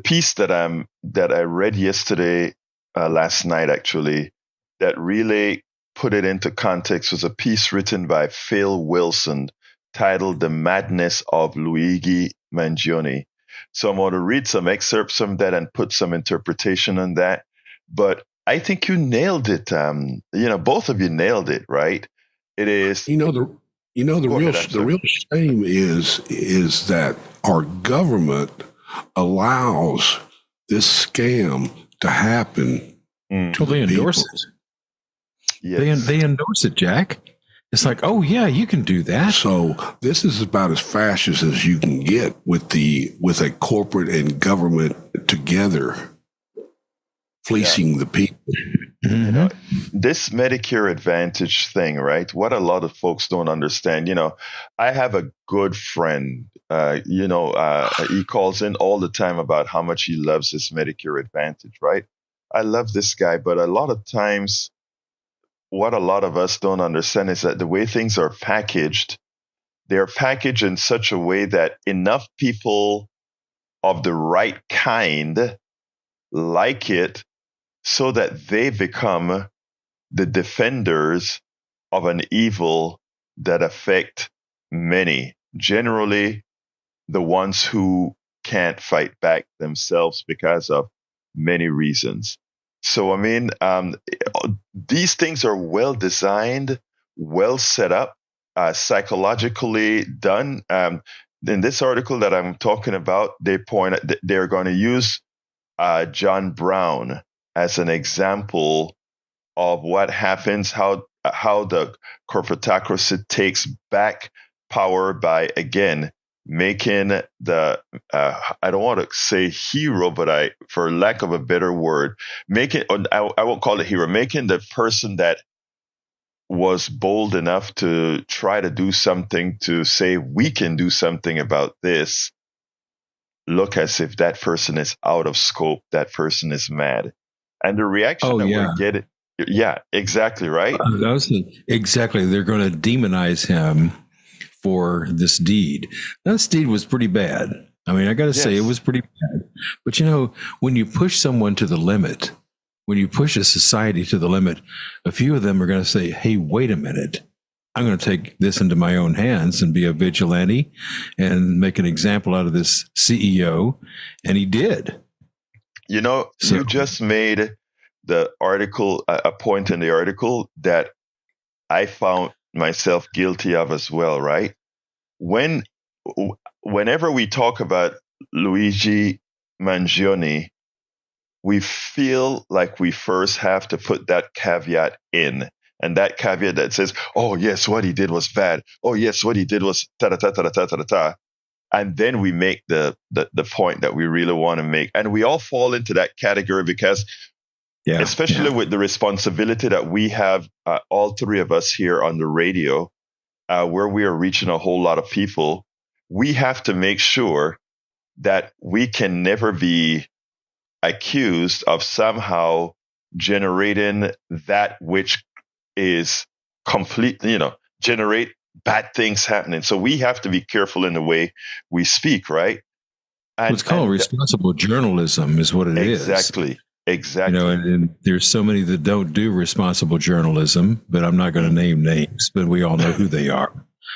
piece that I read yesterday, last night actually, that really put it into context was a piece written by Phil Wilson titled "The Madness of Luigi Mangione." So I'm going to read some excerpts from that and put some interpretation on that. But I think you nailed it. Both of you nailed it, right? It is. The real shame is that our government allows this scam to happen. Until they endorse it. Yes. They endorse it, Jack. It's like, oh yeah, you can do that. So this is about as fascist as you can get with a corporate and government together fleecing the people. This Medicare Advantage thing, right? What a lot of folks don't understand. I have a good friend. He calls in all the time about how much he loves this Medicare Advantage, right? I love this guy, but a lot of times, what a lot of us don't understand is that the way things are packaged, they're packaged in such a way that enough people of the right kind like it so that they become the defenders of an evil that affect many, generally the ones who can't fight back themselves because of many reasons. So, I mean, these things are well designed, well set up, psychologically done. In this article that I'm talking about, they're going to use John Brown as an example of what happens, how the corporatocracy takes back power by, again, making the I don't want to say hero, but for lack of a better word, I won't call it hero, making the person that was bold enough to try to do something, to say we can do something about this, look as if that person is out of scope, that person is mad. And the reaction we're getting, yeah, exactly, right? Exactly. They're going to demonize him for this deed. This deed was pretty bad. I mean, I got to say, it was pretty bad. But when you push someone to the limit, when you push a society to the limit, a few of them are going to say, hey, wait a minute. I'm going to take this into my own hands and be a vigilante and make an example out of this CEO. And he did. You just made the article, a point in the article that I found myself guilty of as well, right? Whenever we talk about Luigi Mangione, we feel like we first have to put that caveat in. And that caveat that says, oh, yes, what he did was bad. Oh, yes, what he did was ta-ta-ta-ta-ta-ta-ta. And then we make the point that we really want to make. And we all fall into that category because especially with the responsibility that we have, all three of us here on the radio, where we are reaching a whole lot of people, we have to make sure that we can never be accused of somehow generating that which is completely, generate bad things happening. So we have to be careful in the way we speak, right? And it's called responsible journalism is what it is. Exactly. And there's so many that don't do responsible journalism, but I'm not going to name names, but we all know who they are.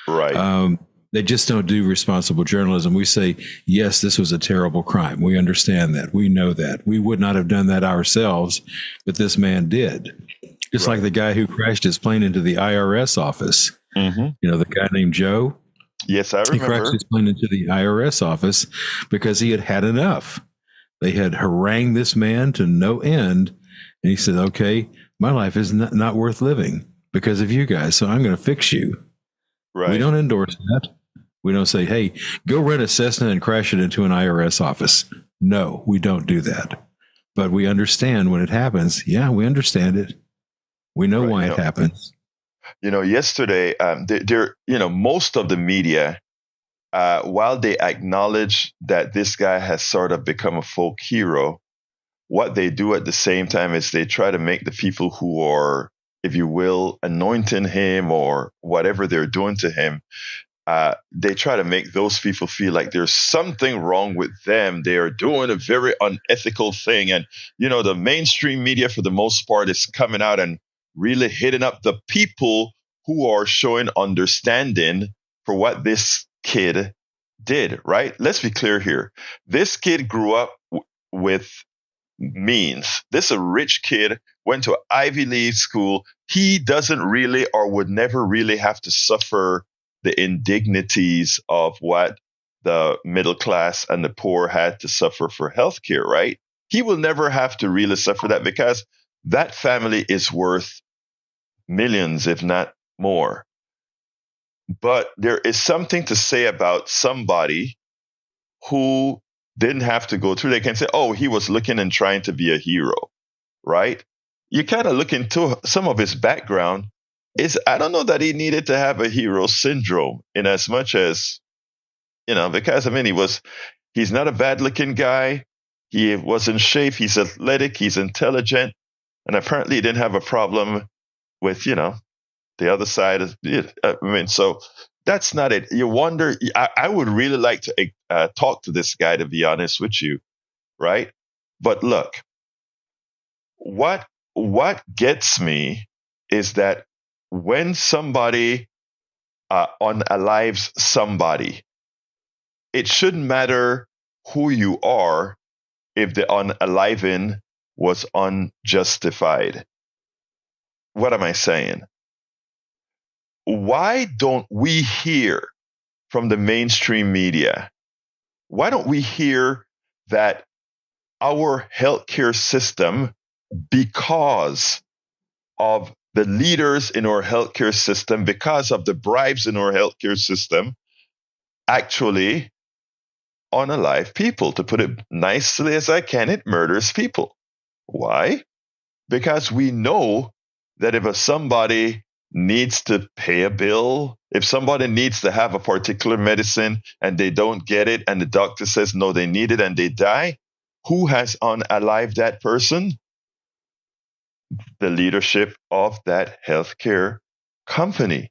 Right. They just don't do responsible journalism. We say, yes, this was a terrible crime. We understand that. We know that. We would not have done that ourselves, but this man did. Just like the guy who crashed his plane into the IRS office. Mm-hmm. The guy named Joe. Yes, I remember. He crashed his plane into the IRS office because he had had enough. They had harangued this man to no end. And he said, okay, my life is not worth living because of you guys. So I'm going to fix you. Right. We don't endorse that. We don't say, hey, go rent a Cessna and crash it into an IRS office. No, we don't do that. But we understand when it happens. Yeah, we understand it. We know why it happens. Yesterday, most of the media, while they acknowledge that this guy has sort of become a folk hero, what they do at the same time is they try to make the people who are, if you will, anointing him or whatever they're doing to him, they try to make those people feel like there's something wrong with them. They are doing a very unethical thing. And, the mainstream media, for the most part, is coming out and really hitting up the people who are showing understanding for what this kid did, right? Let's be clear here. This kid grew up with means. This is a rich kid, went to an Ivy League school. He doesn't really or would never really have to suffer the indignities of what the middle class and the poor had to suffer for healthcare, right? He will never have to really suffer that because that family is worth millions, if not more. But there is something to say about somebody who didn't have to go through. They can say, oh, he was looking and trying to be a hero, right? You kind of look into some of his background. I don't know that he needed to have a hero syndrome in as much as, because he's not a bad looking guy. He was in shape. He's athletic. He's intelligent. And apparently he didn't have a problem with, the other side. So that's not it. You wonder, I would really like to talk to this guy, to be honest with you. Right. But look, what gets me is that when somebody unalives somebody, it shouldn't matter who you are. if the unaliving was unjustified. What am I saying? Why don't we hear from the mainstream media? Why don't we hear that our healthcare system, because of the leaders in our healthcare system, because of the bribes in our healthcare system, actually unalive people? To put it nicely as I can, it murders people. Why? Because we know that if somebody needs to pay a bill, if somebody needs to have a particular medicine and they don't get it and the doctor says no, they need it and they die, who has unalived that person? The leadership of that healthcare company.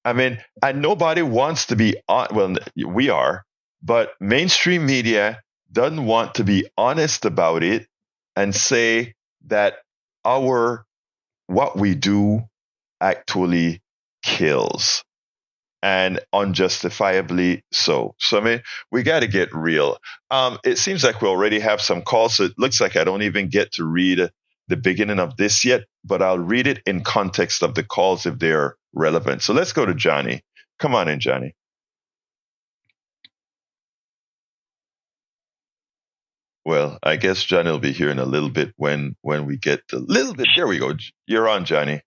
I mean, and nobody wants to be well, we are, but mainstream media doesn't want to be honest about it and say that what we do actually kills, and unjustifiably so. So, I mean, we got to get real. It seems like we already have some calls. So it looks like I don't even get to read the beginning of this yet, but I'll read it in context of the calls if they're relevant. So let's go to Johnny. Come on in, Johnny. Well, I guess Johnny will be here in a little bit when we get a little bit. There we go. You're on, Johnny.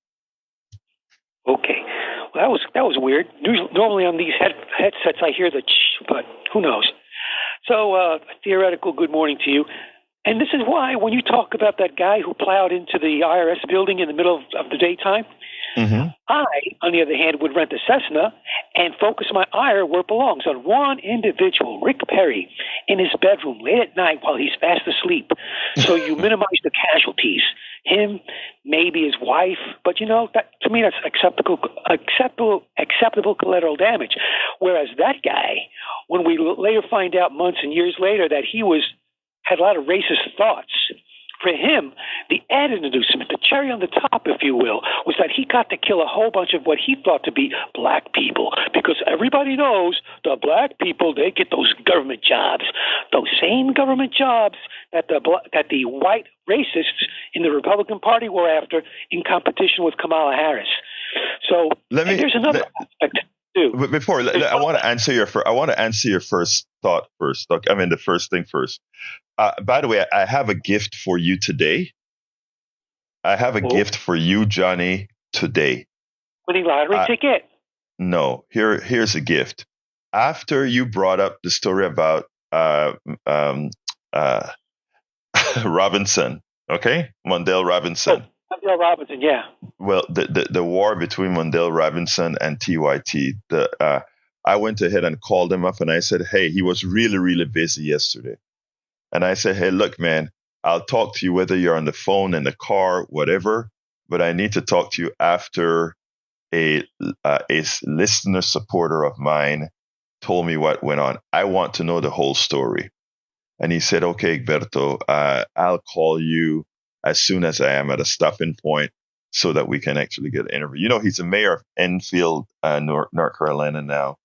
Okay. Well, that was weird. Normally on these headsets I hear the but who knows? So, theoretical good morning to you. And this is why when you talk about that guy who plowed into the IRS building in the middle of the daytime, I, on the other hand, would rent a Cessna and focus my ire where it belongs, on one individual, Rick Perry, in his bedroom late at night while he's fast asleep. So you minimize the casualties. Him, maybe his wife, but that to me that's acceptable collateral damage. Whereas that guy, when we later find out months and years later that he had a lot of racist thoughts. For him, the added inducement, the cherry on the top, if you will, was that he got to kill a whole bunch of what he thought to be black people. Because everybody knows the black people, they get those government jobs. Those same government jobs that the white racists in the Republican Party were after in competition with Kamala Harris. So there's another aspect. Before I want to answer your first thought first. I mean, the first thing first. By the way, I have a gift for you today. I have a gift for you, Johnny, today. Winning lottery ticket? No. Here's a gift. After you brought up the story about Robinson, okay, Mondale Robinson. Mondale Robinson, yeah. Well, the war between Mondale Robinson and TYT. I went ahead and called him up and I said, hey, he was really, really busy yesterday. And I said, hey, look, man, I'll talk to you whether you're on the phone, in the car, whatever, but I need to talk to you after a listener supporter of mine told me what went on. I want to know the whole story. And he said, okay, Egberto, I'll call you as soon as I am at a stopping point so that we can actually get an interview. He's a mayor of Enfield, North Carolina now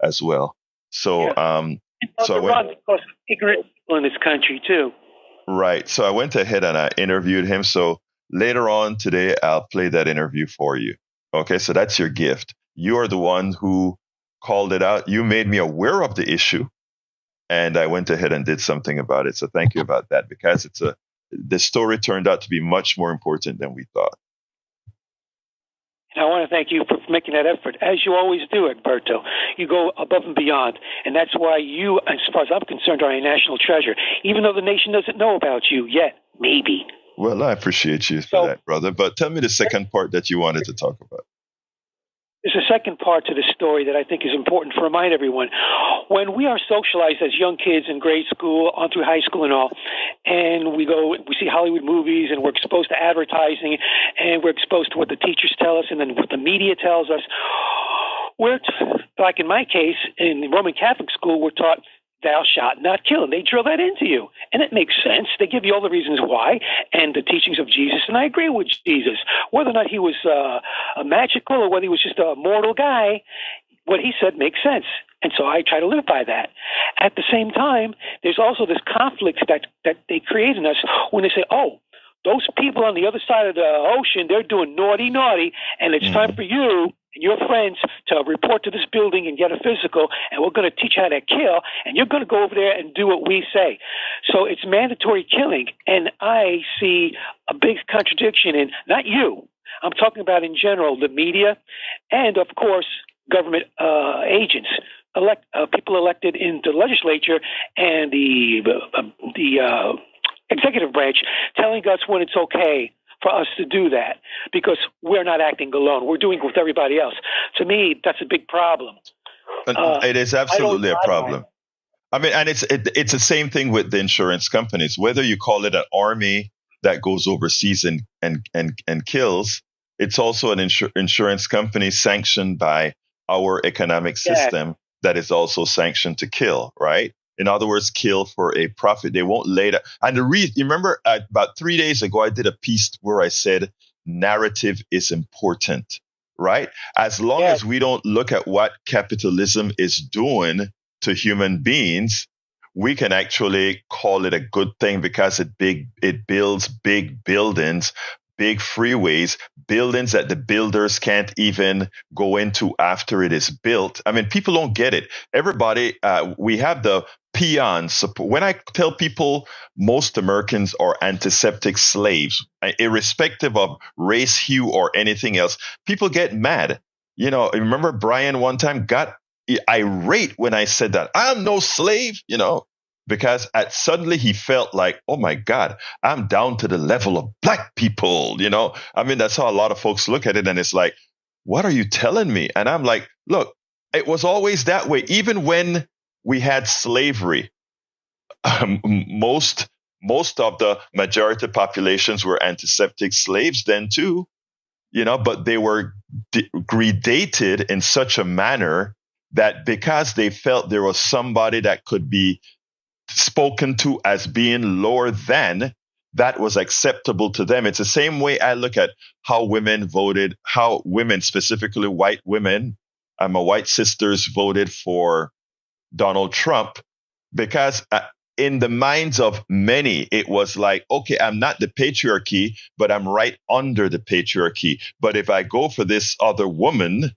as well. So, so I went, because ignorant people in this country too. Right. So I went ahead and I interviewed him. So later on today, I'll play that interview for you. Okay. So that's your gift. You are the one who called it out. You made me aware of the issue and I went ahead and did something about it. So thank you about that, because the story turned out to be much more important than we thought. And I want to thank you for making that effort, as you always do, Egberto. You go above and beyond, and that's why you, as far as I'm concerned, are a national treasure, even though the nation doesn't know about you yet, maybe. Well, I appreciate you for that, brother. But tell me the second part that you wanted to talk about. There's a second part to the story that I think is important to remind everyone. When we are socialized as young kids in grade school, on through high school and all, and we see Hollywood movies and we're exposed to advertising and we're exposed to what the teachers tell us and then what the media tells us, like in my case, in the Roman Catholic school, we're taught thou shalt not kill. And they drill that into you. And it makes sense. They give you all the reasons why and the teachings of Jesus. And I agree with Jesus. Whether or not he was magical or whether he was just a mortal guy, what he said makes sense. And so I try to live by that. At the same time, there's also this conflict that they create in us when they say, oh, those people on the other side of the ocean, they're doing naughty, and it's time for you and your friends to report to this building and get a physical, and we're going to teach you how to kill, and you're going to go over there and do what we say. So it's mandatory killing, and I see a big contradiction in, not you, I'm talking about in general, the media, and of course, government agents, people elected in the legislature and the executive branch telling us when it's okay for us to do that because we're not acting alone. We're doing it with everybody else. To me, that's a big problem. It is absolutely a problem. I mean, and it's the same thing with the insurance companies. Whether you call it an army that goes overseas and kills, it's also an insurance company sanctioned by our economic system that is also sanctioned to kill, right? In other words, kill for a profit. They won't lay that. And you remember about 3 days ago, I did a piece where I said narrative is important, right? As long as we don't look at what capitalism is doing to human beings, we can actually call it a good thing because it builds big buildings, big freeways, buildings that the builders can't even go into after it is built. I mean, people don't get it. Everybody, we have the peon support. When I tell people most Americans are antiseptic slaves, irrespective of race, hue, or anything else, people get mad. You know, remember Brian one time got irate when I said that. I'm no slave, because suddenly he felt like, oh my God, I'm down to the level of black people, I mean, that's how a lot of folks look at it. And it's like, what are you telling me? And I'm like, look, it was always that way. Even when we had slavery, most of the majority populations were antiseptic slaves then too, but they were gradated in such a manner that because they felt there was somebody that could be spoken to as being lower than, that was acceptable to them. It's the same way I look at how women voted, how women, specifically white women, my white sisters voted for Donald Trump, because in the minds of many, it was like, okay, I'm not the patriarchy, but I'm right under the patriarchy. But if I go for this other woman,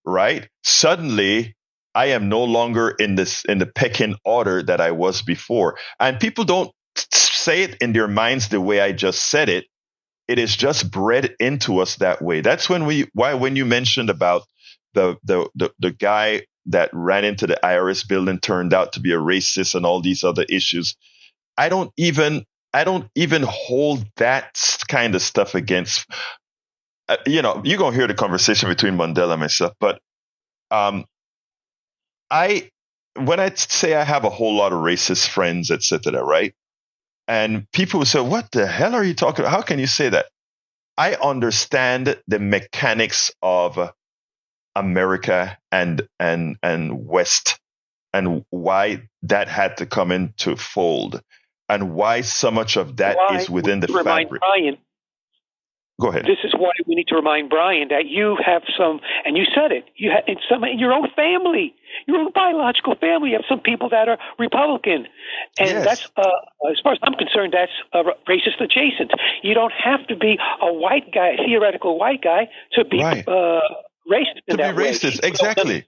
right, suddenly I am no longer in the pecking order that I was before. And people don't say it in their minds the way I just said it. It is just bred into us that way. That's when you mentioned about the guy that ran into the IRS building turned out to be a racist and all these other issues. I don't even hold that kind of stuff against. You're gonna hear the conversation between Mandela and myself, but when I say I have a whole lot of racist friends, etc., right? And people will say, what the hell are you talking about? How can you say that? I understand the mechanics of America and West and why that had to come into fold and why so much of that is within the fabric. Brian, go ahead. This is why we need to remind Brian that you have some, and you said it, you have in your own family, your own biological family, you have some people that are Republican. And that's, as far as I'm concerned, that's racist adjacent. You don't have to be a white guy, a theoretical white guy, to be racist in that way. To be racist, exactly.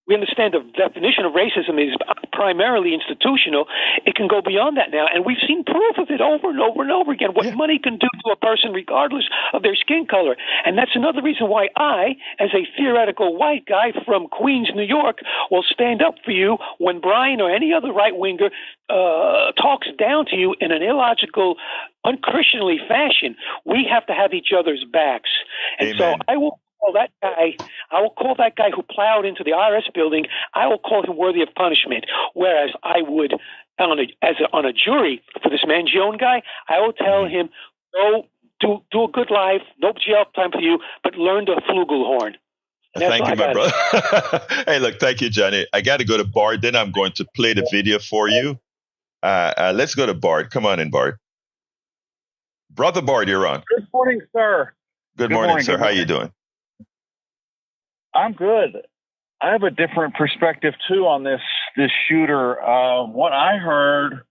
We understand the definition of racism is primarily institutional. It can go beyond that now, and we've seen proof of it over and over and over again, what money can do to a person regardless of their skin color. And that's another reason why I, as a theoretical white guy from Queens, New York, will stand up for you when Brian or any other right-winger talks down to you in an illogical, unchristianly fashion. We have to have each other's backs. And so I will call that guy who plowed into the IRS building, I will call him worthy of punishment. Whereas I would, on a jury for this Mangione guy, I will tell him, go do a good life, no jail time for you, but learn the flugelhorn. Thank you, my brother. Hey, look, thank you, Johnny. I got to go to Bard, then I'm going to play the video for you. Let's go to Bard. Come on in, Bard. Brother Bard, you're on. Good morning, sir. Good morning, sir. How you doing? I'm good. I have a different perspective too on this shooter. What I heard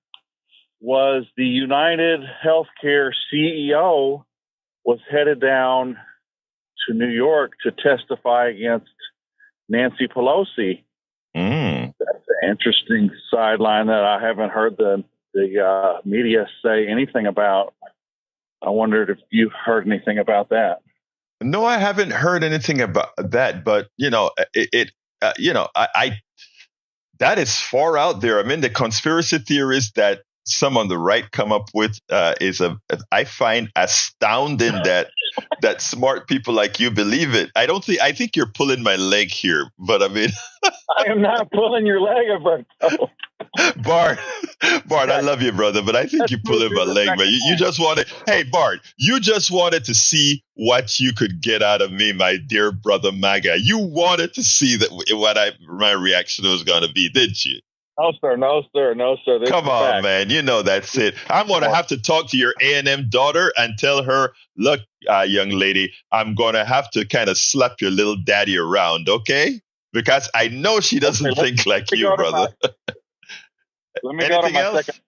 was the United Healthcare CEO was headed down to New York to testify against Nancy Pelosi. That's an interesting sideline that I haven't heard the media say anything about. I wondered if you heard anything about that. No, I haven't heard anything about that, but I that is far out there. I mean, the conspiracy theories that some on the right come up with I find astounding that smart people like you believe it. I think you're pulling my leg here, but I mean, I am not pulling your leg, Alberto. Bart, I love you, brother, but I think you're pulling my leg, man. You just wanted, hey, Bart, you just wanted to see what you could get out of me, my dear brother MAGA. You wanted to see what my reaction was going to be, didn't you? No, sir. Come on, man. You know that's it. I'm going to have to talk to your A&M daughter and tell her, look, young lady, I'm going to have to kind of slap your little daddy around, okay? Because I know she doesn't think like you, brother. Let me go to my second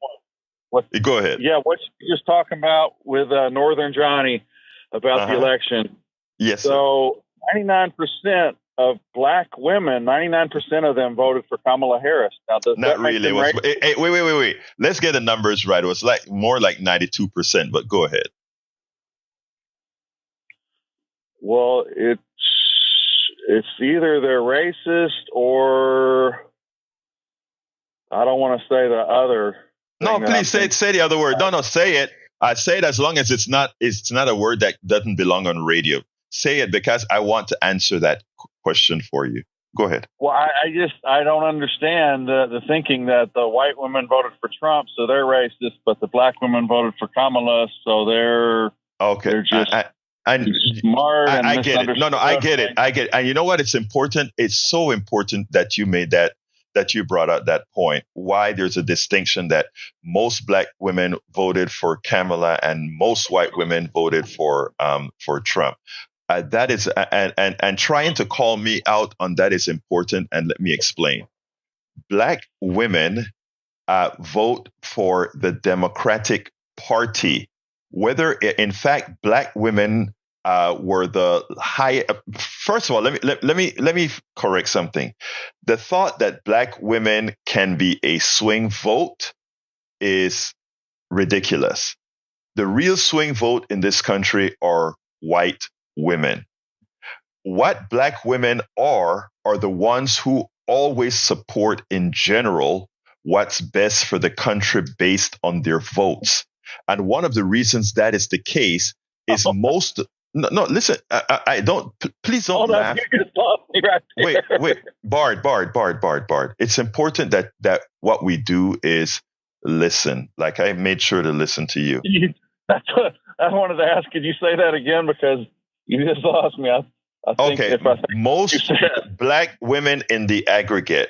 point. Go ahead. Yeah, what you were just talking about with Northern Johnny about the election. Yes. So 99% of black women, 99% of them voted for Kamala Harris. Now, does Not that make really. them Wait. Let's get the numbers right. It was more like 92%, but go ahead. Well, it's either they're racist or I don't want to say the other. No, please say the other word. No, say it. Say it as long as it's not a word that doesn't belong on radio. Say it because I want to answer that question for you. Go ahead. Well, I don't understand the thinking that the white women voted for Trump, so they're racist, but the black women voted for Kamala, so they're okay. They're just smart. I get it. No, I get it. And you know what? It's important. It's so important that you made that you brought out that point. Why there's a distinction that most black women voted for Kamala and most white women voted for Trump. That is, and trying to call me out on that is important. And let me explain. Black women vote for the Democratic Party. Whether, in fact, black women were the high. First of all, let me correct something. The thought that black women can be a swing vote is ridiculous. The real swing vote in this country are white women. What black women are the ones who always support in general what's best for the country based on their votes. And one of the reasons that is the case is most. No, listen. I don't. Please don't laugh. You just lost me right there. Wait. Bard. It's important that what we do is listen. Like I made sure to listen to you. That's what I wanted to ask. Could you say that again? Because you just lost me. I think okay. Most black women in the aggregate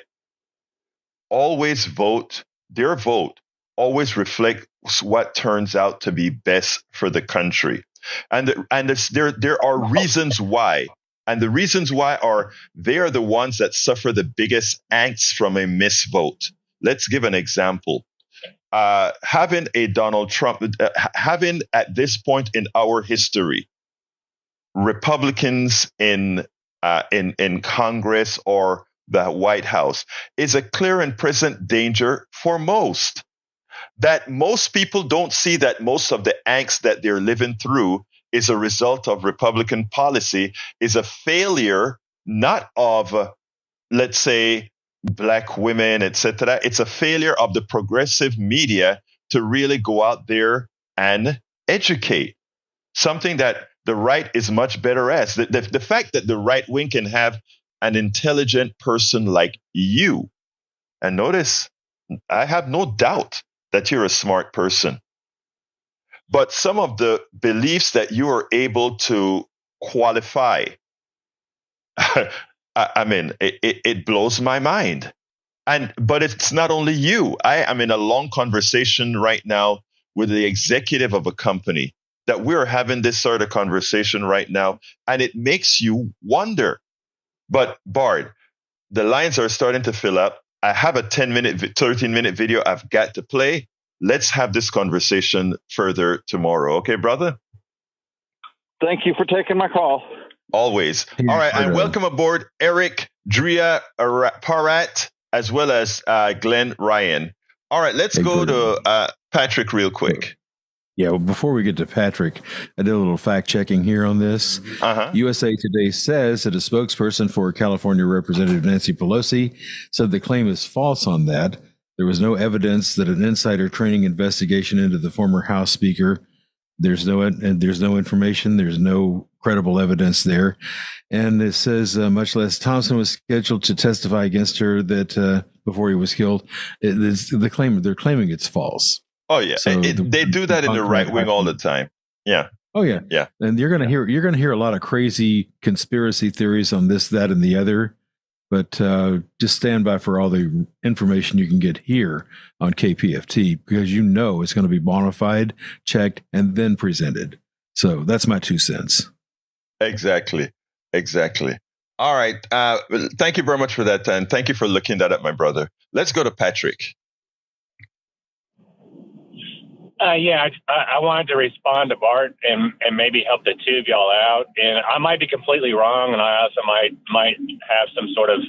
always vote. Their vote always reflects what turns out to be best for the country. And there are reasons why. And the reasons why are they are the ones that suffer the biggest angst from a misvote. Let's give an example. Having a Donald Trump, having at this point in our history, Republicans in Congress or the White House is a clear and present danger for most. That most people don't see that most of the angst that they're living through is a result of Republican policy, is a failure not of, let's say, black women, etc. It's a failure of the progressive media to really go out there and educate. Something that the right is much better at. The fact that the right wing can have an intelligent person like you, and notice, I have no doubt that you're a smart person. But some of the beliefs that you are able to qualify, I mean, it blows my mind. But it's not only you. I am in a long conversation right now with the executive of a company that we're having this sort of conversation right now, and it makes you wonder. But Bard, the lines are starting to fill up. I have a 13-minute video I've got to play. Let's have this conversation further tomorrow. Okay, brother? Thank you for taking my call. Always. All right. And welcome aboard Eric, Drea Parat, as well as Glenn Ryan. All right. Let's go to Patrick real quick. Yeah, well, before we get to Patrick, I did a little fact checking here on this. USA Today says that a spokesperson for California Representative Nancy Pelosi said the claim is false on that. There was no evidence that an insider trading investigation into the former House Speaker. There's no information. There's no credible evidence there. And it says much less Thompson was scheduled to testify against her that before he was killed. They're claiming it's false. Oh yeah, so they do that in the right wing all the time. Yeah. Oh yeah, yeah. And you're gonna hear a lot of crazy conspiracy theories on this, that, and the other. But just stand by for all the information you can get here on KPFT, because you know it's going to be bona fide, checked, and then presented. So that's my 2 cents. Exactly. All right. Thank you very much for that, and thank you for looking that up, my brother. Let's go to Patrick. I wanted to respond to Bart and maybe help the two of y'all out. And I might be completely wrong, and I also might have some sort of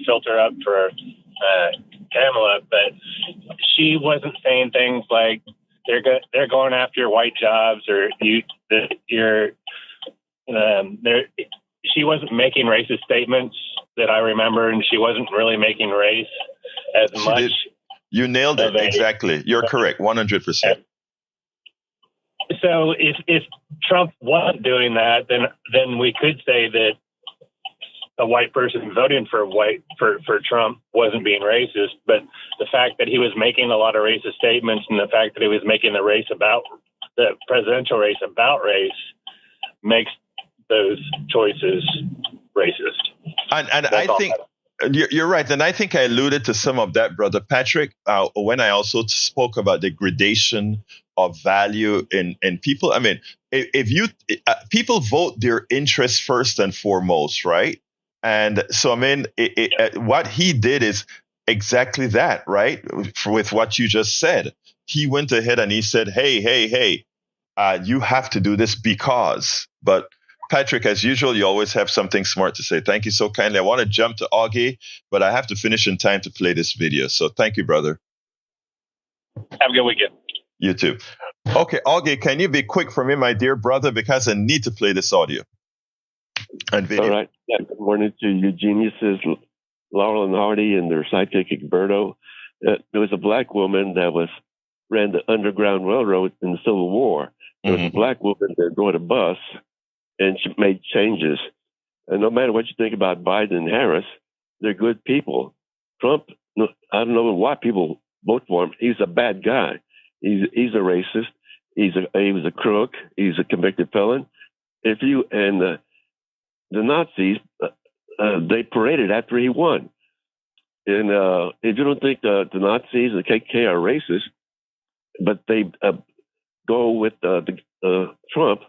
filter up for Kamala, but she wasn't saying things like they're going after your white jobs or she wasn't making racist statements that I remember, and she wasn't really making race as much. You nailed it. Exactly. You're correct. 100%. So if Trump wasn't doing that, then we could say that a white person voting for Trump wasn't being racist. But the fact that he was making a lot of racist statements and the fact that he was making the presidential race about race makes those choices racist. And I think you're right. And I think I alluded to some of that, Brother Patrick, when I also spoke about the gradation of value in people. I mean, people vote their interests first and foremost, right? And so, I mean, what he did is exactly that, right? With what you just said, he went ahead and he said, hey, you have to do this because, but Patrick, as usual, you always have something smart to say. Thank you so kindly. I want to jump to Augie, but I have to finish in time to play this video. So thank you, brother. Have a good weekend. You too. Okay, Augie, can you be quick for me, my dear brother, because I need to play this audio and video. All right. Yeah, good morning to you geniuses, Laurel and Hardy and their sidekick, Egberto. There was a black woman that ran the Underground Railroad in the Civil War. There was a black woman that rode a bus, and she made changes. And no matter what you think about Biden and Harris, they're good people. Trump, I don't know why people vote for him. He's a bad guy. He's a racist. He was a crook. He's a convicted felon. The Nazis, they paraded after he won. And if you don't think the Nazis and the KKK are racist, but they go with Trump,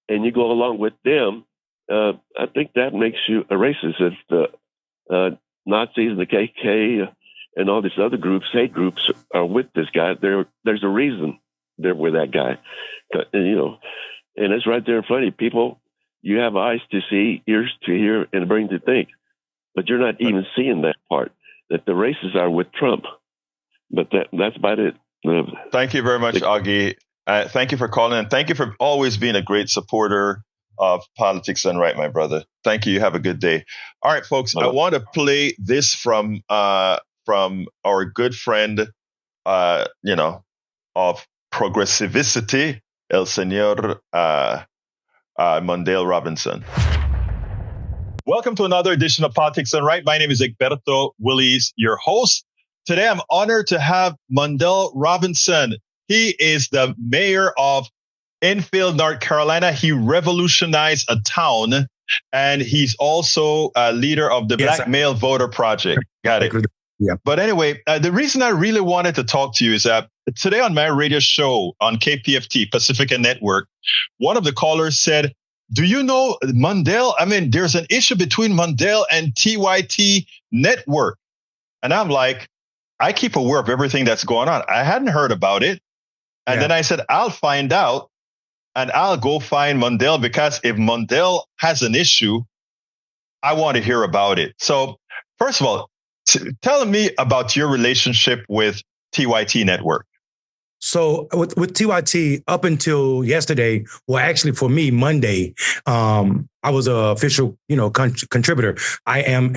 and you go along with them, I think that makes you a racist. If the Nazis and the KKK and all these other groups, hate groups, are with this guy, there's a reason they're with that guy. And it's right there in front of you. People, you have eyes to see, ears to hear, and a brain to think. But you're not even seeing that part, that the racists are with Trump. But that's about it. Thank you very much, Augie. Thank you for calling, and thank you for always being a great supporter of Politics Done Right, my brother. Thank you. You have a good day. All right, folks. I want to play this from our good friend, of progressivity, El Señor Mondale Robinson. Welcome to another edition of Politics Done Right. My name is Egberto Willies, your host. Today, I'm honored to have Mondale Robinson. He is the mayor of Enfield, North Carolina. He revolutionized a town, and he's also a leader of the Black Male Voter Project. Got it. Yeah. But anyway, the reason I really wanted to talk to you is that today on my radio show on KPFT, Pacifica Network, one of the callers said, do you know Mondale? I mean, there's an issue between Mondale and TYT Network. And I'm like, I keep aware of everything that's going on. I hadn't heard about it. And then I said, I'll find out and I'll go find Mondale, because if Mondale has an issue, I want to hear about it. So first of all, tell me about your relationship with TYT Network. So with TYT, up until yesterday, well, actually for me, Monday, I was an official, contributor. I am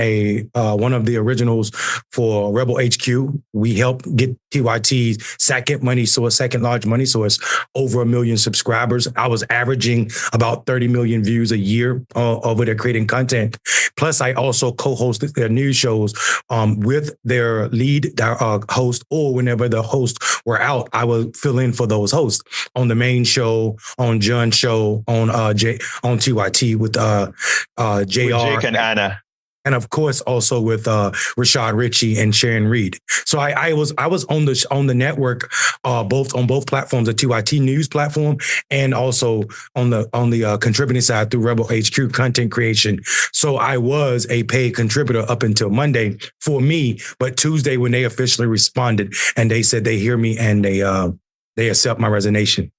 one of the originals for Rebel HQ. We helped get TYT's second large money source, over 1 million subscribers. I was averaging about 30 million views a year over there creating content. Plus, I also co-hosted their news shows with their lead host, or whenever the hosts were out, I would fill in for those hosts on the main show, on John's show, on TYT with JR, with Jake and Anna, and of course also with Rashad Ritchie and Sharon Reed. So I was on the network, on both platforms, the TYT News platform, and also on the contributing side through Rebel HQ content creation. So I was a paid contributor up until Monday for me, but Tuesday when they officially responded and they said they hear me and they accept my resignation.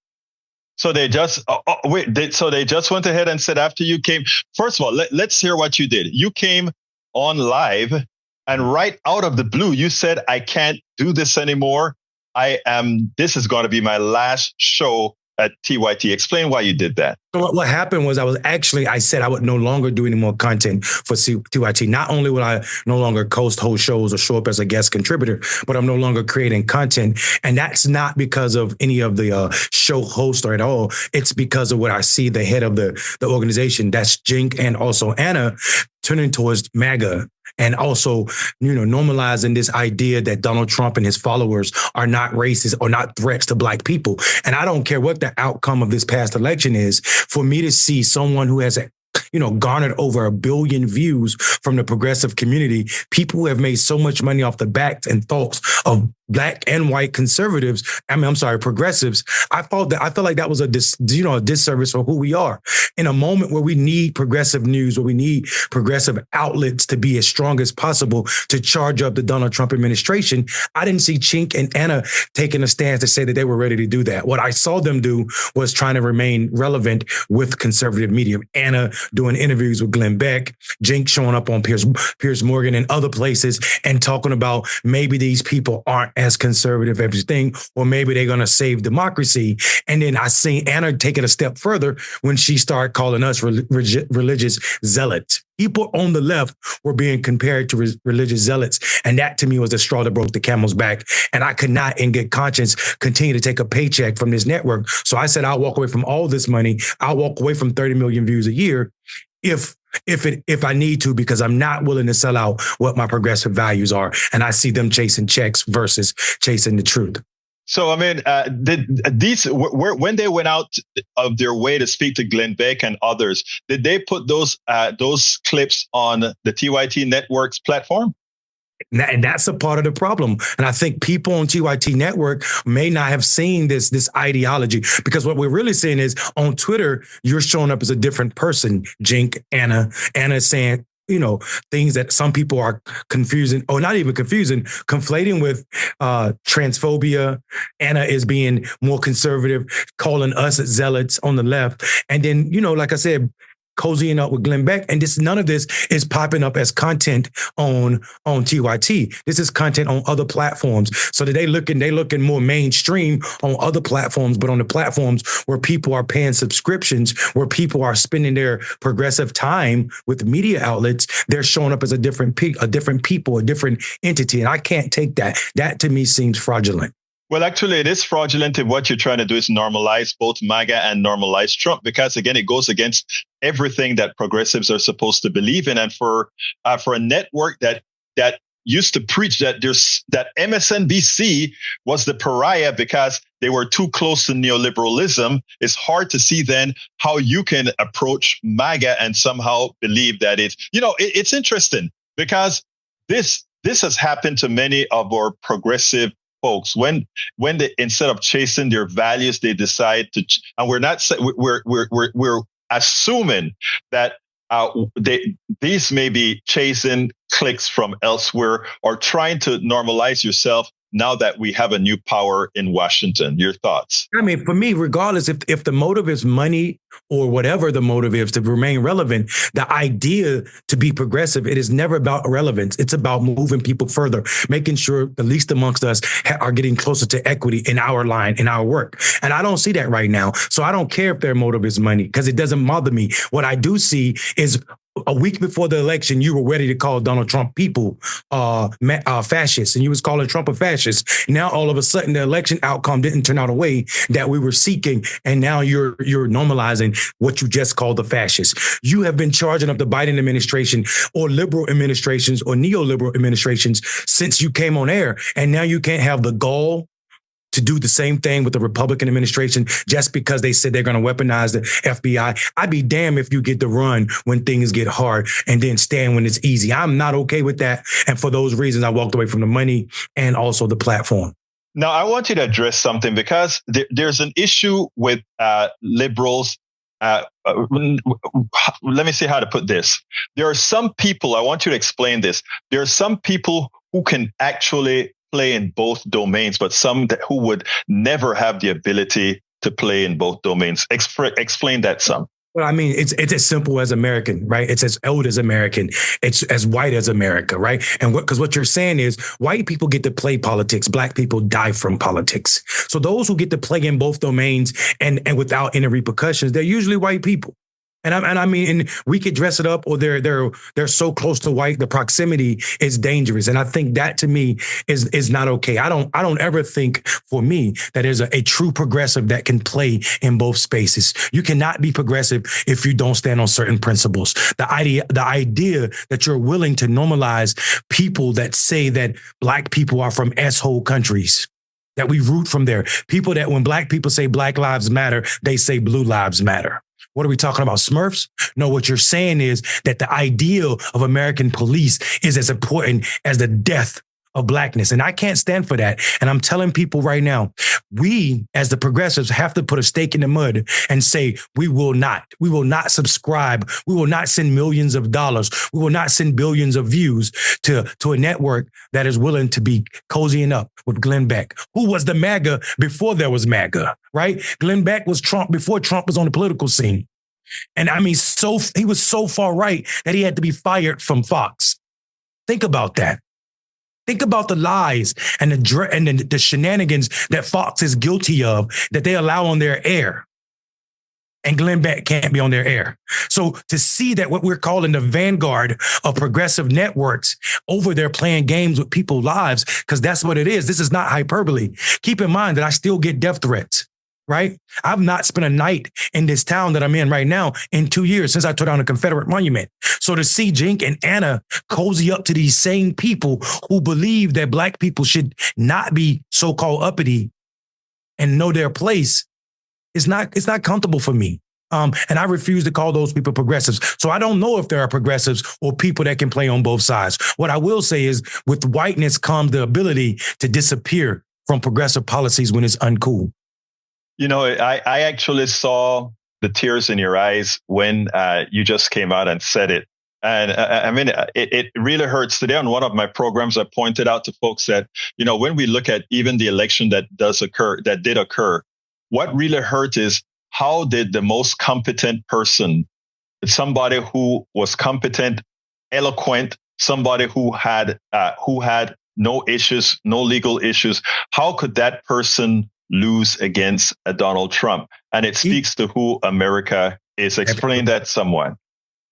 So they just they just went ahead and said after you came. First of all, let's hear what you did. You came on live, and right out of the blue, you said, "I can't do this anymore. This is going to be my last show at TYT." Explain why you did that. So what happened was I said I would no longer do any more content for TYT. Not only would I no longer host shows or show up as a guest contributor, but I'm no longer creating content. And that's not because of any of the show hosts or at all. It's because of what I see the head of the organization, that's Jink and also Anna, turning towards MAGA. And also, normalizing this idea that Donald Trump and his followers are not racist or not threats to Black people. And I don't care what the outcome of this past election is, for me to see someone who has garnered over 1 billion views from the progressive community, people who have made so much money off the backs and thoughts of Black and white conservatives. Progressives. I felt like that was a disservice for who we are in a moment where we need progressive news, where we need progressive outlets to be as strong as possible to charge up the Donald Trump administration. I didn't see Chink and Anna taking a stance to say that they were ready to do that. What I saw them do was trying to remain relevant with conservative media. Anna doing interviews with Glenn Beck, Jink showing up on Piers Morgan and other places and talking about maybe these people aren't as conservative as you think, or maybe they're going to save democracy. And then I seen Anna take it a step further when she started calling us religious zealots. People on the left were being compared to religious zealots. And that to me was the straw that broke the camel's back. And I could not in good conscience continue to take a paycheck from this network. So I said, I'll walk away from all this money. I'll walk away from 30 million views a year if I need to, because I'm not willing to sell out what my progressive values are. And I see them chasing checks versus chasing the truth. So, I mean, when they went out of their way to speak to Glenn Beck and others, did they put those clips on the TYT Network's platform? And that's a part of the problem. And I think people on TYT Network may not have seen this ideology, because what we're really seeing is on Twitter, you're showing up as a different person. Jink, Anna saying, things that some people are confusing, or not even confusing, conflating with transphobia. Anna is being more conservative, calling us zealots on the left. And then, like I said, cozying up with Glenn Beck. And none of this is popping up as content on TYT. This is content on other platforms. So that they looking more mainstream on other platforms, but on the platforms where people are paying subscriptions, where people are spending their progressive time with media outlets, they're showing up as a different people, a different entity. And I can't take that. That to me seems fraudulent. Well, actually, it is fraudulent if what you're trying to do is normalize both MAGA and normalize Trump, because, again, it goes against everything that progressives are supposed to believe in. And for a network that used to preach that MSNBC was the pariah because they were too close to neoliberalism, it's hard to see then how you can approach MAGA and somehow believe that it's interesting, because this has happened to many of our progressive folks when they, instead of chasing their values, they decide to, and we're assuming that these may be chasing clicks from elsewhere or trying to normalize yourself now that we have a new power in Washington. Your thoughts? I mean, for me, regardless if the motive is money or whatever the motive is to remain relevant, the idea to be progressive, it is never about relevance. It's about moving people further, making sure the least amongst us are getting closer to equity in our line, in our work. And I don't see that right now. So I don't care if their motive is money because it doesn't bother me. What I do see is a week before the election, you were ready to call Donald Trump people fascists, and you was calling Trump a fascist. Now, all of a sudden, the election outcome didn't turn out a way that we were seeking, and now you're normalizing what you just called the fascists. You have been charging up the Biden administration or liberal administrations or neoliberal administrations since you came on air, and now you can't have the gall to do the same thing with the Republican administration just because they said they're going to weaponize the FBI. I'd be damned if you get to run when things get hard and then stand when it's easy. I'm not okay with that. And for those reasons, I walked away from the money and also the platform. Now, I want you to address something because there's an issue with liberals. Let me see how to put this. There are some people, I want you to explain this. There are some people who can actually play in both domains, but some who would never have the ability to play in both domains. Explain that some. Well, I mean, it's as simple as American, right? It's as old as American. It's as white as America, right? And because what you're saying is white people get to play politics, black people die from politics. So those who get to play in both domains and without any repercussions, they're usually white people. And I mean, we could dress it up, or they're so close to white, the proximity is dangerous. And I think that to me is not okay. I don't ever think for me that there's a true progressive that can play in both spaces. You cannot be progressive if you don't stand on certain principles. The idea that you're willing to normalize people that say that black people are from S-hole countries, that we root from there. People that when black people say Black Lives Matter, they say Blue Lives Matter. What are we talking about, Smurfs? No, what you're saying is that the ideal of American police is as important as the death of blackness. And I can't stand for that. And I'm telling people right now, we as the progressives have to put a stake in the mud and say, we will not subscribe. We will not send millions of dollars. We will not send billions of views to a network that is willing to be cozying up with Glenn Beck, who was the MAGA before there was MAGA, right? Glenn Beck was Trump before Trump was on the political scene. And I mean, he was so far right that he had to be fired from Fox. Think about that. Think about the lies and the shenanigans that Fox is guilty of that they allow on their air. And Glenn Beck can't be on their air. So to see that what we're calling the vanguard of progressive networks over there playing games with people's lives, because that's what it is. This is not hyperbole. Keep in mind that I still get death threats. Right? I've not spent a night in this town that I'm in right now in 2 years since I tore down a Confederate monument. So to see Jink and Anna cozy up to these same people who believe that black people should not be so-called uppity and know their place, it's not comfortable for me. And I refuse to call those people progressives. So I don't know if there are progressives or people that can play on both sides. What I will say is with whiteness comes the ability to disappear from progressive policies when it's uncool. You know, I actually saw the tears in your eyes when you just came out and said it. And I mean, it really hurts. Today on one of my programs, I pointed out to folks that, you know, when we look at even the election that did occur, what really hurt is how did the most competent person, somebody who was competent, eloquent, somebody who had no issues, no legal issues, how could that person lose against a Donald Trump? And it speaks to who America is. Explain that somewhat.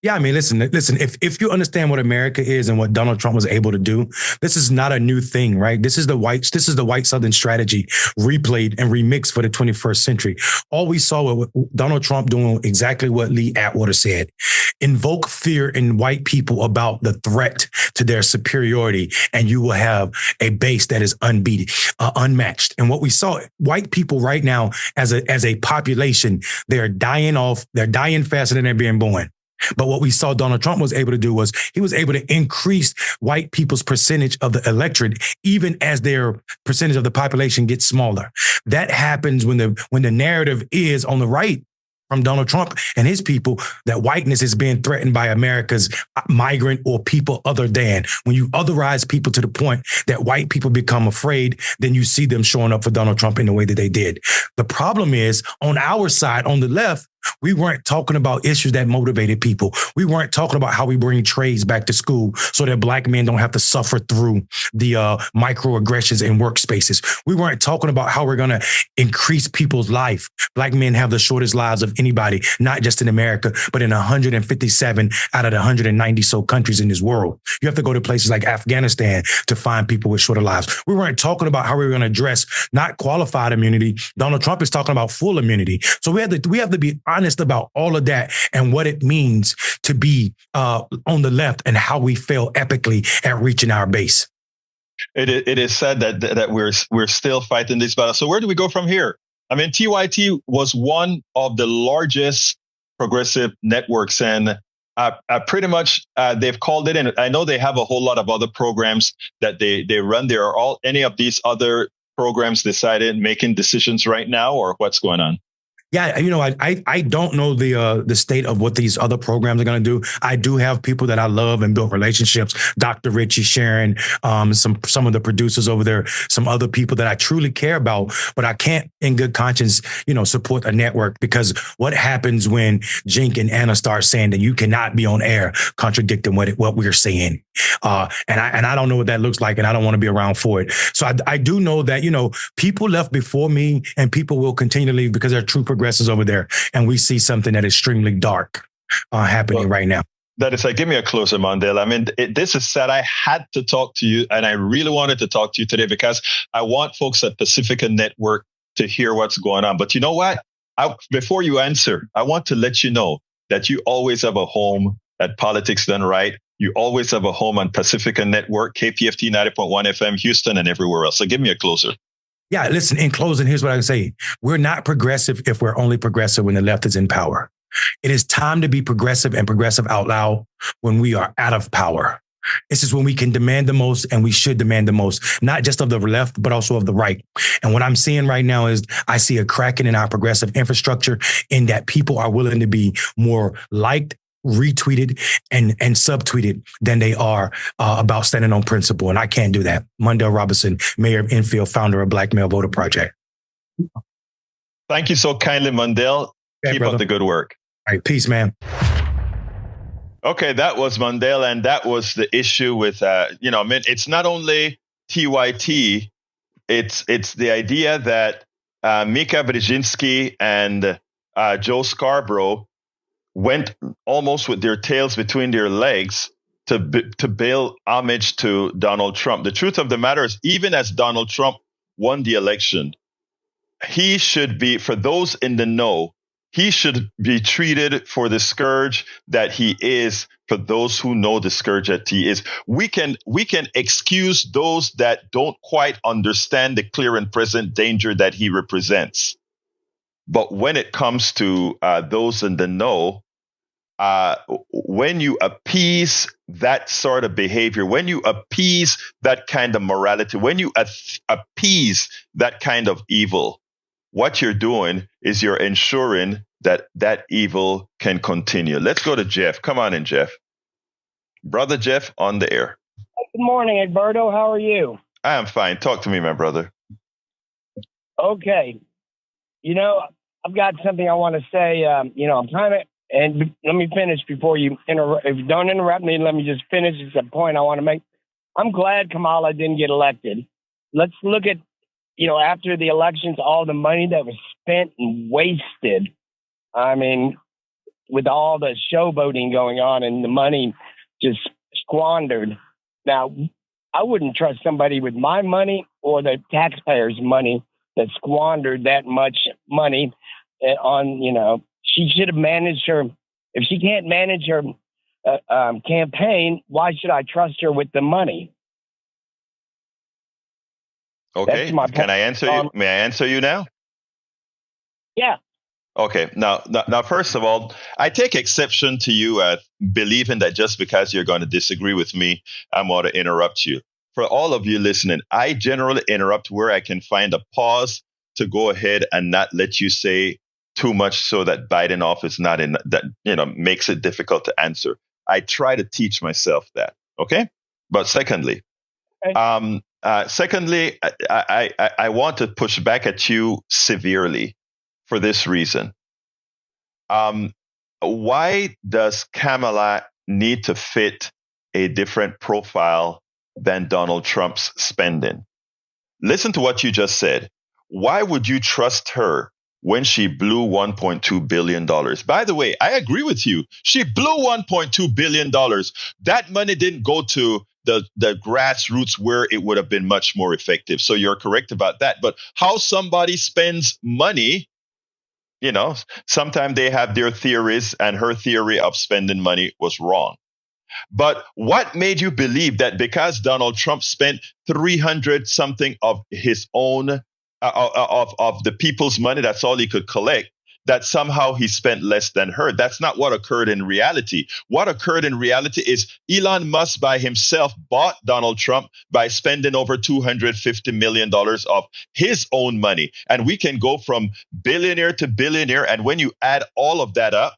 Yeah, I mean, listen, if you understand what America is and what Donald Trump was able to do, this is not a new thing, right? This is the white Southern strategy replayed and remixed for the 21st century. All we saw was Donald Trump doing exactly what Lee Atwater said. Invoke fear in white people about the threat to their superiority, and you will have a base that is unmatched. And what we saw, white people right now as a population, they're dying off. They're dying faster than they're being born. But what we saw Donald Trump was able to do was he was able to increase white people's percentage of the electorate, even as their percentage of the population gets smaller. That happens when the narrative is on the right. from Donald Trump and his people that whiteness is being threatened by America's migrant or people other than. When you otherize people to the point that white people become afraid, then you see them showing up for Donald Trump in the way that they did. The problem is on our side, on the left, we weren't talking about issues that motivated people. We weren't talking about how we bring trades back to school so that black men don't have to suffer through the microaggressions in workspaces. We weren't talking about how we're going to increase people's life. Black men have the shortest lives of anybody, not just in America, but in 157 out of the 190 so countries in this world. You have to go to places like Afghanistan to find people with shorter lives. We weren't talking about how we were going to address not qualified immunity. Donald Trump is talking about full immunity. So we have to be honest about all of that and what it means to be on the left and how we fail epically at reaching our base. It is said that we're still fighting this battle. So where do we go from here? I mean, TYT was one of the largest progressive networks, and pretty much they've called it in. I know they have a whole lot of other programs that they run. There are any of these other programs decided making decisions right now, or what's going on? Yeah, I don't know the state of what these other programs are going to do. I do have people that I love and build relationships. Dr. Richie, Sharon, some of the producers over there, some other people that I truly care about. But I can't, in good conscience, support a network, because what happens when Jink and Anna start saying that you cannot be on air contradicting what we're saying, and I don't know what that looks like, and I don't want to be around for it. So I do know that people left before me, and people will continue to leave because they're true progressives over there, and we see something that is extremely dark happening right now. That is, give me a closer, Mondale. I mean, this is sad. I had to talk to you, and I really wanted to talk to you today because I want folks at Pacifica Network to hear what's going on. But you know what? Before you answer, I want to let you know that you always have a home at Politics Done Right. You always have a home on Pacifica Network, KPFT 90.1 FM, Houston, and everywhere else. So give me a closer. Yeah, listen, in closing, here's what I can say. We're not progressive if we're only progressive when the left is in power. It is time to be progressive and progressive out loud when we are out of power. This is when we can demand the most, and we should demand the most, not just of the left, but also of the right. And what I'm seeing right now is I see a cracking in our progressive infrastructure, in that people are willing to be more liked, retweeted, and subtweeted than they are about standing on principle. And I can't do that. Mondale Robinson, Mayor of Enfield, founder of Black Male Voter Project. Thank you so kindly, Mondale. Keep up the good work. All right. Peace, man. Okay, that was Mondale, and that was the issue with, it's not only TYT, it's the idea that Mika Brzezinski and Joe Scarborough went almost with their tails between their legs to pay homage to Donald Trump. The truth of the matter is, even as Donald Trump won the election, he should be, for those in the know, he should be treated for the scourge that he is, for those who know the scourge that he is. We can excuse those that don't quite understand the clear and present danger that he represents. But when it comes to those in the know, when you appease that sort of behavior, when you appease that kind of morality, when you appease that kind of evil, what you're doing is you're ensuring that evil can continue. Let's go to Jeff. Come on in, Jeff. Brother Jeff, on the air. Good morning, Edberto. How are you? I am fine. Talk to me, my brother. Okay. I've got something I want to say. I'm kind of, and let me finish before you interrupt. If you don't interrupt me, let me just finish. It's a point I want to make. I'm glad Kamala didn't get elected. Let's look at, after the elections, all the money that was spent and wasted. I mean, with all the showboating going on and the money just squandered. Now, I wouldn't trust somebody with my money or the taxpayers' money that squandered that much money on, she should have managed her. If she can't manage her campaign, why should I trust her with the money? Okay. Can I answer you? May I answer you now? Yeah. Okay. Now, first of all, I take exception to you believing that just because you're going to disagree with me, I'm going to interrupt you. For all of you listening, I generally interrupt where I can find a pause to go ahead and not let you say too much so that biting off is not in that, makes it difficult to answer. I try to teach myself that. Okay. But secondly, I want to push back at you severely for this reason. Why does Kamala need to fit a different profile than Donald Trump's spending? Listen to what you just said. Why would you trust her when she blew $1.2 billion? By the way, I agree with you. She blew $1.2 billion. That money didn't go to the grassroots where it would have been much more effective. So you're correct about that. But how somebody spends money, sometimes they have their theories, and her theory of spending money was wrong. But what made you believe that because Donald Trump spent 300 something of his own of the people's money, that's all he could collect, that somehow he spent less than her? That's not what occurred in reality. What occurred in reality is Elon Musk by himself bought Donald Trump by spending over $250 million of his own money. And we can go from billionaire to billionaire. And when you add all of that up,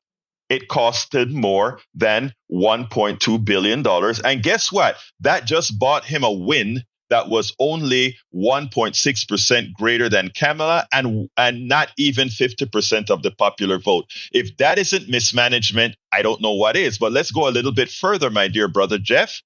it costed more than $1.2 billion. And guess what? That just bought him a win that was only 1.6% greater than Kamala and not even 50% of the popular vote. If that isn't mismanagement, I don't know what is. But let's go a little bit further, my dear brother Jeff.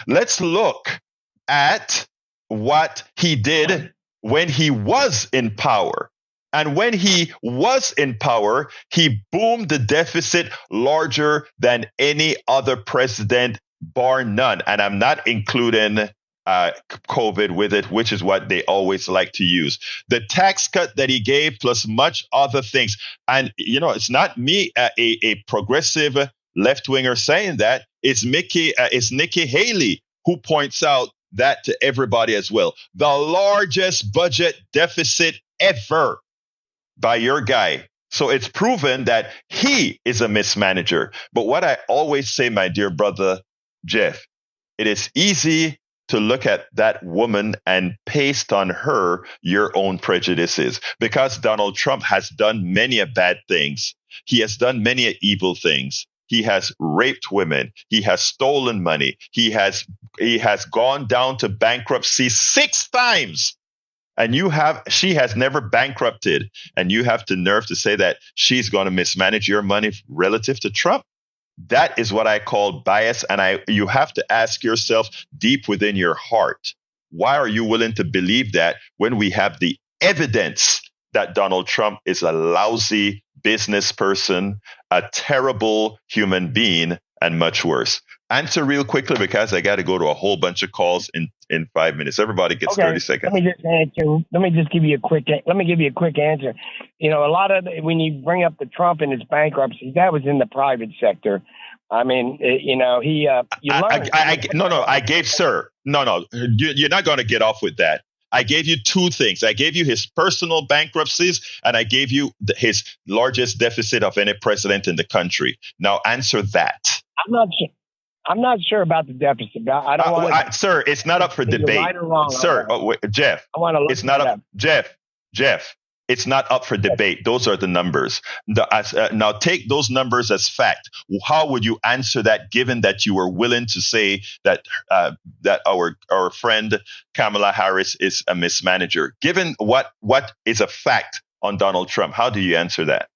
Let's look at what he did when he was in power. And when he was in power, he boomed the deficit larger than any other president, bar none. And I'm not including COVID with it, which is what they always like to use. The tax cut that he gave, plus much other things. And, it's not me, a progressive left-winger saying that. It's Nikki Haley who points out that to everybody as well. The largest budget deficit ever by your guy. So it's proven that he is a mismanager. But what I always say, my dear brother Jeff, it is easy to look at that woman and paste on her your own prejudices, because Donald Trump has done many bad things. He has done many evil things. He has raped women. He has stolen money. He has gone down to bankruptcy 6 times. And she has never bankrupted. And you have the nerve to say that she's going to mismanage your money relative to Trump. That is what I call bias. And you have to ask yourself deep within your heart, why are you willing to believe that when we have the evidence that Donald Trump is a lousy business person, a terrible human being, and much worse? Answer real quickly, because I got to go to a whole bunch of calls in 5 minutes. Everybody gets 30 seconds. Let me just answer. Let me give you a quick answer. A lot of when you bring up the Trump and his bankruptcy, that was in the private sector. I mean, he. I gave sir. No, you're not going to get off with that. I gave you 2 things. I gave you his personal bankruptcies, and I gave you his largest deficit of any president in the country. Now answer that. I'm not sure about the deficit. I don't want sir, it's not up for debate. Right or wrong, sir, Jeff, it's not up. Jeff, it's not up for debate. Those are the numbers. Now take those numbers as fact. How would you answer that, given that you were willing to say that that our friend Kamala Harris is a mismanager? Given what is a fact on Donald Trump, how do you answer that?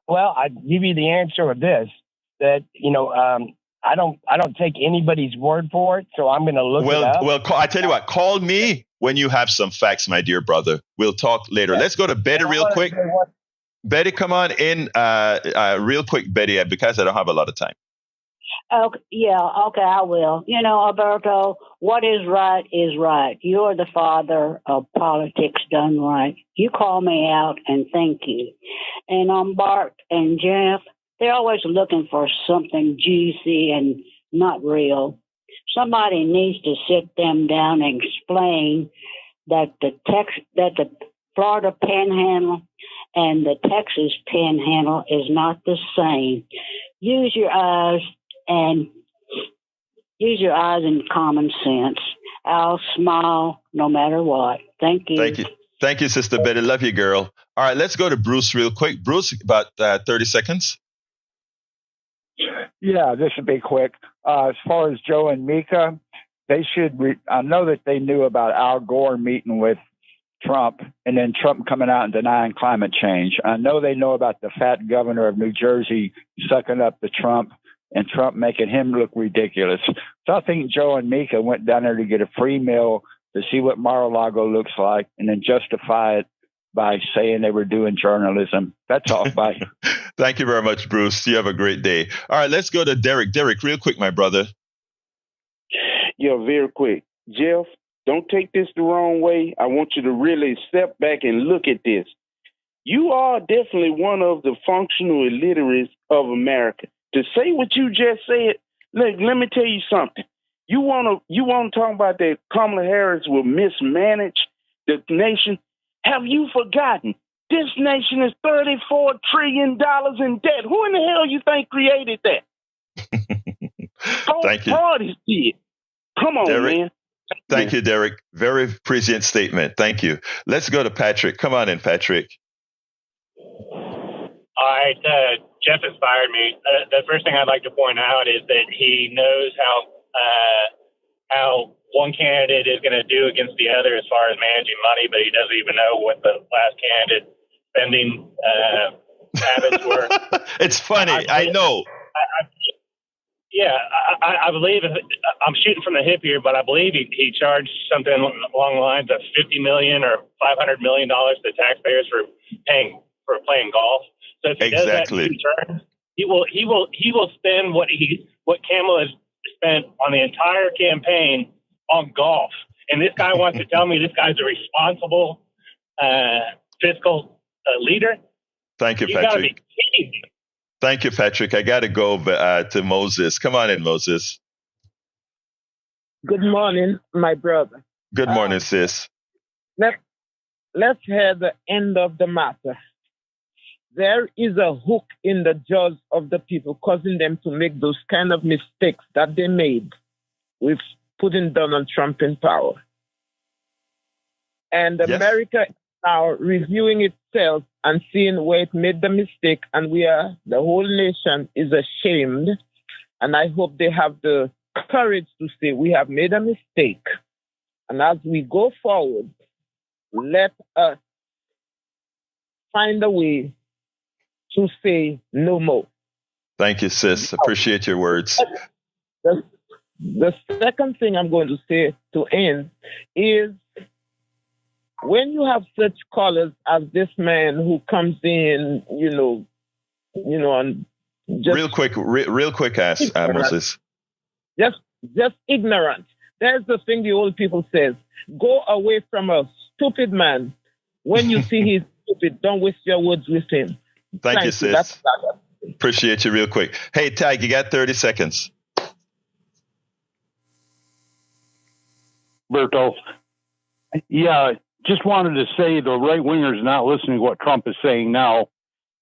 Well, I give you the answer of this. That I don't take anybody's word for it, so I'm going to look it up. Well, I tell you what, call me when you have some facts, my dear brother. We'll talk later. Yeah. Let's go to Betty real quick. Betty, come on in real quick, Betty, because I don't have a lot of time. Okay, I will. Alberto, what is right is right. You're the father of politics done right. You call me out, and thank you. And Bart and Jeff, they're always looking for something juicy and not real. Somebody needs to sit them down and explain that the Florida Panhandle and the Texas Panhandle is not the same. Use your eyes and common sense. I'll smile no matter what. Thank you. Thank you. Thank you, Sister Betty. Love you, girl. All right, let's go to Bruce real quick. Bruce, about 30 seconds. Yeah, this should be quick. As far as Joe and Mika, they should. I know that they knew about Al Gore meeting with Trump and then Trump coming out and denying climate change. I know they know about the fat governor of New Jersey sucking up to Trump and Trump making him look ridiculous. So I think Joe and Mika went down there to get a free meal to see what Mar-a-Lago looks like and then justify it by saying they were doing journalism. That's all. Bye. Thank you very much, Bruce. You have a great day. All right, let's go to Derek. Derek, real quick, my brother. Yeah, very quick. Jeff, don't take this the wrong way. I want you to really step back and look at this. You are definitely one of the functional illiterates of America. To say what you just said, let me tell you something. You want to talk about that Kamala Harris will mismanage the nation? Have you forgotten? This nation is $34 trillion in debt. Who in the hell you think created that? Thank you. Parties did. Come on, Derek, man. Thank you, Derek. Very prescient statement. Thank you. Let's go to Patrick. Come on in, Patrick. All right, Jeff inspired me. The first thing I'd like to point out is that he knows how one candidate is going to do against the other as far as managing money, but he doesn't even know what the last candidate spending habits were. It's funny. I know. I believe I'm shooting from the hip here, but I believe he charged something along the lines of $50 million or $500 million to taxpayers for playing golf. So if he does that in return, he will spend what Kamala has spent on the entire campaign on golf. And this guy wants to tell me this guy's a responsible fiscal leader. Thank you, You gotta be Patrick. kidding me. Thank you, Patrick. I got to go to Moses. Come on in, Moses. Good morning, my brother. Good morning, sis. Let's hear the end of the matter. There is a hook in the jaws of the people causing them to make those kind of mistakes that they made with putting Donald Trump in power. And America is now reviewing itself and seeing where it made the mistake, and the whole nation is ashamed. And I hope they have the courage to say we have made a mistake. And as we go forward, let us find a way to say no more. Thank you, sis. Appreciate your words. The second thing I'm going to say to end is when you have such callers as this man who comes in, and just real quick, ask Moses. Just ignorant. There's the thing the old people says: go away from a stupid man. When you see he's stupid, don't waste your words with him. Thank you, sis. Appreciate you real quick. Hey, Tag, you got 30 seconds. Berto. Yeah, just wanted to say the right wingers not listening to what Trump is saying now.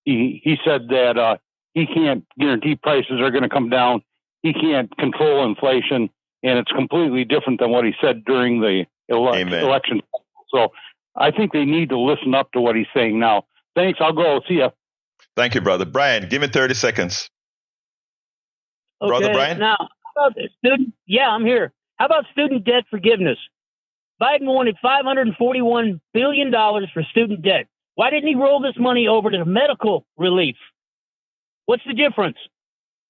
He said that he can't guarantee prices are going to come down. He can't control inflation, and it's completely different than what he said during the election. So I think they need to listen up to what he's saying now. Thanks. I'll go. See ya. Thank you, brother. Brian, give me 30 seconds. Okay, Brother Brian? Now, how about I'm here. How about student debt forgiveness? Biden wanted $541 billion for student debt. Why didn't he roll this money over to medical relief? What's the difference?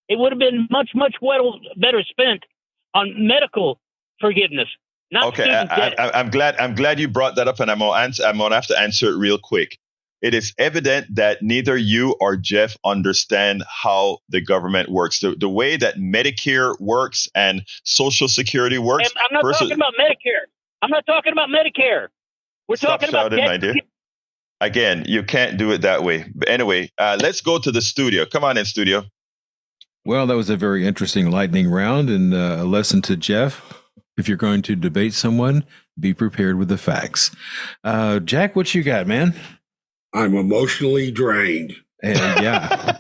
It would have been much, much better spent on medical forgiveness, not student debt. I'm glad you brought that up, and I'm gonna have to answer it real quick. It is evident that neither you or Jeff understand how the government works. The way that Medicare works and Social Security works. I'm not talking about Medicare. I'm not talking about Medicare. We're talking about debt. My dear. Again, you can't do it that way. But anyway, let's go to the studio. Come on in, studio. Well, that was a very interesting lightning round and a lesson to Jeff. If you're going to debate someone, be prepared with the facts. Jack, what you got, man? I'm emotionally drained. Yeah.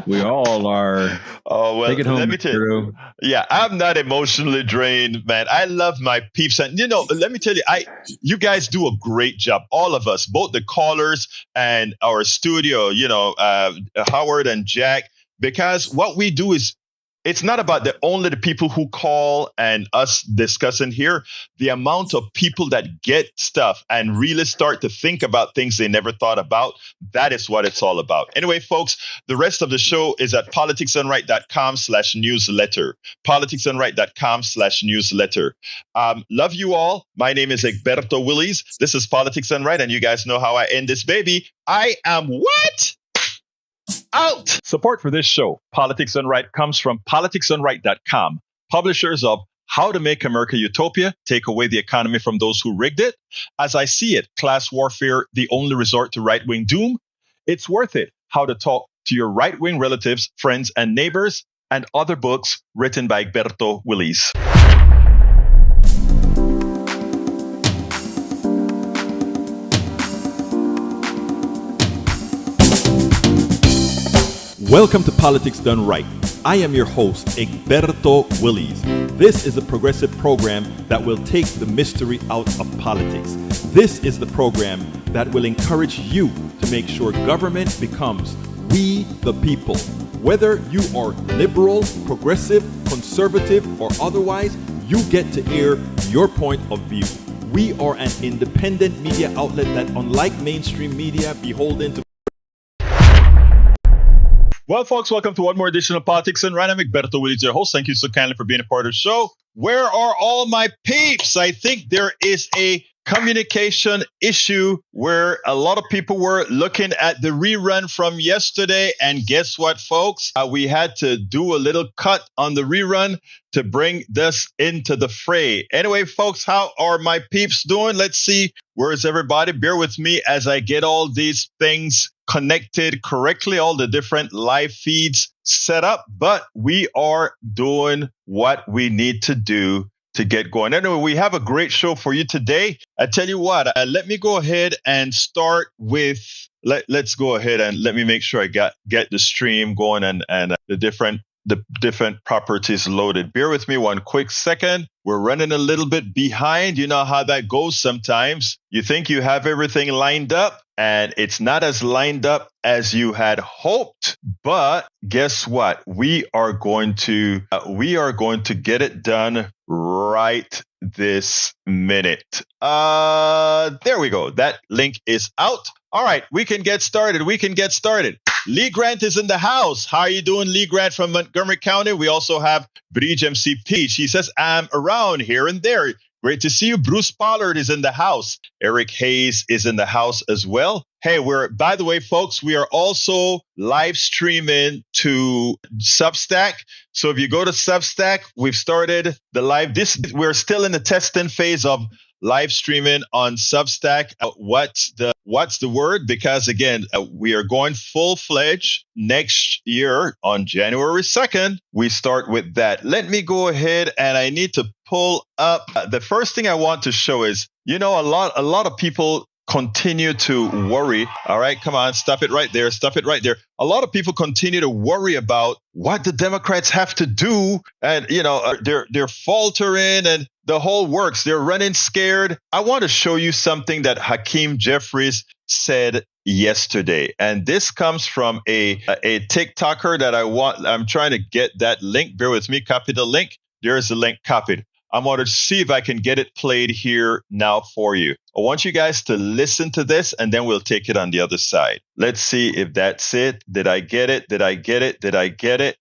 We all are. Oh, well, Take it home, let me tell you. Yeah, I'm not emotionally drained, man. I love my peeps. And, let me tell you, you guys do a great job. All of us, both the callers and our studio, Howard and Jack, because what we do is, it's not about only the people who call and us discussing here. The amount of people that get stuff and really start to think about things they never thought about. That is what it's all about. Anyway, folks, the rest of the show is at politicsdoneright.com/newsletter. politicsdoneright.com/newsletter. Love you all. My name is Egberto Willies. This is Politics Done Right, and you guys know how I end this baby. I am what? Out. Support for this show, Politics Done Right, comes from politicsdoneright.com, publishers of How to Make America Utopia, Take Away the Economy from Those Who Rigged It, As I See It, Class Warfare, The Only Resort to Right-Wing Doom, It's Worth It, How to Talk to Your Right-Wing Relatives, Friends, and Neighbors, and other books written by Egberto Willies. Welcome to Politics Done Right. I am your host, Egberto Willies. This is a progressive program that will take the mystery out of politics. This is the program that will encourage you to make sure government becomes we the people. Whether you are liberal, progressive, conservative, or otherwise, you get to air your point of view. We are an independent media outlet that, unlike mainstream media, beholden to. Well, folks, welcome to one more edition of Politics and Right. I'm Egberto Willies, your host. Thank you so kindly for being a part of the show. Where are all my peeps? I think there is a communication issue where a lot of people were looking at the rerun from yesterday. And guess what, folks? We had to do a little cut on the rerun to bring this into the fray. Anyway, folks, how are my peeps doing? Let's see. Where is everybody? Bear with me as I get all these things connected correctly, all the different live feeds set up, but we are doing what we need to do to get going. Anyway, we have a great show for you today. I tell you what, let me go ahead and start with, let's go ahead and let me make sure I get the stream going and the different properties loaded. Bear with me one quick second. We're running a little bit behind. You know how that goes sometimes. You think you have everything lined up and it's not as lined up as you had hoped. But guess what? We are going to get it done right this minute. There we go. That link is out. All right, we can get started. Lee Grant is in the house. How are you doing, Lee Grant from Montgomery County? We also have Bridge MCP. She says, I'm around here and there. Great to see you. Bruce Pollard is in the house. Eric Hayes is in the house as well. Hey, by the way, folks, we are also live streaming to Substack. So if you go to Substack, we've started the live. We're still in the testing phase of live streaming on Substack. What's the word? Because again, we are going full-fledged next year on January 2nd. We start with that. Let me go ahead and I need to pull up. The first thing I want to show is, a lot of people continue to worry. All right, come on, stop it right there. A lot of people continue to worry about what the Democrats have to do. And, they're faltering and the whole works. They're running scared. I want to show you something that Hakeem Jeffries said yesterday. And this comes from a TikToker that I'm trying to get that link. Bear with me. Copy the link. There's the link copied. I'm going to see if I can get it played here now for you. I want you guys to listen to this and then we'll take it on the other side. Let's see if that's it. Did I get it?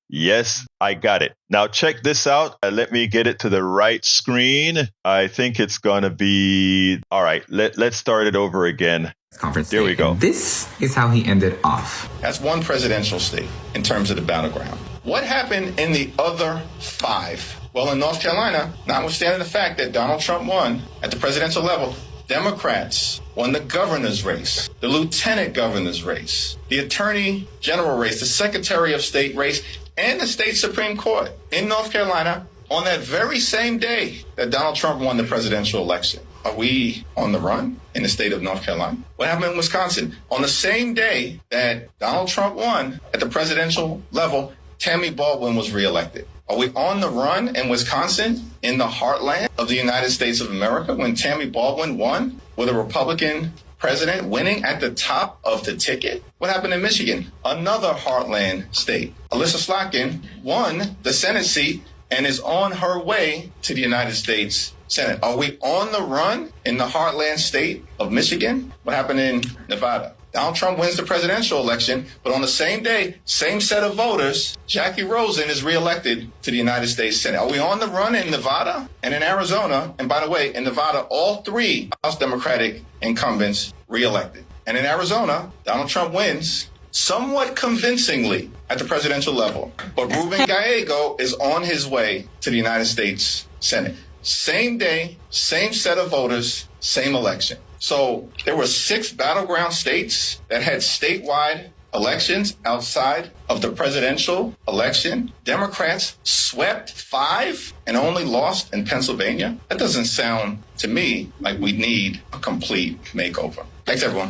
Yes, I got it. Now check this out. Let me get it to the right screen. I think it's going to be... All right, let's start it over again. Conference. There we go. This is how he ended off. That's one presidential state in terms of the battleground. What happened in the other 5? Well, in North Carolina, notwithstanding the fact that Donald Trump won at the presidential level, Democrats won the governor's race, the lieutenant governor's race, the attorney general race, the secretary of state race, and the state Supreme Court in North Carolina on that very same day that Donald Trump won the presidential election, are we on the run in the state of North Carolina? What happened in Wisconsin? On the same day that Donald Trump won at the presidential level, Tammy Baldwin was reelected. Are we on the run in Wisconsin, in the heartland of the United States of America, when Tammy Baldwin won with a Republican president winning at the top of the ticket? What happened in Michigan? Another heartland state. Alyssa Slotkin won the Senate seat and is on her way to the United States Senate. Are we on the run in the heartland state of Michigan? What happened in Nevada? Donald Trump wins the presidential election, but on the same day, same set of voters, Jackie Rosen is reelected to the United States Senate. Are we on the run in Nevada and in Arizona? And by the way, in Nevada, all three House Democratic incumbents reelected. And in Arizona, Donald Trump wins somewhat convincingly at the presidential level. But Ruben Gallego is on his way to the United States Senate. Same day, same set of voters, same election. So there were 6 battleground states that had statewide elections outside of the presidential election. Democrats swept 5 and only lost in Pennsylvania. That doesn't sound to me like we need a complete makeover. Thanks, everyone.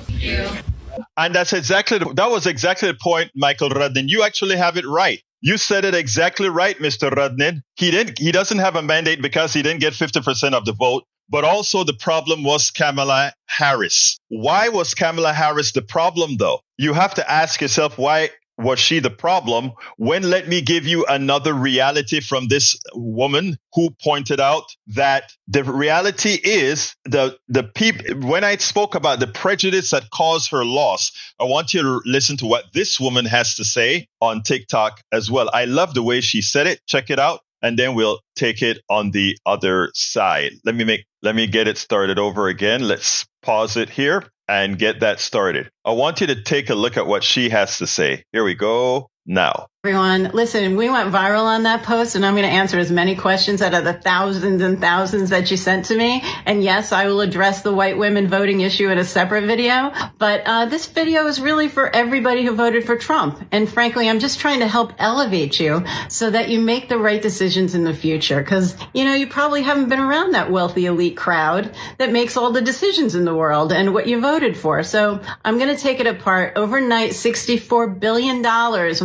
And that was exactly the point, Michael Rudnin. You actually have it right. You said it exactly right, Mr. Rudnin. He doesn't have a mandate because he didn't get 50% of the vote. But also the problem was Kamala Harris. Why was Kamala Harris the problem, though? You have to ask yourself, why was she the problem? Let me give you another reality from this woman who pointed out that the reality is the people. When I spoke about the prejudice that caused her loss, I want you to listen to what this woman has to say on TikTok as well. I love the way she said it. Check it out. And then we'll take it on the other side. Let me get it started over again. Let's pause it here and get that started. I want you to take a look at what she has to say. Here we go now. Everyone, listen, we went viral on that post, and I'm going to answer as many questions out of the thousands and thousands that you sent to me. And yes, I will address the white women voting issue in a separate video. But this video is really for everybody who voted for Trump. And frankly, I'm just trying to help elevate you so that you make the right decisions in the future. Because, you probably haven't been around that wealthy elite crowd that makes all the decisions in the world and what you voted for. So I'm going to take it apart. Overnight, $64 billion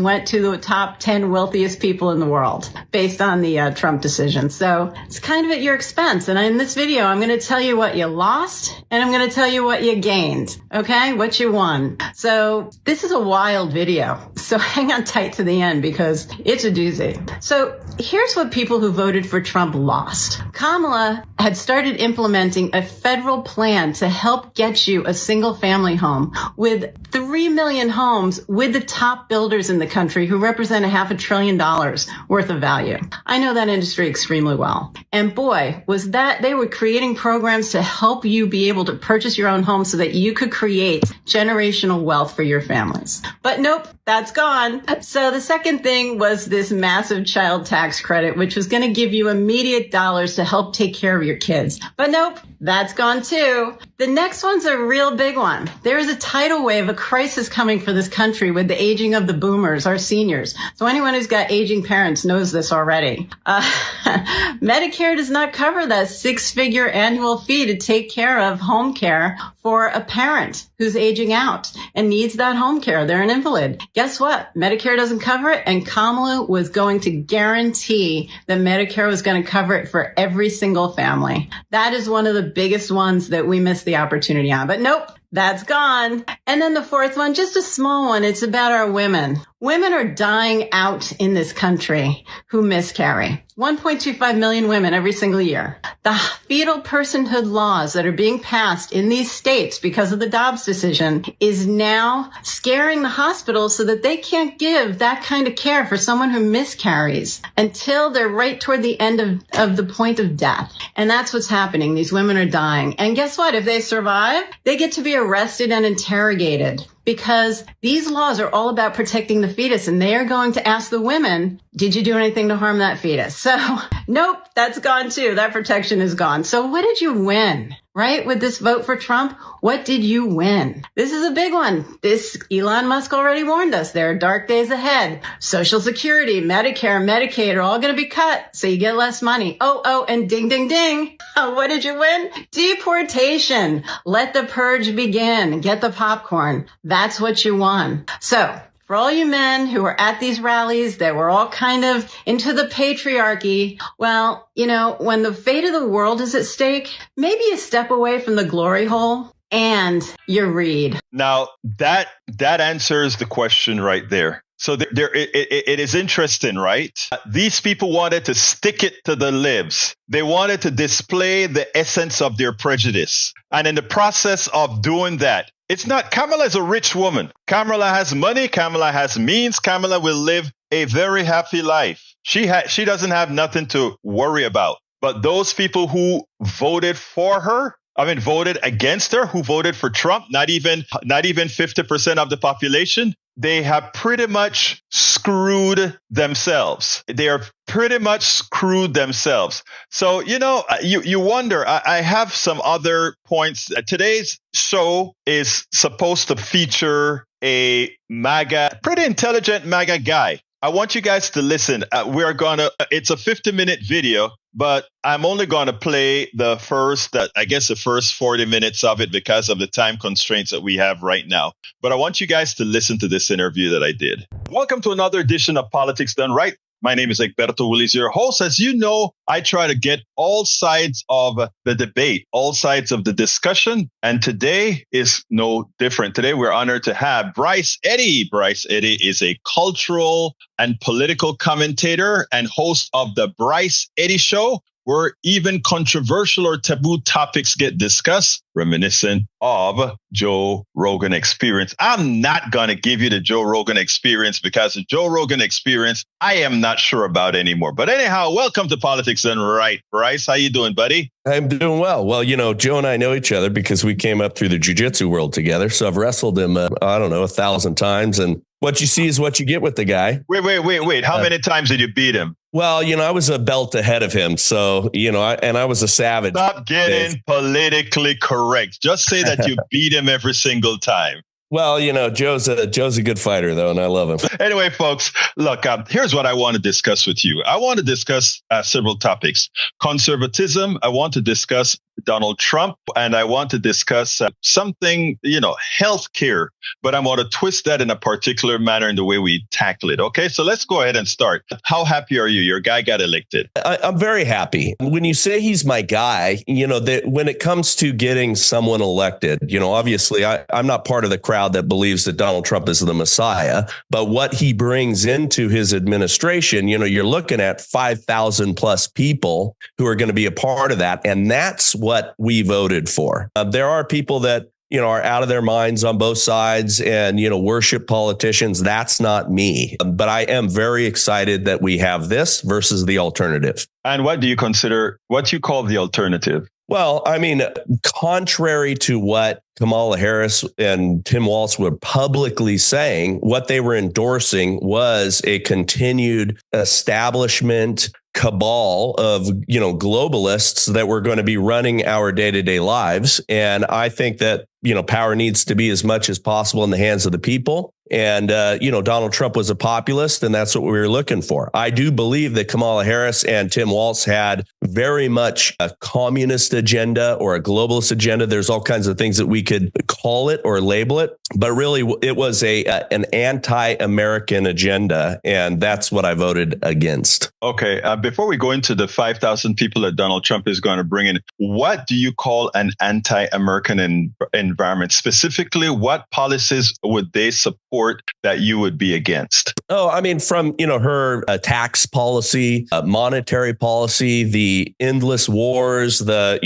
went to the top 10 wealthiest people in the world based on the Trump decision. So it's kind of at your expense. And in this video, I'm going to tell you what you lost and I'm going to tell you what you gained. Okay. What you won. So this is a wild video. So hang on tight to the end because it's a doozy. So here's what people who voted for Trump lost. Kamala had started implementing a federal plan to help get you a single family home with 3 million homes with the top builders in the country who represent $500 billion worth of value. I know that industry extremely well. And boy, was that they were creating programs to help you be able to purchase your own home so that you could create generational wealth for your families. But nope, that's gone. So the second thing was this massive child tax credit, which was going to give you immediate dollars to help take care of your kids. But nope, that's gone too. The next one's a real big one. There is a tidal wave, a crisis coming for this country with the aging of the boomers, our seniors. So anyone who's got aging parents knows this already. Medicare does not cover that 6-figure annual fee to take care of home care for a parent who's aging out and needs that home care. They're an invalid. Guess what? Medicare doesn't cover it, and Kamala was going to guarantee that Medicare was going to cover it for every single family. That is one of the biggest ones that we missed the opportunity on. But nope, that's gone. And then the fourth one, just a small one. It's about our women. Women are dying out in this country who miscarry. 1.25 million women every single year. The fetal personhood laws that are being passed in these states because of the Dobbs decision is now scaring the hospitals so that they can't give that kind of care for someone who miscarries until they're right toward the end of the point of death. And that's what's happening. These women are dying. And guess what? If they survive, they get to be arrested and interrogated, because these laws are all about protecting the fetus, and they are going to ask the women, did you do anything to harm that fetus? So nope, that's gone too. That protection is gone. So what did you win? right? With this vote for Trump, what did you win? This is a big one. Elon Musk already warned us. There are dark days ahead. Social Security, Medicare, Medicaid are all going to be cut, so you get less money. Oh, and ding, ding, ding. What did you win? Deportation. Let the purge begin. Get the popcorn. That's what you won. So, for all you men who were at these rallies that were all kind of into the patriarchy, well, when the fate of the world is at stake, maybe you step away from the glory hole and you read. Now, that answers the question right there. So it is interesting, right? These people wanted to stick it to the libs. They wanted to display the essence of their prejudice. And in the process of doing that, it's not, Kamala is a rich woman. Kamala has money. Kamala has means. Kamala will live a very happy life. She doesn't have nothing to worry about. But those people who voted for her, voted against her, who voted for Trump, not even 50% of the population, they have pretty much screwed themselves. They are pretty much screwed themselves. So, you wonder, I have some other points. Today's show is supposed to feature a pretty intelligent MAGA guy. I want you guys to listen. It's a 50-minute video, but I'm only going to play the first 40 minutes of it because of the time constraints that we have right now. But I want you guys to listen to this interview that I did. Welcome to another edition of Politics Done Right. My name is Egberto Willies, your host. As you know, I try to get all sides of the debate, all sides of the discussion. And today is no different. Today, we're honored to have Bryce Eddy. Bryce Eddy is a cultural and political commentator and host of the Bryce Eddy Show, where even controversial or taboo topics get discussed, reminiscent of Joe Rogan Experience. I'm not going to give you the Joe Rogan Experience because the Joe Rogan Experience, I am not sure about anymore. But anyhow, welcome to Politics Done Right. Bryce, how you doing, buddy? I'm doing well. Well, Joe and I know each other because we came up through the jiu-jitsu world together. So I've wrestled him, 1,000 times. And what you see is what you get with the guy. Wait. How many times did you beat him? Well, I was a belt ahead of him. So, I was a savage. Stop getting politically correct. Just say that you beat him every single time. Well, Joe's a good fighter, though, and I love him. Anyway, folks, look, here's what I want to discuss with you. I want to discuss several topics. Conservatism. I want to discuss Donald Trump, and I want to discuss something, healthcare, but I want to twist that in a particular manner in the way we tackle it. Okay, so let's go ahead and start. How happy are you? Your guy got elected. I'm very happy. When you say he's my guy, when it comes to getting someone elected, obviously I'm not part of the crowd that believes that Donald Trump is the Messiah, but what he brings into his administration, you're looking at 5,000 plus people who are going to be a part of that. And that's what we voted for. There are people that, are out of their minds on both sides and, worship politicians. That's not me. But I am very excited that we have this versus the alternative. And what do you call the alternative? Well, contrary to what Kamala Harris and Tim Walz were publicly saying, what they were endorsing was a continued establishment cabal of, globalists that were going to be running our day-to-day lives. And I think that, power needs to be as much as possible in the hands of the people. And, Donald Trump was a populist, and that's what we were looking for. I do believe that Kamala Harris and Tim Walz had very much a communist agenda or a globalist agenda. There's all kinds of things that we could call it or label it, but really it was an anti-American agenda, and that's what I voted against. Okay, before we go into the 5,000 people that Donald Trump is going to bring in, what do you call an anti-American environment? Specifically, what policies would they support that you would be against? Oh, from, her tax policy, monetary policy, the endless wars, All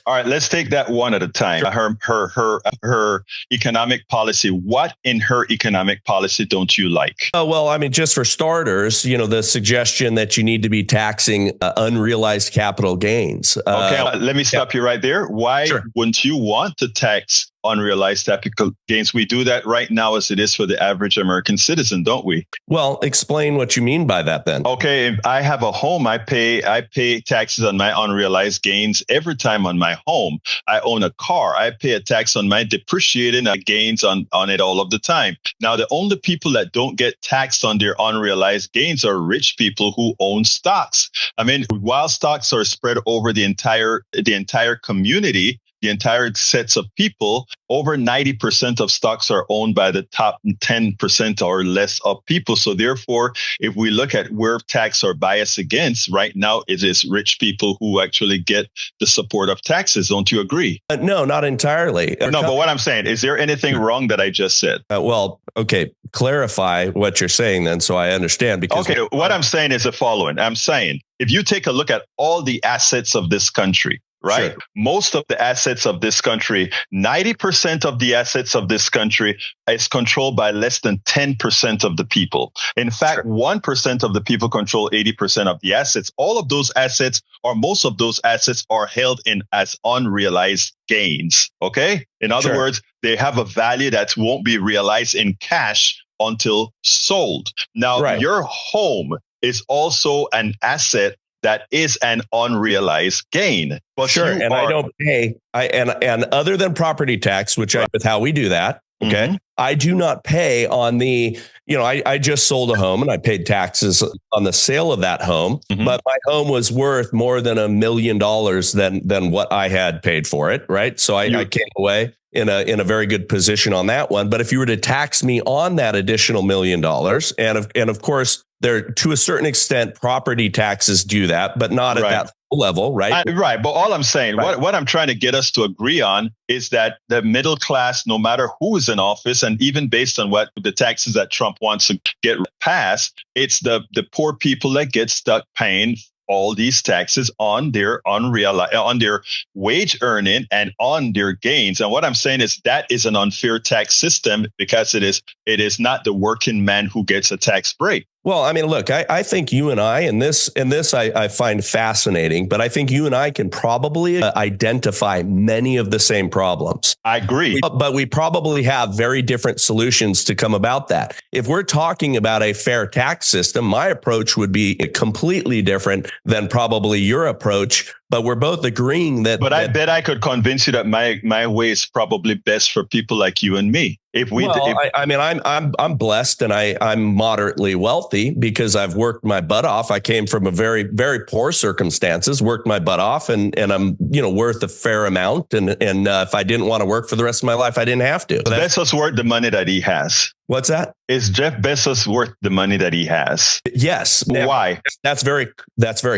right, let's take that one at a time. Her economic policy. What in her economic policy don't you like? Oh, well, just for starters, the suggestion that you need to be taxing unrealized capital gains. Okay, let me stop you right there. Why wouldn't you want to tax unrealized capital gains. We do that right now as it is for the average American citizen, don't we? Well, explain what you mean by that then. Okay, if I have a home, I pay taxes on my unrealized gains every time on my home. I own a car, I pay a tax on my depreciating gains on it all of the time. Now, the only people that don't get taxed on their unrealized gains are rich people who own stocks. I mean, while stocks are spread over the entire community, the entire sets of people, over 90% of stocks are owned by the top 10% or less of people. So therefore, if we look at where tax are biased against, right now it is rich people who actually get the support of taxes. Don't you agree? No, not entirely. No, but what I'm saying, is there anything wrong that I just said? Well, okay, clarify what you're saying then so I understand. Because okay, what I'm saying is the following. I'm saying, if you take a look at all the assets of this country, right? Sure. Most of the assets of this country, 90% of the assets of this country is controlled by less than 10% of the people. In fact, 1% of the people control 80% of the assets. All of those assets, or most of those assets, are held in as unrealized gains. Okay? In other words, they have a value that won't be realized in cash until sold. Now, your home is also an asset that is an unrealized gain. But and I don't pay. And other than property tax, which with how we do that, okay, I do not pay on the. I just sold a home and I paid taxes on the sale of that home, but my home was worth more than $1 million than what I had paid for it, right? So I came away in a very good position on that one. But if you were to tax me on that additional $1 million, and of course, there, to a certain extent, property taxes do that, but not at that level, right? Right. But all I'm saying, what I'm trying to get us to agree on is that the middle class, no matter who is in office, and even based on what the taxes that Trump wants to get passed, it's the poor people that get stuck paying all these taxes on their on their wage earning and on their gains. And what I'm saying is that is an unfair tax system because it is not the working man who gets a tax break. Well, I mean, look, I think you and I, and this I find fascinating, but I think you and I can probably identify many of the same problems. I agree. But we probably have very different solutions to come about that. If we're talking about a fair tax system, my approach would be completely different than probably your approach. But we're both agreeing that. But I bet I could convince you that my way is probably best for people like you and me. I'm blessed and I'm moderately wealthy because I've worked my butt off. I came from a very, very poor circumstances, worked my butt off, and I'm worth a fair amount. And if I didn't want to work for the rest of my life, I didn't have to. Bezos worth the money that he has. What's that? Is Jeff Bezos worth the money that he has? Yes. Why? That's very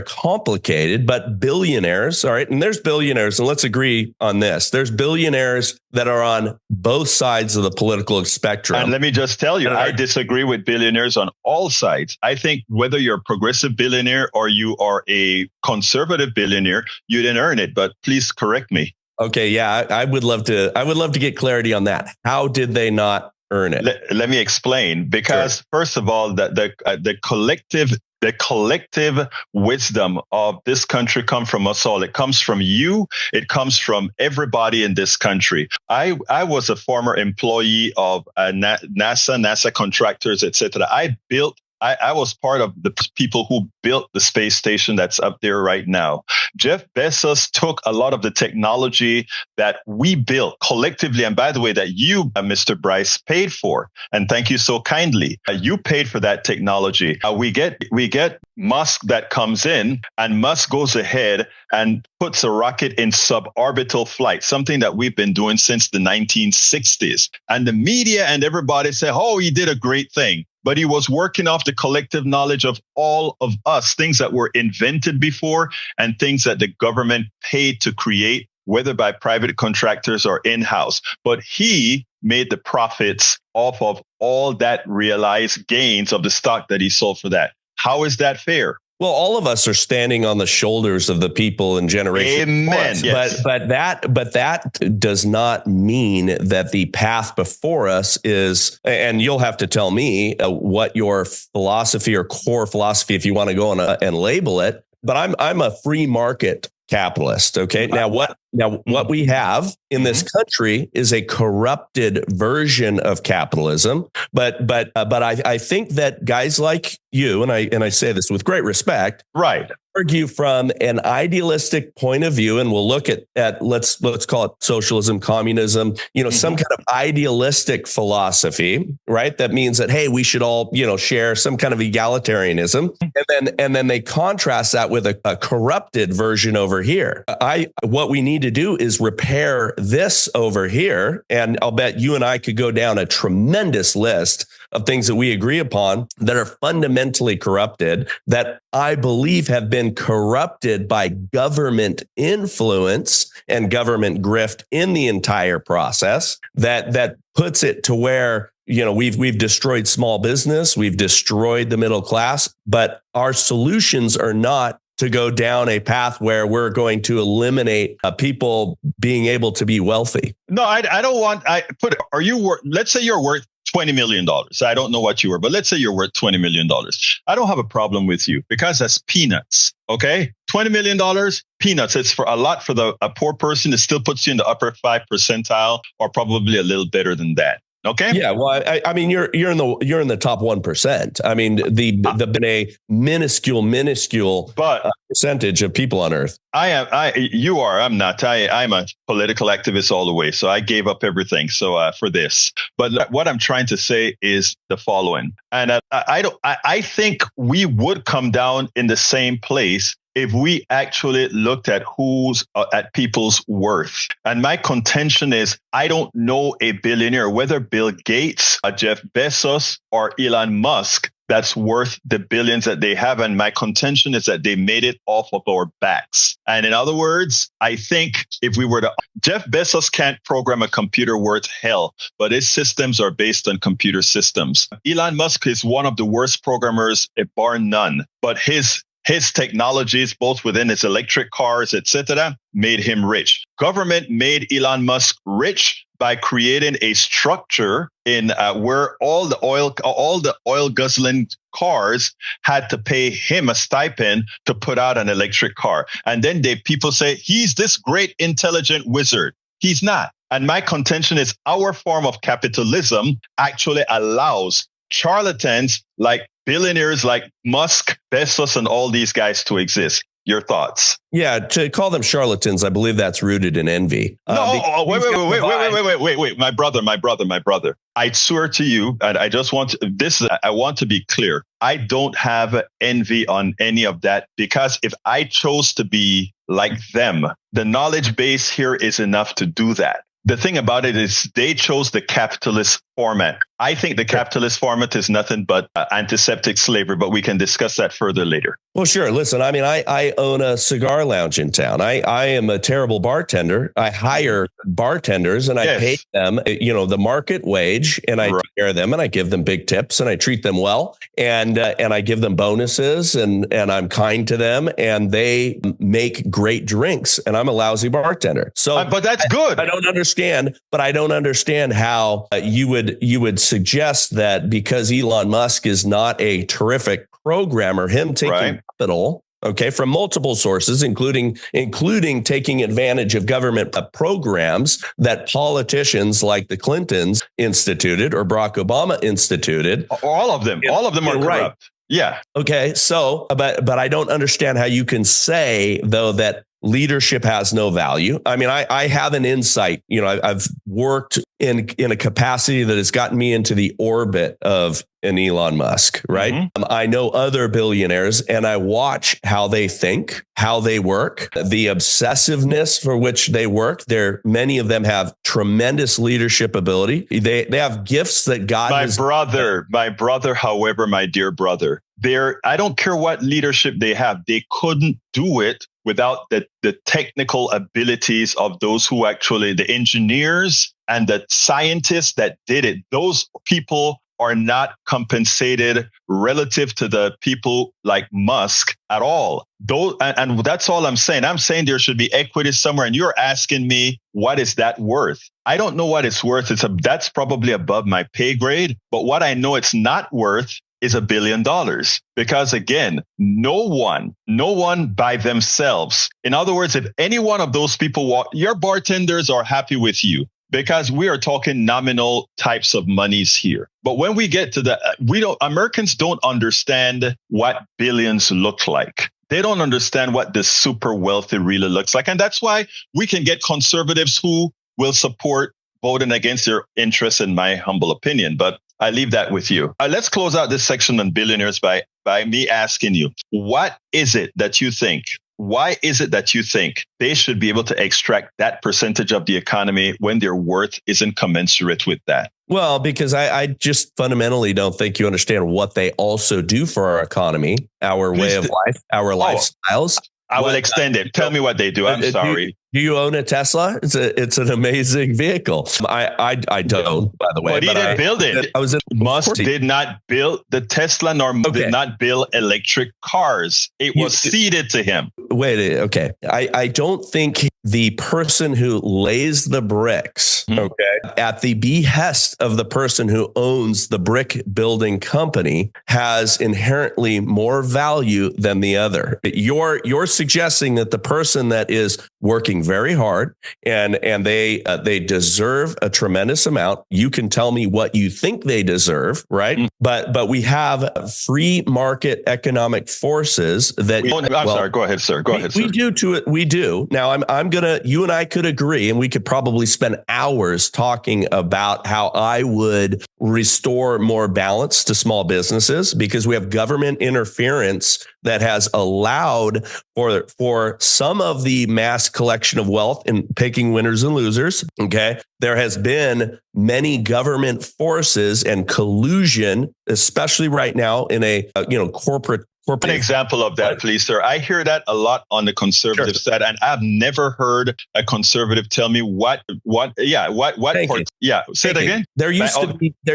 complicated, but billionaires, all right, and there's billionaires, and let's agree on this. There's billionaires that are on both sides of the political spectrum. And let me just tell you, I disagree with billionaires on all sides. I think whether you're a progressive billionaire or you are a conservative billionaire, you didn't earn it, but please correct me. Okay, yeah, I would love to get clarity on that. How did they not earn it? Let me explain. Because first of all, the collective wisdom of this country comes from us all. It comes from you. It comes from everybody in this country. I was a former employee of NASA contractors, etc. I was part of the people who built the space station that's up there right now. Jeff Bezos took a lot of the technology that we built collectively. And by the way, that you, Mr. Bryce, paid for. And thank you so kindly. You paid for that technology. We get Musk that comes in, and Musk goes ahead and puts a rocket in suborbital flight, something that we've been doing since the 1960s. And the media and everybody say, oh, he did a great thing. But he was working off the collective knowledge of all of us, things that were invented before and things that the government paid to create, whether by private contractors or in-house. But he made the profits off of all that realized gains of the stock that he sold for that. How is that fair? Well, all of us are standing on the shoulders of the people in generations. Amen. Yes. But that does not mean that the path before us is, and you'll have to tell me what your philosophy or core philosophy, if you want to go on and label it. But I'm a free market capitalist. Okay. Now, Now, what we have in this country is a corrupted version of capitalism. But I think that guys like you, and I say this with great respect, right, argue from an idealistic point of view, and we'll look at let's call it socialism, communism, some kind of idealistic philosophy, right? That means that, hey, we should all, share some kind of egalitarianism. And then they contrast that with a corrupted version over here. What we need to do is repair this over here. And I'll bet you and I could go down a tremendous list of things that we agree upon that are fundamentally corrupted, that I believe have been corrupted by government influence and government grift in the entire process, that puts it to where, we've destroyed small business, we've destroyed the middle class, but our solutions are not to go down a path where we're going to eliminate people being able to be wealthy. No, I don't want, let's say you're worth $20 million. I don't know what you were, but let's say you're worth $20 million. I don't have a problem with you because that's peanuts. Okay. $20 million, peanuts. It's for a lot for a poor person. It still puts you in the upper 5 percentile or probably a little better than that. Okay. Yeah. Well, I mean, you're in the top 1%. I mean, the been a minuscule percentage of people on Earth. You are. I'm not. I'm a political activist all the way. So I gave up everything. So for this, but what I'm trying to say is the following, and I think we would come down in the same place if we actually looked at who's at people's worth. And my contention is, I don't know a billionaire, whether Bill Gates, Jeff Bezos, or Elon Musk, that's worth the billions that they have. And my contention is that they made it off of our backs. And in other words, I think if we were to, Jeff Bezos can't program a computer worth hell, but his systems are based on computer systems. Elon Musk is one of the worst programmers, bar none, but his technologies, both within his electric cars, etc., made him rich. Government made Elon Musk rich by creating a structure in where all the oil guzzling cars had to pay him a stipend to put out an electric car. And then people say he's this great intelligent wizard. He's not. And my contention is our form of capitalism actually allows charlatans like billionaires like Musk, Bezos, and all these guys to exist. Your thoughts? Yeah, to call them charlatans, I believe that's rooted in envy. Wait, my brother. I swear to you, and I want to be clear. I don't have envy on any of that, because if I chose to be like them, the knowledge base here is enough to do that. The thing about it is they chose the capitalist format. I think the capitalist format is nothing but antiseptic slavery, but we can discuss that further later. Well, sure. Listen, I mean, I own a cigar lounge in town. I am a terrible bartender. I hire bartenders and I pay them, the market wage, and I take care of them and I give them big tips and I treat them well and I give them bonuses and I'm kind to them and they make great drinks and I'm a lousy bartender. So, but that's good. I don't understand how you would suggest that because Elon Musk is not a terrific programmer, him taking capital, from multiple sources, including taking advantage of government programs that politicians like the Clintons instituted or Barack Obama instituted. All of them are corrupt. Yeah. Okay. So, but I don't understand how you can say, though, that leadership has no value. I mean, I have an insight. I've worked in a capacity that has gotten me into the orbit of an Elon Musk, right? Mm-hmm. I know other billionaires and I watch how they think, how they work, the obsessiveness for which they work. Many of them have tremendous leadership ability. They have gifts that God my brother, however, my dear brother, I don't care what leadership they have. They couldn't do it without the technical abilities of those who actually, the engineers and the scientists that did it. Those people are not compensated relative to the people like Musk at all. And that's all I'm saying. I'm saying there should be equity somewhere. And you're asking me, what is that worth? I don't know what it's worth. That's probably above my pay grade. But what I know it's not worth is $1 billion. Because again, no one by themselves. In other words, if any one of those people walk, your bartenders are happy with you because we are talking nominal types of monies here. But when we get to Americans don't understand what billions look like. They don't understand what the super wealthy really looks like. And that's why we can get conservatives who will support voting against their interests, in my humble opinion. But I leave that with you. Let's close out this section on billionaires by me asking you, what is it that you think? Why is it that you think they should be able to extract that percentage of the economy when their worth isn't commensurate with that? Well, because I just fundamentally don't think you understand what they also do for our economy, our way of life, our lifestyles. I will extend it. Tell me what they do. I'm sorry. Do you own a Tesla? It's an amazing vehicle. I don't, by the way. But he didn't build it. Musk did not build the Tesla, nor did not build electric cars. It was ceded to him. Wait, okay. I don't think the person who lays the bricks, at the behest of the person who owns the brick building company, has inherently more value than the other. You're suggesting that the person that is working very hard and they deserve a tremendous amount. You can tell me what you think they deserve, right? But we have free market economic forces that. Sorry. Go ahead, sir. We do. Now you and I could agree, and we could probably spend hours talking about how I would restore more balance to small businesses, because we have government interference that has allowed for some of the mass collection of wealth and picking winners and losers. Okay. There has been many government forces and collusion, especially right now in a corporate. An example of that, please, sir. I hear that a lot on the conservative side, and I've never heard a conservative tell me what. Say it again. There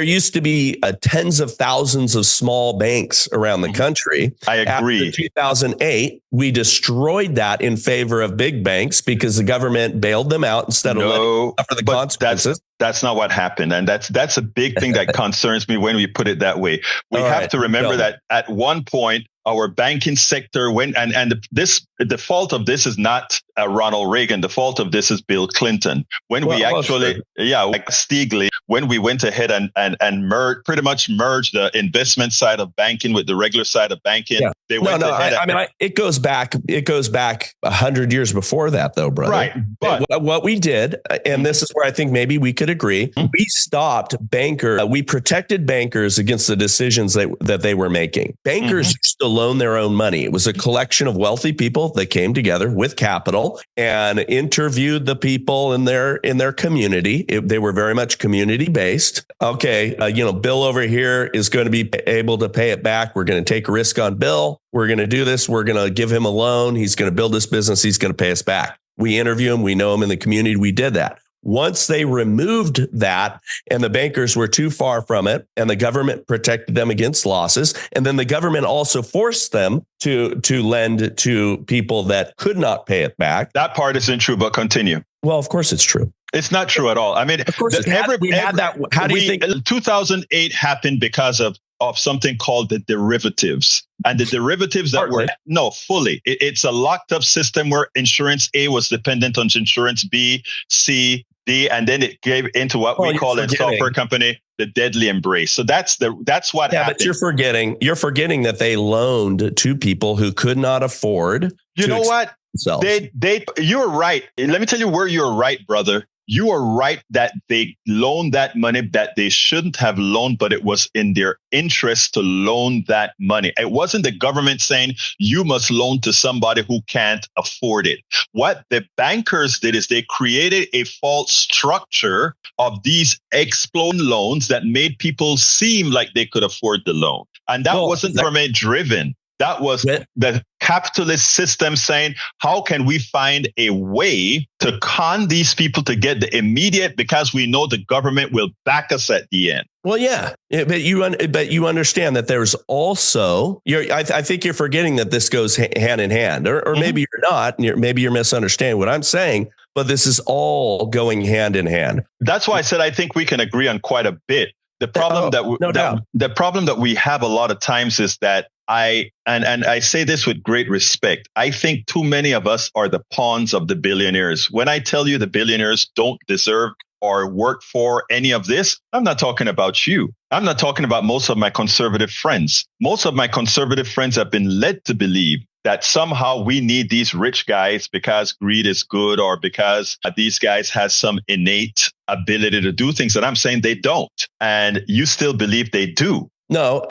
used to be tens of thousands of small banks around the country. I agree. After 2008, we destroyed that in favor of big banks because the government bailed them out instead of letting them suffer the consequences. That's not what happened. And that's a big thing that concerns me when we put it that way. We have to remember that at one point, our banking sector went, the fault of this is not Ronald Reagan. The fault of this is Bill Clinton. When we Stiglitz, when we went ahead and pretty much merged the investment side of banking with the regular side of banking. Yeah. It goes back 100 years before that, though, brother. Right. But what we did, and this is where I think maybe we could agree, we stopped we protected bankers against the decisions that they were making. Bankers used to loan their own money. It was a collection of wealthy people that came together with capital and interviewed the people in their community. They were very much community based. Okay, Bill over here is going to be able to pay it back. We're going to take a risk on Bill. We're going to do this. We're going to give him a loan. He's going to build this business. He's going to pay us back. We interview him. We know him in the community. We did that. Once they removed that and the bankers were too far from it and the government protected them against losses, and then the government also forced them to lend to people that could not pay it back. That part isn't true, but continue. Well, of course it's true. It's not true at all. I mean, of course, we had that. How do you think 2008 happened because of something called the derivatives, and the derivatives that were fully. It's a locked up system where insurance A was dependent on insurance B, C, D, and then it gave into what we call in software company the deadly embrace. So that's what happened. But you're forgetting that they loaned to people who could not afford. You know what? You're right. Let me tell you where you're right, brother. You are right that they loaned that money that they shouldn't have loaned, but it was in their interest to loan that money. It wasn't the government saying you must loan to somebody who can't afford it. What the bankers did is they created a false structure of these exploding loans that made people seem like they could afford the loan. And that wasn't government driven. That was the capitalist system saying, how can we find a way to con these people to get the immediate, because we know the government will back us at the end. Well, yeah, but you understand that there's also, I think you're forgetting that this goes hand in hand, or maybe you're not, maybe you're misunderstanding what I'm saying, but this is all going hand in hand. That's why I said I think we can agree on quite a bit. The problem the problem that we have a lot of times is that I say this with great respect. I think too many of us are the pawns of the billionaires. When I tell you the billionaires don't deserve or work for any of this, I'm not talking about you. I'm not talking about most of my conservative friends. Most of my conservative friends have been led to believe that somehow we need these rich guys because greed is good or because these guys have some innate ability to do things. And I'm saying they don't. And you still believe they do. No,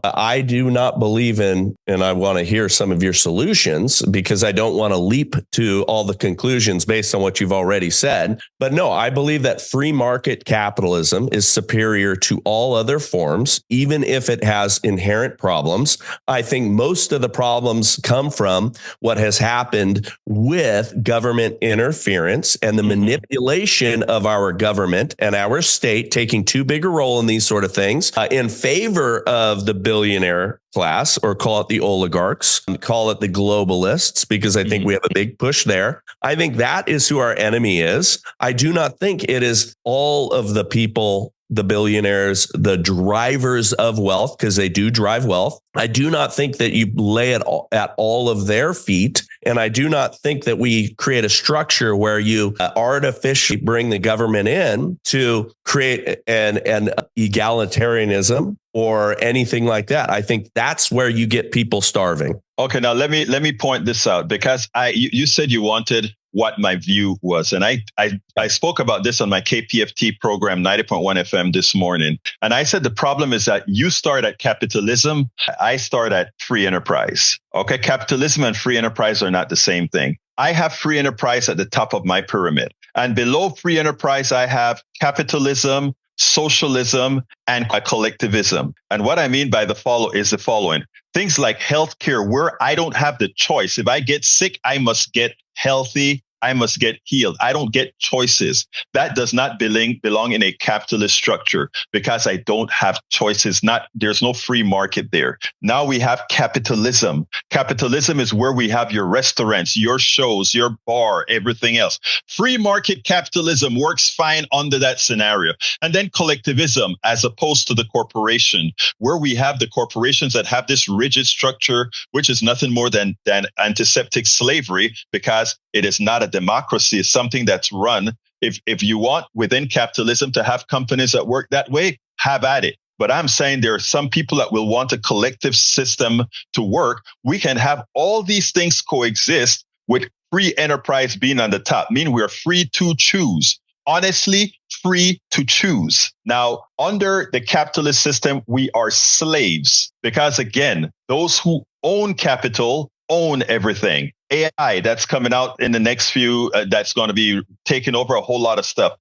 I do not believe in, and I want to hear some of your solutions because I don't want to leap to all the conclusions based on what you've already said. But no, I believe that free market capitalism is superior to all other forms, even if it has inherent problems. I think most of the problems come from what has happened with government interference and the manipulation of our government and our state taking too big a role in these sort of things in favor of the billionaire class, or call it the oligarchs, call it the globalists, because I think we have a big push there. I think that is who our enemy is. I do not think it is all of the people, the billionaires, the drivers of wealth, because they do drive wealth. I do not think that you lay it at all of their feet. And I do not think that we create a structure where you artificially bring the government in to create an egalitarianism or anything like that. I think that's where you get people starving. Okay, now let me point this out, because you said you wanted what my view was. And I spoke about this on my KPFT program, 90.1 FM this morning. And I said the problem is that you start at capitalism. I start at free enterprise. Okay, capitalism and free enterprise are not the same thing. I have free enterprise at the top of my pyramid. And below free enterprise, I have capitalism, socialism, and collectivism. And what I mean by the following. Things like healthcare, where I don't have the choice. If I get sick, I must get healthy. I must get healed. I don't get choices. That does not belong in a capitalist structure, because I don't have choices. There's no free market there. Now we have capitalism. Capitalism is where we have your restaurants, your shows, your bar, everything else. Free market capitalism works fine under that scenario. And then collectivism, as opposed to the corporation, where we have the corporations that have this rigid structure, which is nothing more than antiseptic slavery, because it is not a democracy. It's something that's run. If you want within capitalism to have companies that work that way, have at it. But I'm saying there are some people that will want a collective system to work. We can have all these things coexist with free enterprise being on the top, meaning we're free to choose. Honestly, free to choose. Now, under the capitalist system, we are slaves, because again, those who own capital own everything. AI that's coming out in the next few, that's going to be taking over a whole lot of stuff.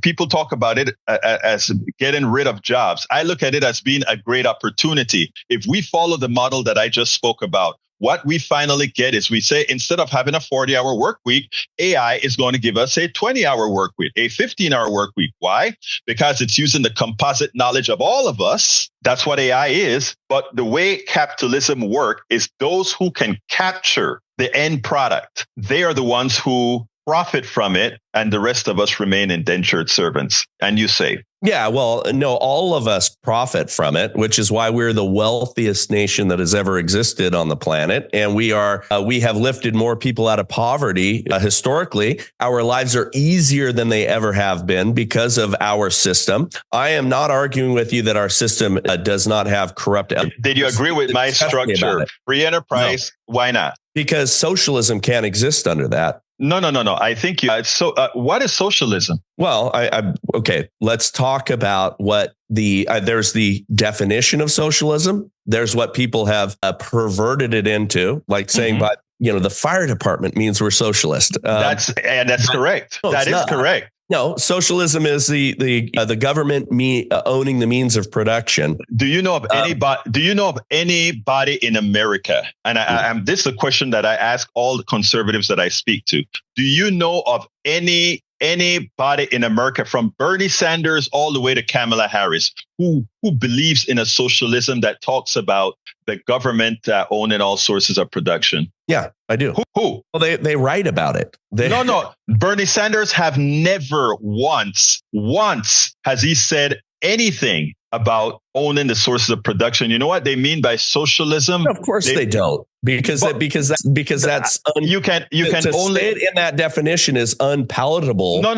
People talk about it as getting rid of jobs. I look at it as being a great opportunity. If we follow the model that I just spoke about, what we finally get is we say, instead of having a 40-hour work week, AI is going to give us a 20-hour work week, a 15-hour work week. Why? Because it's using the composite knowledge of all of us. That's what AI is. But the way capitalism works is those who can capture the end product, they are the ones who profit from it, and the rest of us remain indentured servants. And you say, yeah, well, no, all of us profit from it, which is why we're the wealthiest nation that has ever existed on the planet. And we have lifted more people out of poverty. Historically, our lives are easier than they ever have been because of our system. I am not arguing with you that our system does not have corrupt elements. Did you agree with my structure? Free enterprise? No. Why not? Because socialism can't exist under that. No. I think what is socialism? Well, okay. Let's talk about what there's the definition of socialism. There's what people have perverted it into, like saying, but the fire department means we're socialist. That's correct. No, that is correct. No, socialism is the government owning the means of production. Do you know of anybody? Do you know of anybody in America? And this is a question that I ask all the conservatives that I speak to. Do you know of anybody in America, from Bernie Sanders all the way to Kamala Harris, who believes in a socialism that talks about the government owning all sources of production? Yeah, I do. Who? Well, they write about it. No. Bernie Sanders have never once has he said anything about owning the sources of production. You know what they mean by socialism? Of course they don't, because that's you can only say it in that definition is unpalatable. No.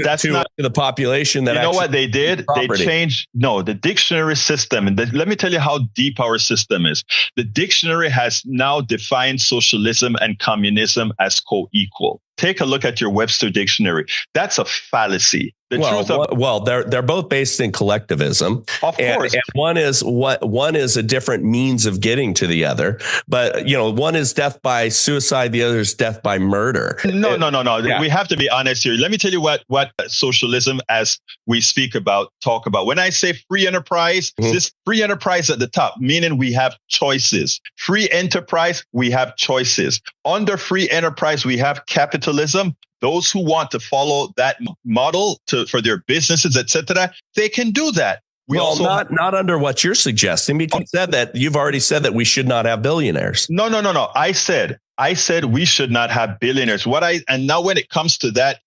That's to not the population that. You know what they did? Property. They changed the dictionary system, and let me tell you how deep our system is. The dictionary has now defined socialism and communism as co-equal. Take a look at your Webster dictionary. That's a fallacy. They're both based in collectivism. Of course. And one is a different means of getting to the other. But, one is death by suicide. The other is death by murder. No. Yeah. We have to be honest here. Let me tell you what socialism, as we talk about. When I say free enterprise, this free enterprise at the top, meaning we have choices. Free enterprise, we have choices. Under free enterprise, we have capitalism. Those who want to follow that model for their businesses, etc., they can do that. Not under what you're suggesting, because you've already said that we should not have billionaires. No. I said we should not have billionaires. And now when it comes to that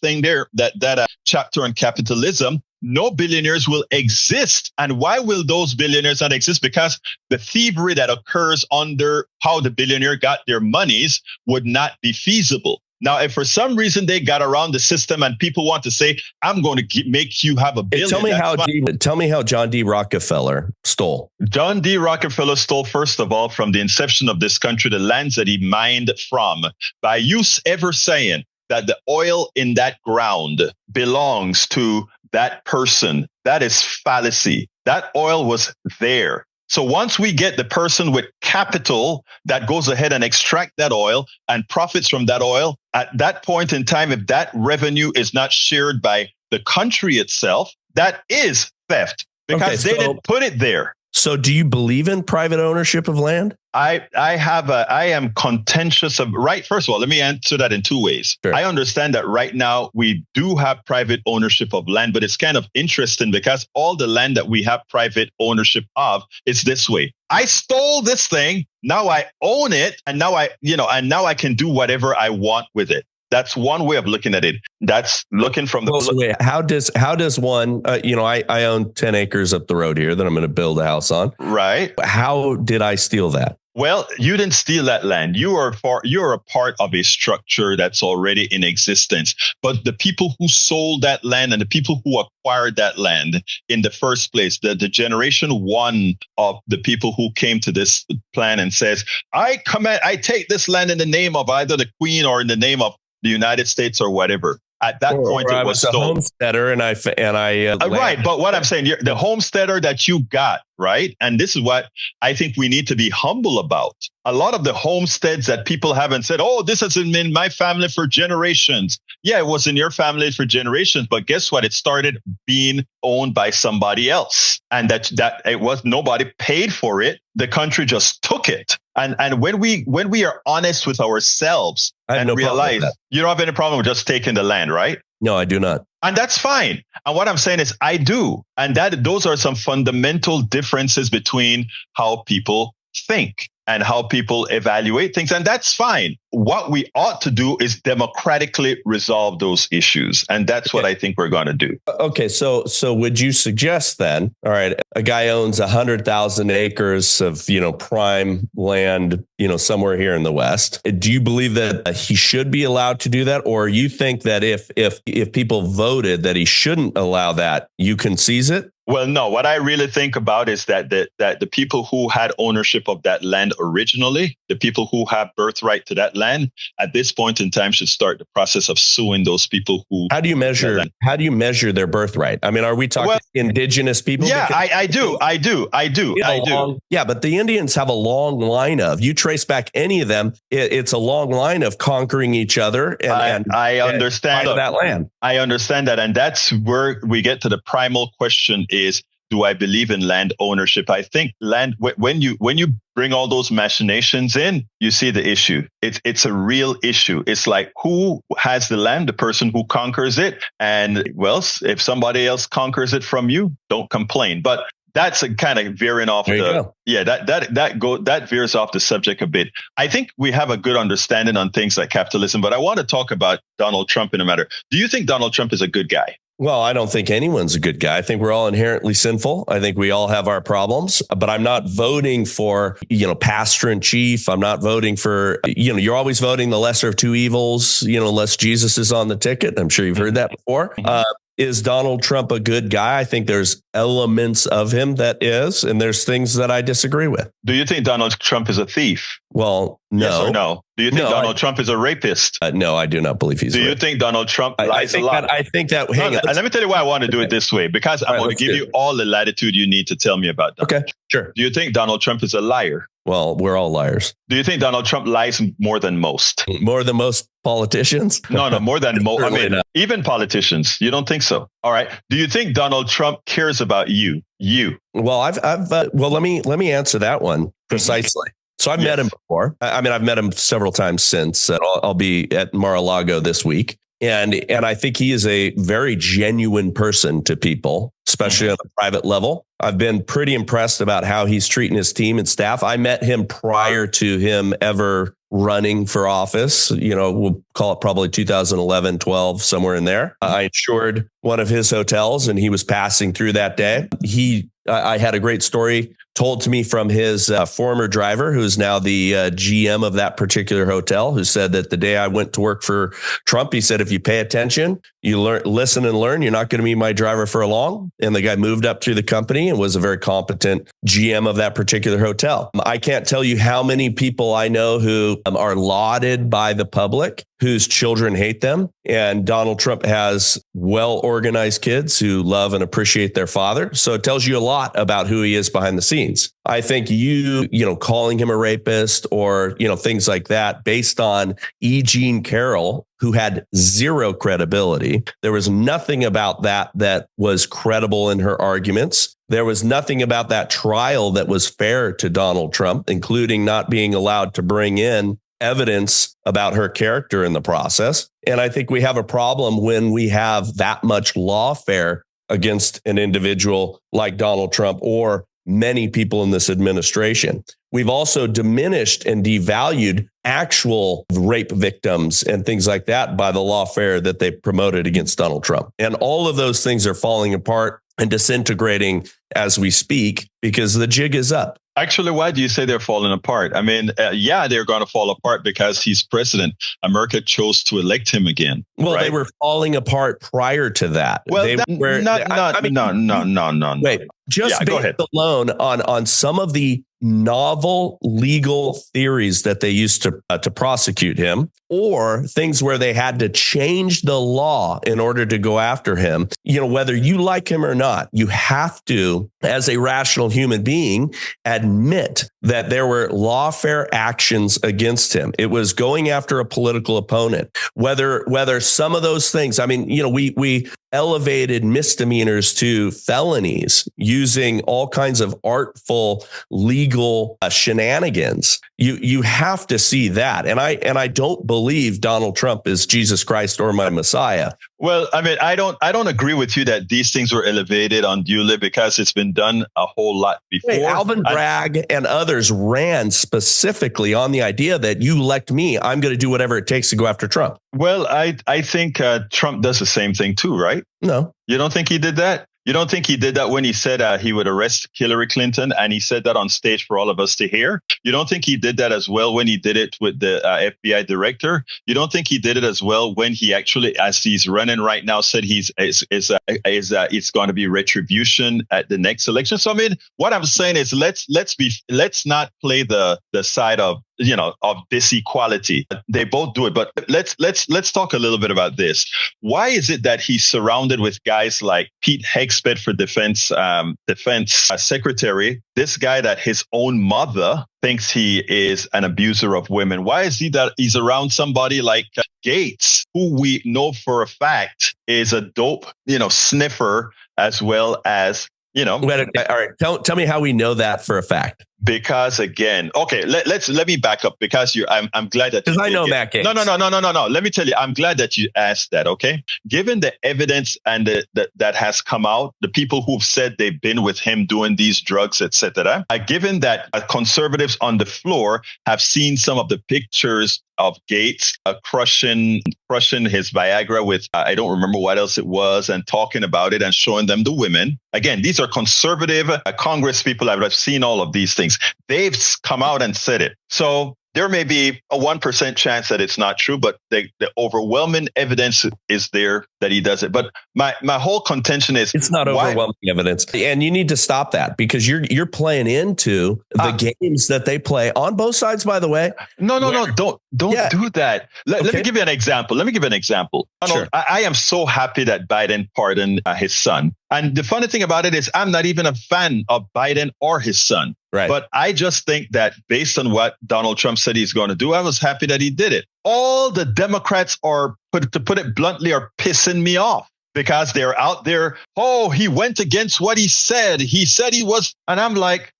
thing there, that chapter on capitalism, no billionaires will exist. And why will those billionaires not exist? Because the thievery that occurs under how the billionaire got their monies would not be feasible. Now, if for some reason they got around the system and people want to say, I'm going to make you have a billion. Tell me how John D. Rockefeller stole. John D. Rockefeller stole, first of all, from the inception of this country, the lands that he mined from, by you ever saying that the oil in that ground belongs to that person. That is fallacy. That oil was there. So once we get the person with capital that goes ahead and extract that oil and profits from that oil, at that point in time, if that revenue is not shared by the country itself, that is theft because they didn't put it there. So do you believe in private ownership of land? I am contentious of First of all, let me answer that in two ways. Sure. I understand that right now we do have private ownership of land, but it's kind of interesting because all the land that we have private ownership of is this way. I stole this thing. Now I own it. And now I can do whatever I want with it. That's one way of looking at it. That's looking from the. How does one? I own 10 acres up the road here that I'm going to build a house on. Right. How did I steal that? Well, you didn't steal that land. You're a part of a structure that's already in existence. But the people who sold that land and the people who acquired that land in the first place, the generation one of the people who came to this plan and says, I take this land in the name of either the Queen or in the name of the United States or whatever. At that point, it was a homesteader, and I right. But what I'm saying, the homesteader that you got, right? And this is what I think we need to be humble about. A lot of the homesteads that people haven't said, oh, this has been in my family for generations. Yeah, it was in your family for generations, but guess what? It started being owned by somebody else, and that it was nobody paid for it. The country just took it. And when we are honest with ourselves and realize you don't have any problem with just taking the land, right? No, I do not. And that's fine. And what I'm saying is I do. And those are some fundamental differences between how people think and how people evaluate things. And that's fine. What we ought to do is democratically resolve those issues. And that's what I think we're going to do. Okay. So would you suggest then, all right, a guy owns 100,000 acres of, prime land, somewhere here in the West. Do you believe that he should be allowed to do that? Or you think that if people voted that he shouldn't allow that, you can seize it? Well, no, what I really think about is that the people who had ownership of that land originally, the people who have birthright to that land at this point in time should start the process of suing those people who. How do you measure their birthright? I mean, are we talking indigenous people? Yeah, I do. Yeah, but the Indians have a long line of, you trace back any of them, it's a long line of conquering each other. And I understand that land. I understand that. And that's where we get to the primal question is, do I believe in land ownership? I think land, when you bring all those machinations in, you see the issue. It's a real issue. It's like, who has the land? The person who conquers it. And well, if somebody else conquers it from you, don't complain. But that's a kind of veering off that veers off the subject a bit. I think we have a good understanding on things like capitalism, but I want to talk about Donald Trump in a matter. Do you think Donald Trump is a good guy? Well, I don't think anyone's a good guy. I think we're all inherently sinful. I think we all have our problems, but I'm not voting for, pastor in chief. I'm not voting for, you're always voting the lesser of two evils, unless Jesus is on the ticket. I'm sure you've heard that before. Is Donald Trump a good guy? I think there's elements of him that is, and there's things that I disagree with. Do you think Donald Trump is a thief? Well, no. Yes or no? Do you think Donald Trump is a rapist? No, I do not believe he's. Do you think Donald Trump lies a lot? I think that. Hang on. And let me tell you why I want to do it this way, because I'm going to give you all the latitude you need to tell me about Donald. Okay, sure. Do you think Donald Trump is a liar? Well, we're all liars. Do you think Donald Trump lies more than most? More than most politicians? No, more than most. I mean, not. Even politicians. You don't think so? All right. Do you think Donald Trump cares about you? Well, let me answer that one precisely. So I've met him before. I mean, I've met him several times since. I'll be at Mar-a-Lago this week. And I think he is a very genuine person to people, especially on a private level. I've been pretty impressed about how he's treating his team and staff. I met him prior to him ever running for office. We'll call it probably 2011, 12, somewhere in there. I insured one of his hotels and he was passing through that day. I had a great story told to me from his former driver, who's now the GM of that particular hotel, who said that the day I went to work for Trump, he said, if you pay attention, you listen and learn, you're not going to be my driver for long. And the guy moved up through the company and was a very competent GM of that particular hotel. I can't tell you how many people I know who are lauded by the public, whose children hate them. And Donald Trump has well-organized kids who love and appreciate their father. So it tells you a lot about who he is behind the scenes. I think calling him a rapist or, things like that based on E. Jean Carroll, who had zero credibility. There was nothing about that was credible in her arguments. There was nothing about that trial that was fair to Donald Trump, including not being allowed to bring in evidence about her character in the process. And I think we have a problem when we have that much lawfare against an individual like Donald Trump or many people in this administration. We've also diminished and devalued actual rape victims and things like that by the lawfare that they promoted against Donald Trump. And all of those things are falling apart and disintegrating as we speak because the jig is up. Actually, why do you say they're falling apart? I mean, they're going to fall apart because he's president. America chose to elect him again. Well, right? They were falling apart prior to that. Well, no. Wait, just based alone on some of the novel legal theories that they used to prosecute him, or things where they had to change the law in order to go after him. Whether you like him or not, you have to, as a rational human being, admit that there were lawfare actions against him. It was going after a political opponent. Whether some of those things, I mean, we elevated misdemeanors to felonies using all kinds of artful legal shenanigans. You have to see that. And I don't believe Donald Trump is Jesus Christ or my Messiah. Well, I mean, I don't agree with you that these things were elevated unduly because it's been done a whole lot before. Wait, Alvin Bragg and others ran specifically on the idea that you elect me, I'm going to do whatever it takes to go after Trump. Well, I think Trump does the same thing too, right? No. You don't think he did that? You don't think he did that when he said he would arrest Hillary Clinton, and he said that on stage for all of us to hear? You don't think he did that as well when he did it with the FBI director? You don't think he did it as well when he actually, as he's running right now, said it's going to be retribution at the next election? So I mean, what I'm saying is let's not play the side of this equality. They both do it, but let's talk a little bit about this. Why is it that he's surrounded with guys like Pete Hegseth, defense secretary, this guy that his own mother thinks he is an abuser of women? Why is he that he's around somebody like Gates, who we know for a fact is a dope, sniffer, as well as all right. Tell me how we know that for a fact. Because again, okay, let me back up because I'm glad that, because I know Matt Gaetz. No. Let me tell you, I'm glad that you asked that. Okay, given the evidence and that has come out, the people who've said they've been with him doing these drugs, etc. Given that conservatives on the floor have seen some of the pictures of Gates crushing his Viagra with, I don't remember what else it was, and talking about it and showing them the women. Again, these are conservative Congress people. I've seen all of these things. They've come out and said it. So there may be a 1% chance that it's not true, but the overwhelming evidence is there that he does it. But my whole contention is it's not overwhelming evidence, and you need to stop that because you're playing into the games that they play on both sides. By the way, no, don't do that. Let me give you an example. Sure. I am so happy that Biden pardoned his son. And the funny thing about it is I'm not even a fan of Biden or his son. Right. But I just think that based on what Donald Trump said he's going to do, I was happy that he did it. All the Democrats are, to put it bluntly, are pissing me off because they're out there. Oh, he went against what he said. He said he was. And I'm like,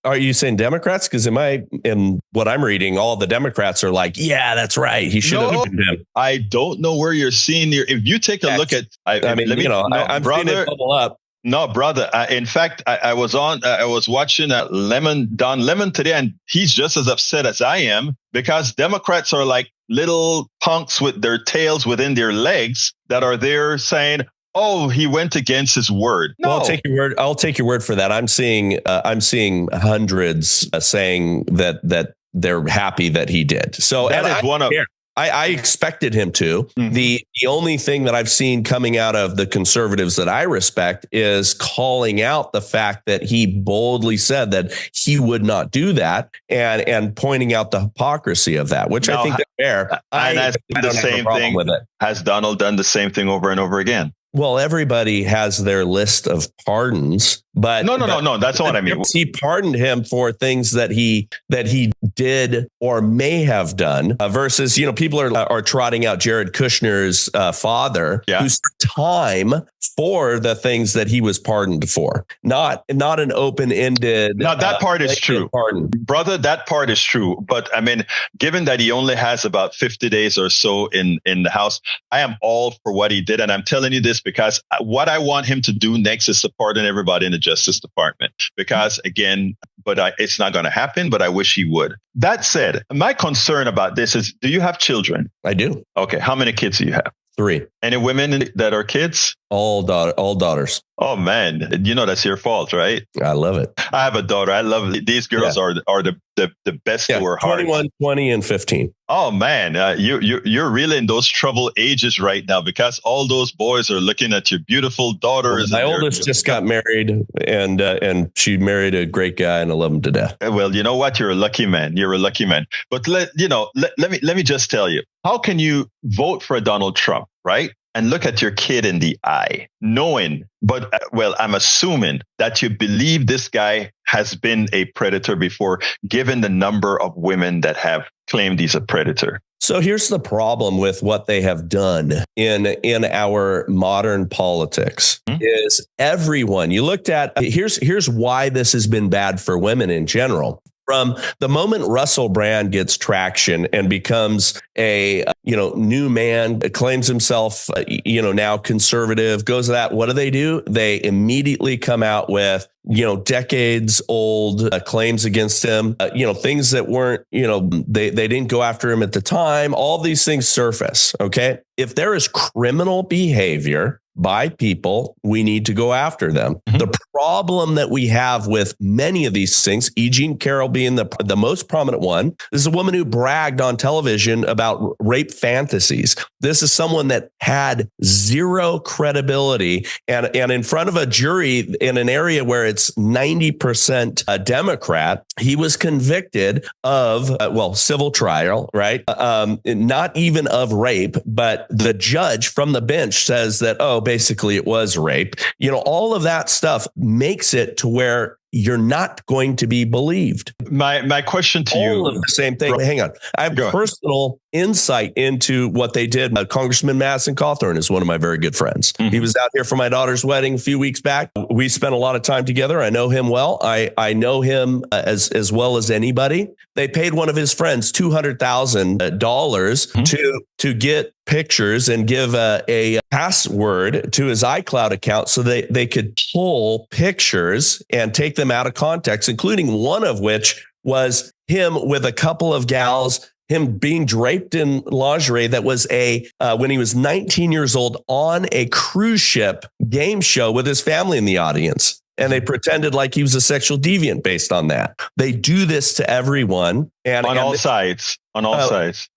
are you saying Democrats? Because in what I'm reading, all the Democrats are like, yeah, that's right. He should have been him. I don't know where you're seeing here. If you take a look at, I'm seeing it bubble up. No, brother. In fact, I was watching Don Lemon today, and he's just as upset as I am because Democrats are like little punks with their tails within their legs that are there saying, "Oh, he went against his word." No. Well, I'll take your word for that. I'm seeing hundreds saying that they're happy that he did. So that is one of. I expected him to. Mm-hmm. The only thing that I've seen coming out of the conservatives that I respect is calling out the fact that he boldly said that he would not do that and pointing out the hypocrisy of that, which I think is fair. And the same thing with it. Has Donald done the same thing over and over again? Well, everybody has their list of pardons, but no. That's not what I mean. He pardoned him for things that he did or may have done. Versus, people are trotting out Jared Kushner's father, who served time for the things that he was pardoned for. Not an open-ended. Now that part is true, pardon. Brother. That part is true. But I mean, given that he only has about 50 days or so in the House, I am all for what he did, and I'm telling you this because what I want him to do next is to pardon everybody in the Justice Department. Because again, it's not going to happen, but I wish he would. That said, my concern about this is, do you have children? I do. Okay. How many kids do you have? 3. Any women that are kids? All daughters. Oh man, that's your fault, right? I love it. I have a daughter. I love it. These girls are the best to her heart. 21, 20, and 15. Oh man, you're really in those trouble ages right now because all those boys are looking at your beautiful daughters. My oldest just got married, and she married a great guy, and I love him to death. Well, you know what? You're a lucky man. But let me just tell you, how can you vote for Donald Trump, right? And look at your kid in the eye, knowing, I'm assuming that you believe this guy has been a predator before, given the number of women that have claimed he's a predator. So here's the problem with what they have done in our modern politics is everyone you looked at. Here's why this has been bad for women in general. From the moment Russell Brand gets traction and becomes a new man, claims himself now conservative, goes to that. What do? They immediately come out with decades old claims against him. Things that weren't they didn't go after him at the time. All these things surface. Okay, if there is criminal behavior by people, we need to go after them. Mm-hmm. The problem that we have with many of these things, E. Jean Carroll being the most prominent one, this is a woman who bragged on television about rape fantasies. This is someone that had zero credibility and in front of a jury in an area where it's 90% a Democrat, he was convicted of, civil trial, right? Not even of rape, but the judge from the bench says that, basically it was rape. All of that stuff makes it to where you're not going to be believed. My question to you, all of the same thing. Hang on. I have personal insight into what they did. Congressman Madison Cawthorn is one of my very good friends. Mm-hmm. He was out here for my daughter's wedding a few weeks back. We spent a lot of time together. I know him well. I know him as well as anybody. They paid one of his friends $200,000 to get pictures and give a password to his iCloud account so they could pull pictures and take them out of context, including one of which was him with a couple of gals him being draped in lingerie that was when he was 19 years old on a cruise ship game show with his family in the audience. And they pretended like he was a sexual deviant based on that. They do this to everyone. And on all sides.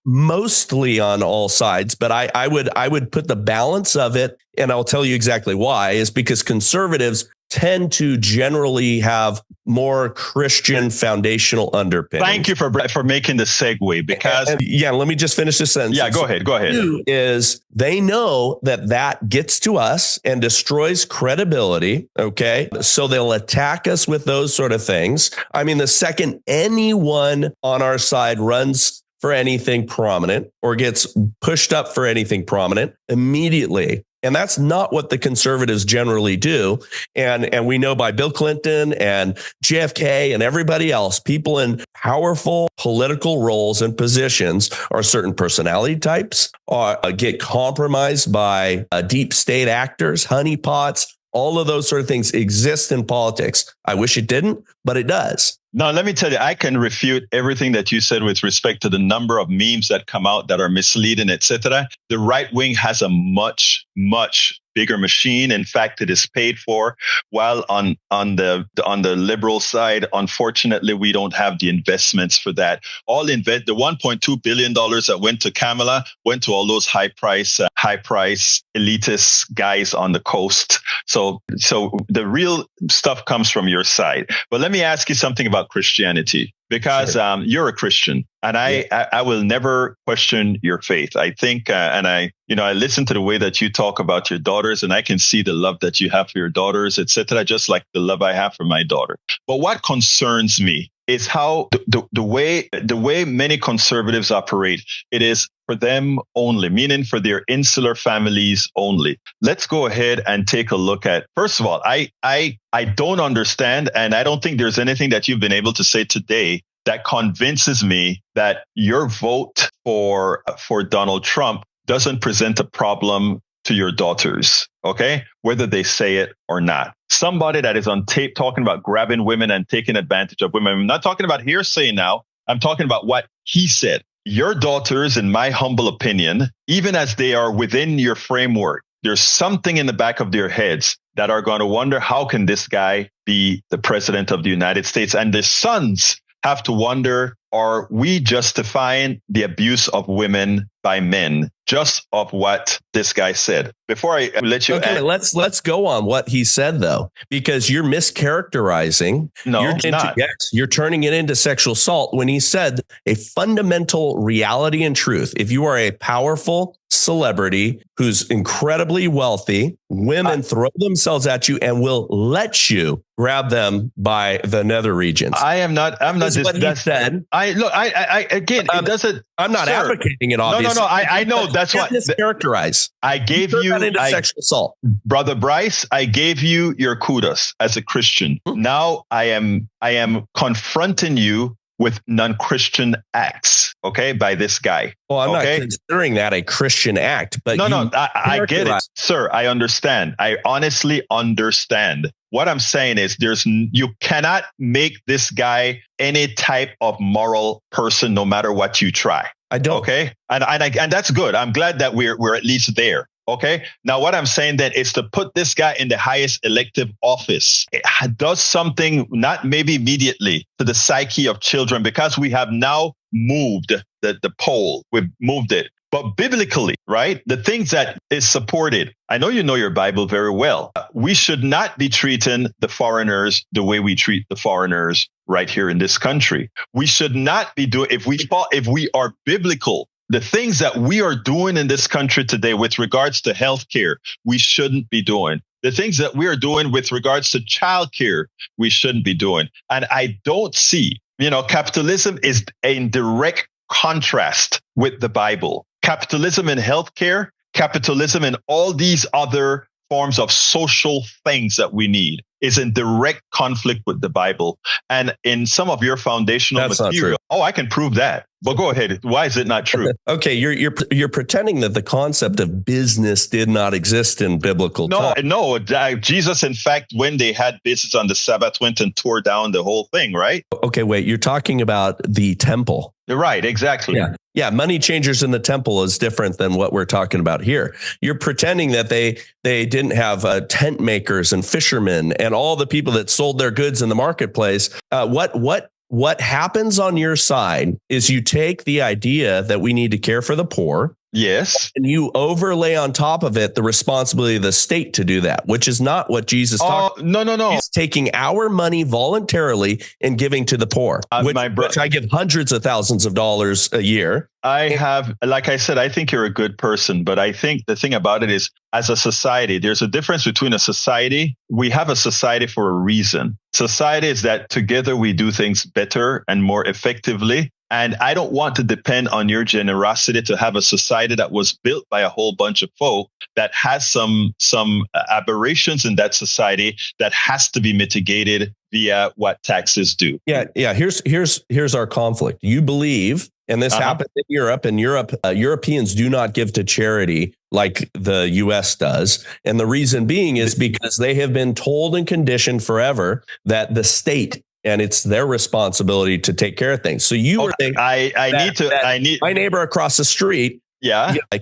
Mostly on all sides. But I would put the balance of it, and I'll tell you exactly why, is because conservatives tend to generally have more Christian foundational underpinnings. Thank you for making the segue, because let me just finish this sentence. Yeah, go ahead. Is they know that gets to us and destroys credibility. Okay, so they'll attack us with those sort of things. I mean, the second anyone on our side runs for anything prominent or gets pushed up for anything prominent, immediately. And that's not what the conservatives generally do. And we know by Bill Clinton and JFK and everybody else, people in powerful political roles and positions or certain personality types get compromised by deep state actors, honeypots. All of those sort of things exist in politics. I wish it didn't, but it does. Now, let me tell you, I can refute everything that you said with respect to the number of memes that come out that are misleading, etc. The right wing has a much, much bigger machine. In fact, it is paid for. While on the liberal side, unfortunately, we don't have the investments for that. The $1.2 billion that went to Kamala went to all those high price elitist guys on the coast. So the real stuff comes from your side. But let me ask you something about Christianity, because you're a Christian, and I will never question your faith. I think, and I listen to the way that you talk about your daughters, and I can see the love that you have for your daughters, etc., just like the love I have for my daughter. But what concerns me is how the way many conservatives operate. It is for them only, meaning for their insular families only. Let's go ahead and take a look at, first of all, I don't understand, and I don't think there's anything that you've been able to say today that convinces me that your vote for Donald Trump doesn't present a problem to your daughters, okay? Whether they say it or not. Somebody that is on tape talking about grabbing women and taking advantage of women. I'm not talking about hearsay now. I'm talking about what he said. Your daughters, in my humble opinion, even as they are within your framework, there's something in the back of their heads that are going to wonder, how can this guy be the president of the United States? And their sons have to wonder, are we justifying the abuse of women by men, just of what this guy said? Before I let you let's go on what he said, though, because you're mischaracterizing. You're turning it into sexual assault when he said a fundamental reality and truth. If you are a powerful celebrity who's incredibly wealthy, women throw themselves at you and will let you grab them by the nether regions. I'm not. He said. It doesn't. I'm not advocating it. Obviously, no. I know that's what mischaracterize. I gave you into sexual assault, Brother Bryce. I gave you your kudos as a Christian. Now I am confronting you with non-Christian acts, okay, by this guy. Well, I'm not considering that a Christian act, but I get it, sir. I understand. I honestly understand. What I'm saying is you cannot make this guy any type of moral person, no matter what you try. I don't. Okay. And that's good. I'm glad that we're at least there. Okay. Now, what I'm saying then is to put this guy in the highest elective office. It does something, not maybe immediately, to the psyche of children, because we have now moved the pole. We've moved it. But biblically, right, the things that is supported, I know you know your Bible very well. We should not be treating the foreigners the way we treat the foreigners right here in this country. We should not be doing, if we are biblical, the things that we are doing in this country today with regards to healthcare, we shouldn't be doing. The things that we are doing with regards to childcare, we shouldn't be doing. And I don't see, capitalism is in direct contrast with the Bible. Capitalism in healthcare, capitalism in all these other forms of social things that we need is in direct conflict with the Bible and in some of your foundational material. Oh, I can prove that. But go ahead. Why is it not true? Okay, you're pretending that the concept of business did not exist in biblical times. No. Jesus, in fact, when they had business on the Sabbath, went and tore down the whole thing, right? Okay, wait. You're talking about the temple. Right, exactly. Yeah, money changers in the temple is different than what we're talking about here. You're pretending that they didn't have tent makers and fishermen and all the people that sold their goods in the marketplace. What happens on your side is you take the idea that we need to care for the poor. Yes. And you overlay on top of it the responsibility of the state to do that, which is not what Jesus talked about. No. He's taking our money voluntarily and giving to the poor, which I give hundreds of thousands of dollars a year. Like I said, I think you're a good person, but I think the thing about it is, as a society, there's a difference between a society. We have a society for a reason. Society is that together we do things better and more effectively. And I don't want to depend on your generosity to have a society that was built by a whole bunch of folk that has some aberrations in that society that has to be mitigated via what taxes do. Yeah. Here's our conflict. You believe, and this happens in Europe, and Europeans do not give to charity like the U.S. does. And the reason being is because they have been told and conditioned forever that the state, and it's their responsibility to take care of things. So my neighbor across the street,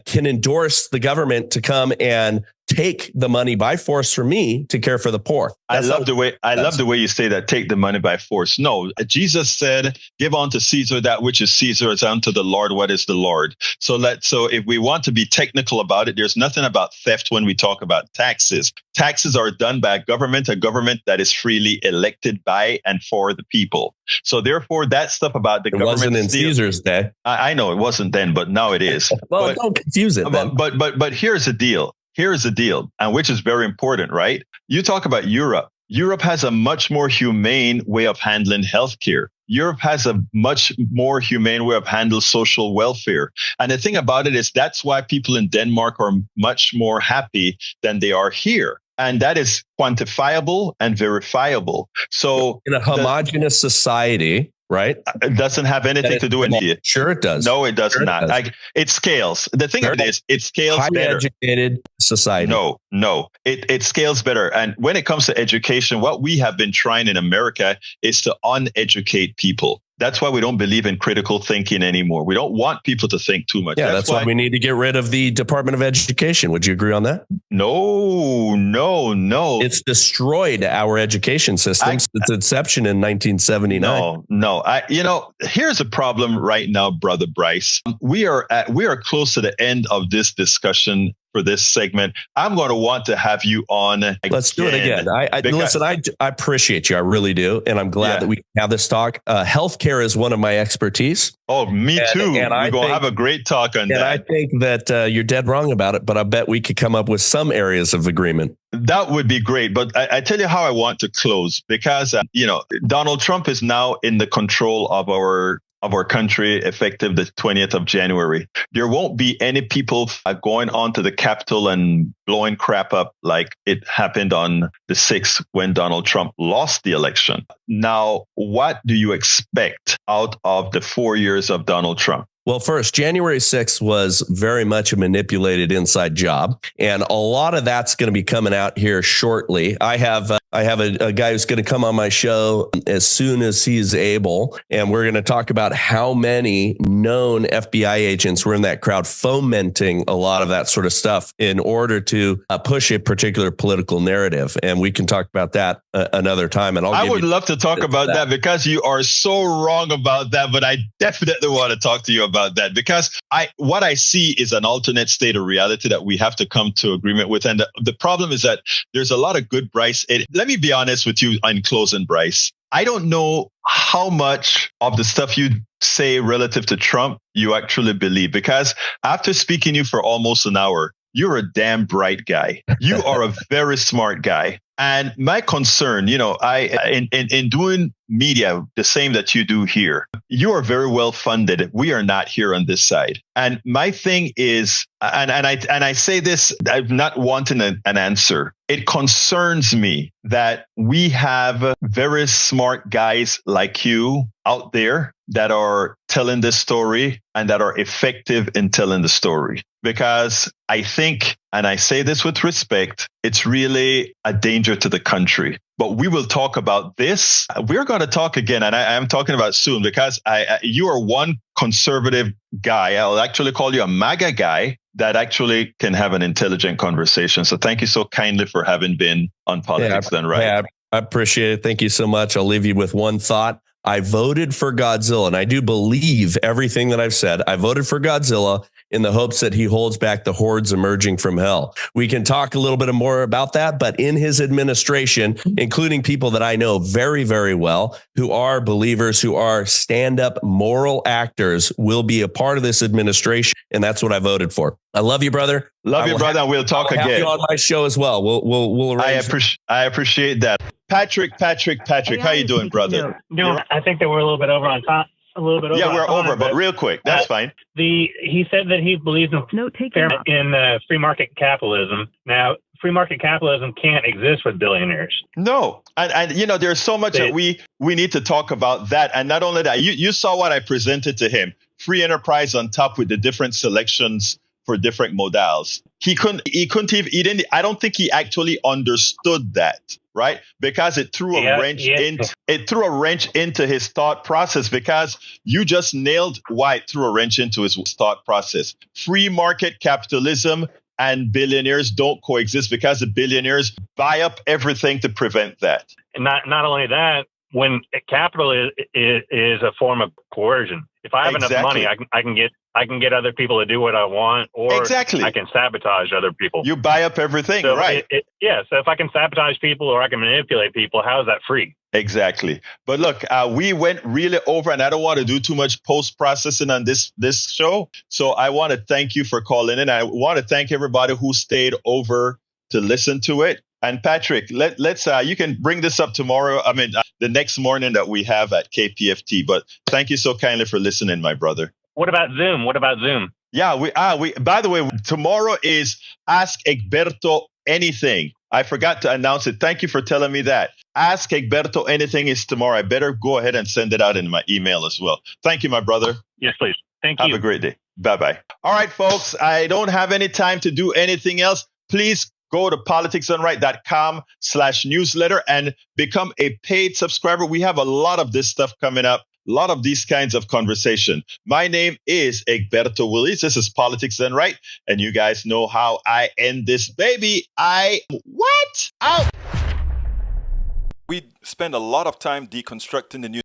can endorse the government to come and take the money by force from me to care for the poor. I love the way you say that. Take the money by force. No, Jesus said, "Give unto Caesar that which is Caesar's, unto the Lord what is the Lord." So if we want to be technical about it, there's nothing about theft when we talk about taxes. Taxes are done by a government that is freely elected by and for the people. So therefore, that stuff about the government wasn't in Caesar's day. I know it wasn't then, but now it is. Well, don't confuse it. But here's the deal. Here's the deal, and which is very important, right? You talk about Europe. Europe has a much more humane way of handling healthcare. Europe has a much more humane way of handling social welfare. And the thing about it is that's why people in Denmark are much more happy than they are here. And that is quantifiable and verifiable. So in a homogenous society, right? It doesn't have anything to do with it. Sure it does. No, it does not. It scales. The thing of it is, it scales highly better. Educated society. No. It scales better. And when it comes to education, what we have been trying in America is to uneducate people. That's why we don't believe in critical thinking anymore. We don't want people to think too much. Yeah, that's why we need to get rid of the Department of Education. Would you agree on that? No. It's destroyed our education system since its inception in 1979. No. Here's a problem right now, Brother Bryce. We are close to the end of this discussion for this segment. I'm going to want to have you on again. Let's do it again. Listen, I appreciate you. I really do. And I'm glad that we have this talk. Healthcare is one of my expertise. Oh, me too. We're going to have a great talk on that. And I think that you're dead wrong about it, but I bet we could come up with some areas of agreement. That would be great. But I tell you how I want to close, because, Donald Trump is now in the control of our country effective the 20th of January. There won't be any people going onto the Capitol and blowing crap up like it happened on the 6th when Donald Trump lost the election. Now, what do you expect out of the 4 years of Donald Trump? Well, first, January 6th was very much a manipulated inside job, and a lot of that's going to be coming out here shortly. I have a guy who's going to come on my show as soon as he's able, and we're going to talk about how many known FBI agents were in that crowd fomenting a lot of that sort of stuff in order to push a particular political narrative. And we can talk about that another time. And I would love to talk about that because you are so wrong about that, but I definitely want to talk to you about that, because what I see is an alternate state of reality that we have to come to agreement with. And the problem is that there's a lot of good Bryce. Let me be honest with you in closing, Bryce. I don't know how much of the stuff you say relative to Trump you actually believe, because after speaking to you for almost an hour, you're a damn bright guy. You are a very smart guy. And my concern, in doing media, the same that you do here, you are very well funded. We are not here on this side. And my thing is, and I say this, I'm not wanting an answer. It concerns me that we have very smart guys like you out there that are telling this story and that are effective in telling the story. Because I think and I say this with respect, it's really a danger to the country. But we will talk about this. We're going to talk again, and I am talking about soon, because you are one conservative guy. I'll actually call you a MAGA guy that actually can have an intelligent conversation. So thank you so kindly for having been on Politics Done Right. Yeah, I appreciate it. Thank you so much. I'll leave you with one thought. I voted for Godzilla, and I do believe everything that I've said. I voted for Godzilla in the hopes that he holds back the hordes emerging from hell. We can talk a little bit more about that, but in his administration, including people that I know very, very well, who are believers, who are stand-up moral actors, will be a part of this administration, and that's what I voted for. I love you, brother. Love you, brother. We'll talk again. Have you on my show as well. We'll arrange. I appreciate that. Patrick, how you doing, brother? I think that we're a little bit over on time. A little bit over. Yeah, we're over, but real quick, that's fine. He said that he believes in free market capitalism. Now, free market capitalism can't exist with billionaires. No, and there's so much that we need to talk about that, and not only that. You saw what I presented to him: free enterprise on top with the different selections for different modals. He didn't. I don't think he actually understood that. Right, because it threw a wrench into his thought process, because you just nailed why it threw a wrench into his thought process. Free market capitalism and billionaires don't coexist, because the billionaires buy up everything to prevent that. And not only that, when capital is a form of coercion. If I have enough money, I can get other people to do what I want, or I can sabotage other people. You buy up everything, so right? So if I can sabotage people or I can manipulate people, how is that free? Exactly. But look, we went really over, and I don't want to do too much post-processing on this show. So I want to thank you for calling in. I want to thank everybody who stayed over to listen to it. And Patrick, let's you can bring this up tomorrow. I mean, the next morning that we have at KPFT. But thank you so kindly for listening, my brother. What about Zoom? Yeah, we by the way, tomorrow is Ask Egberto Anything. I forgot to announce it. Thank you for telling me that. Ask Egberto Anything is tomorrow. I better go ahead and send it out in my email as well. Thank you, my brother. Yes, please. Thank you. Have a great day. Bye-bye. All right, folks, I don't have any time to do anything else. Please go to politicsdoneright.com/newsletter and become a paid subscriber. We have a lot of this stuff coming up, a lot of these kinds of conversation. My name is Egberto Willies. This is Politics Done Right. And you guys know how I end this baby. Out. We spend a lot of time deconstructing the news.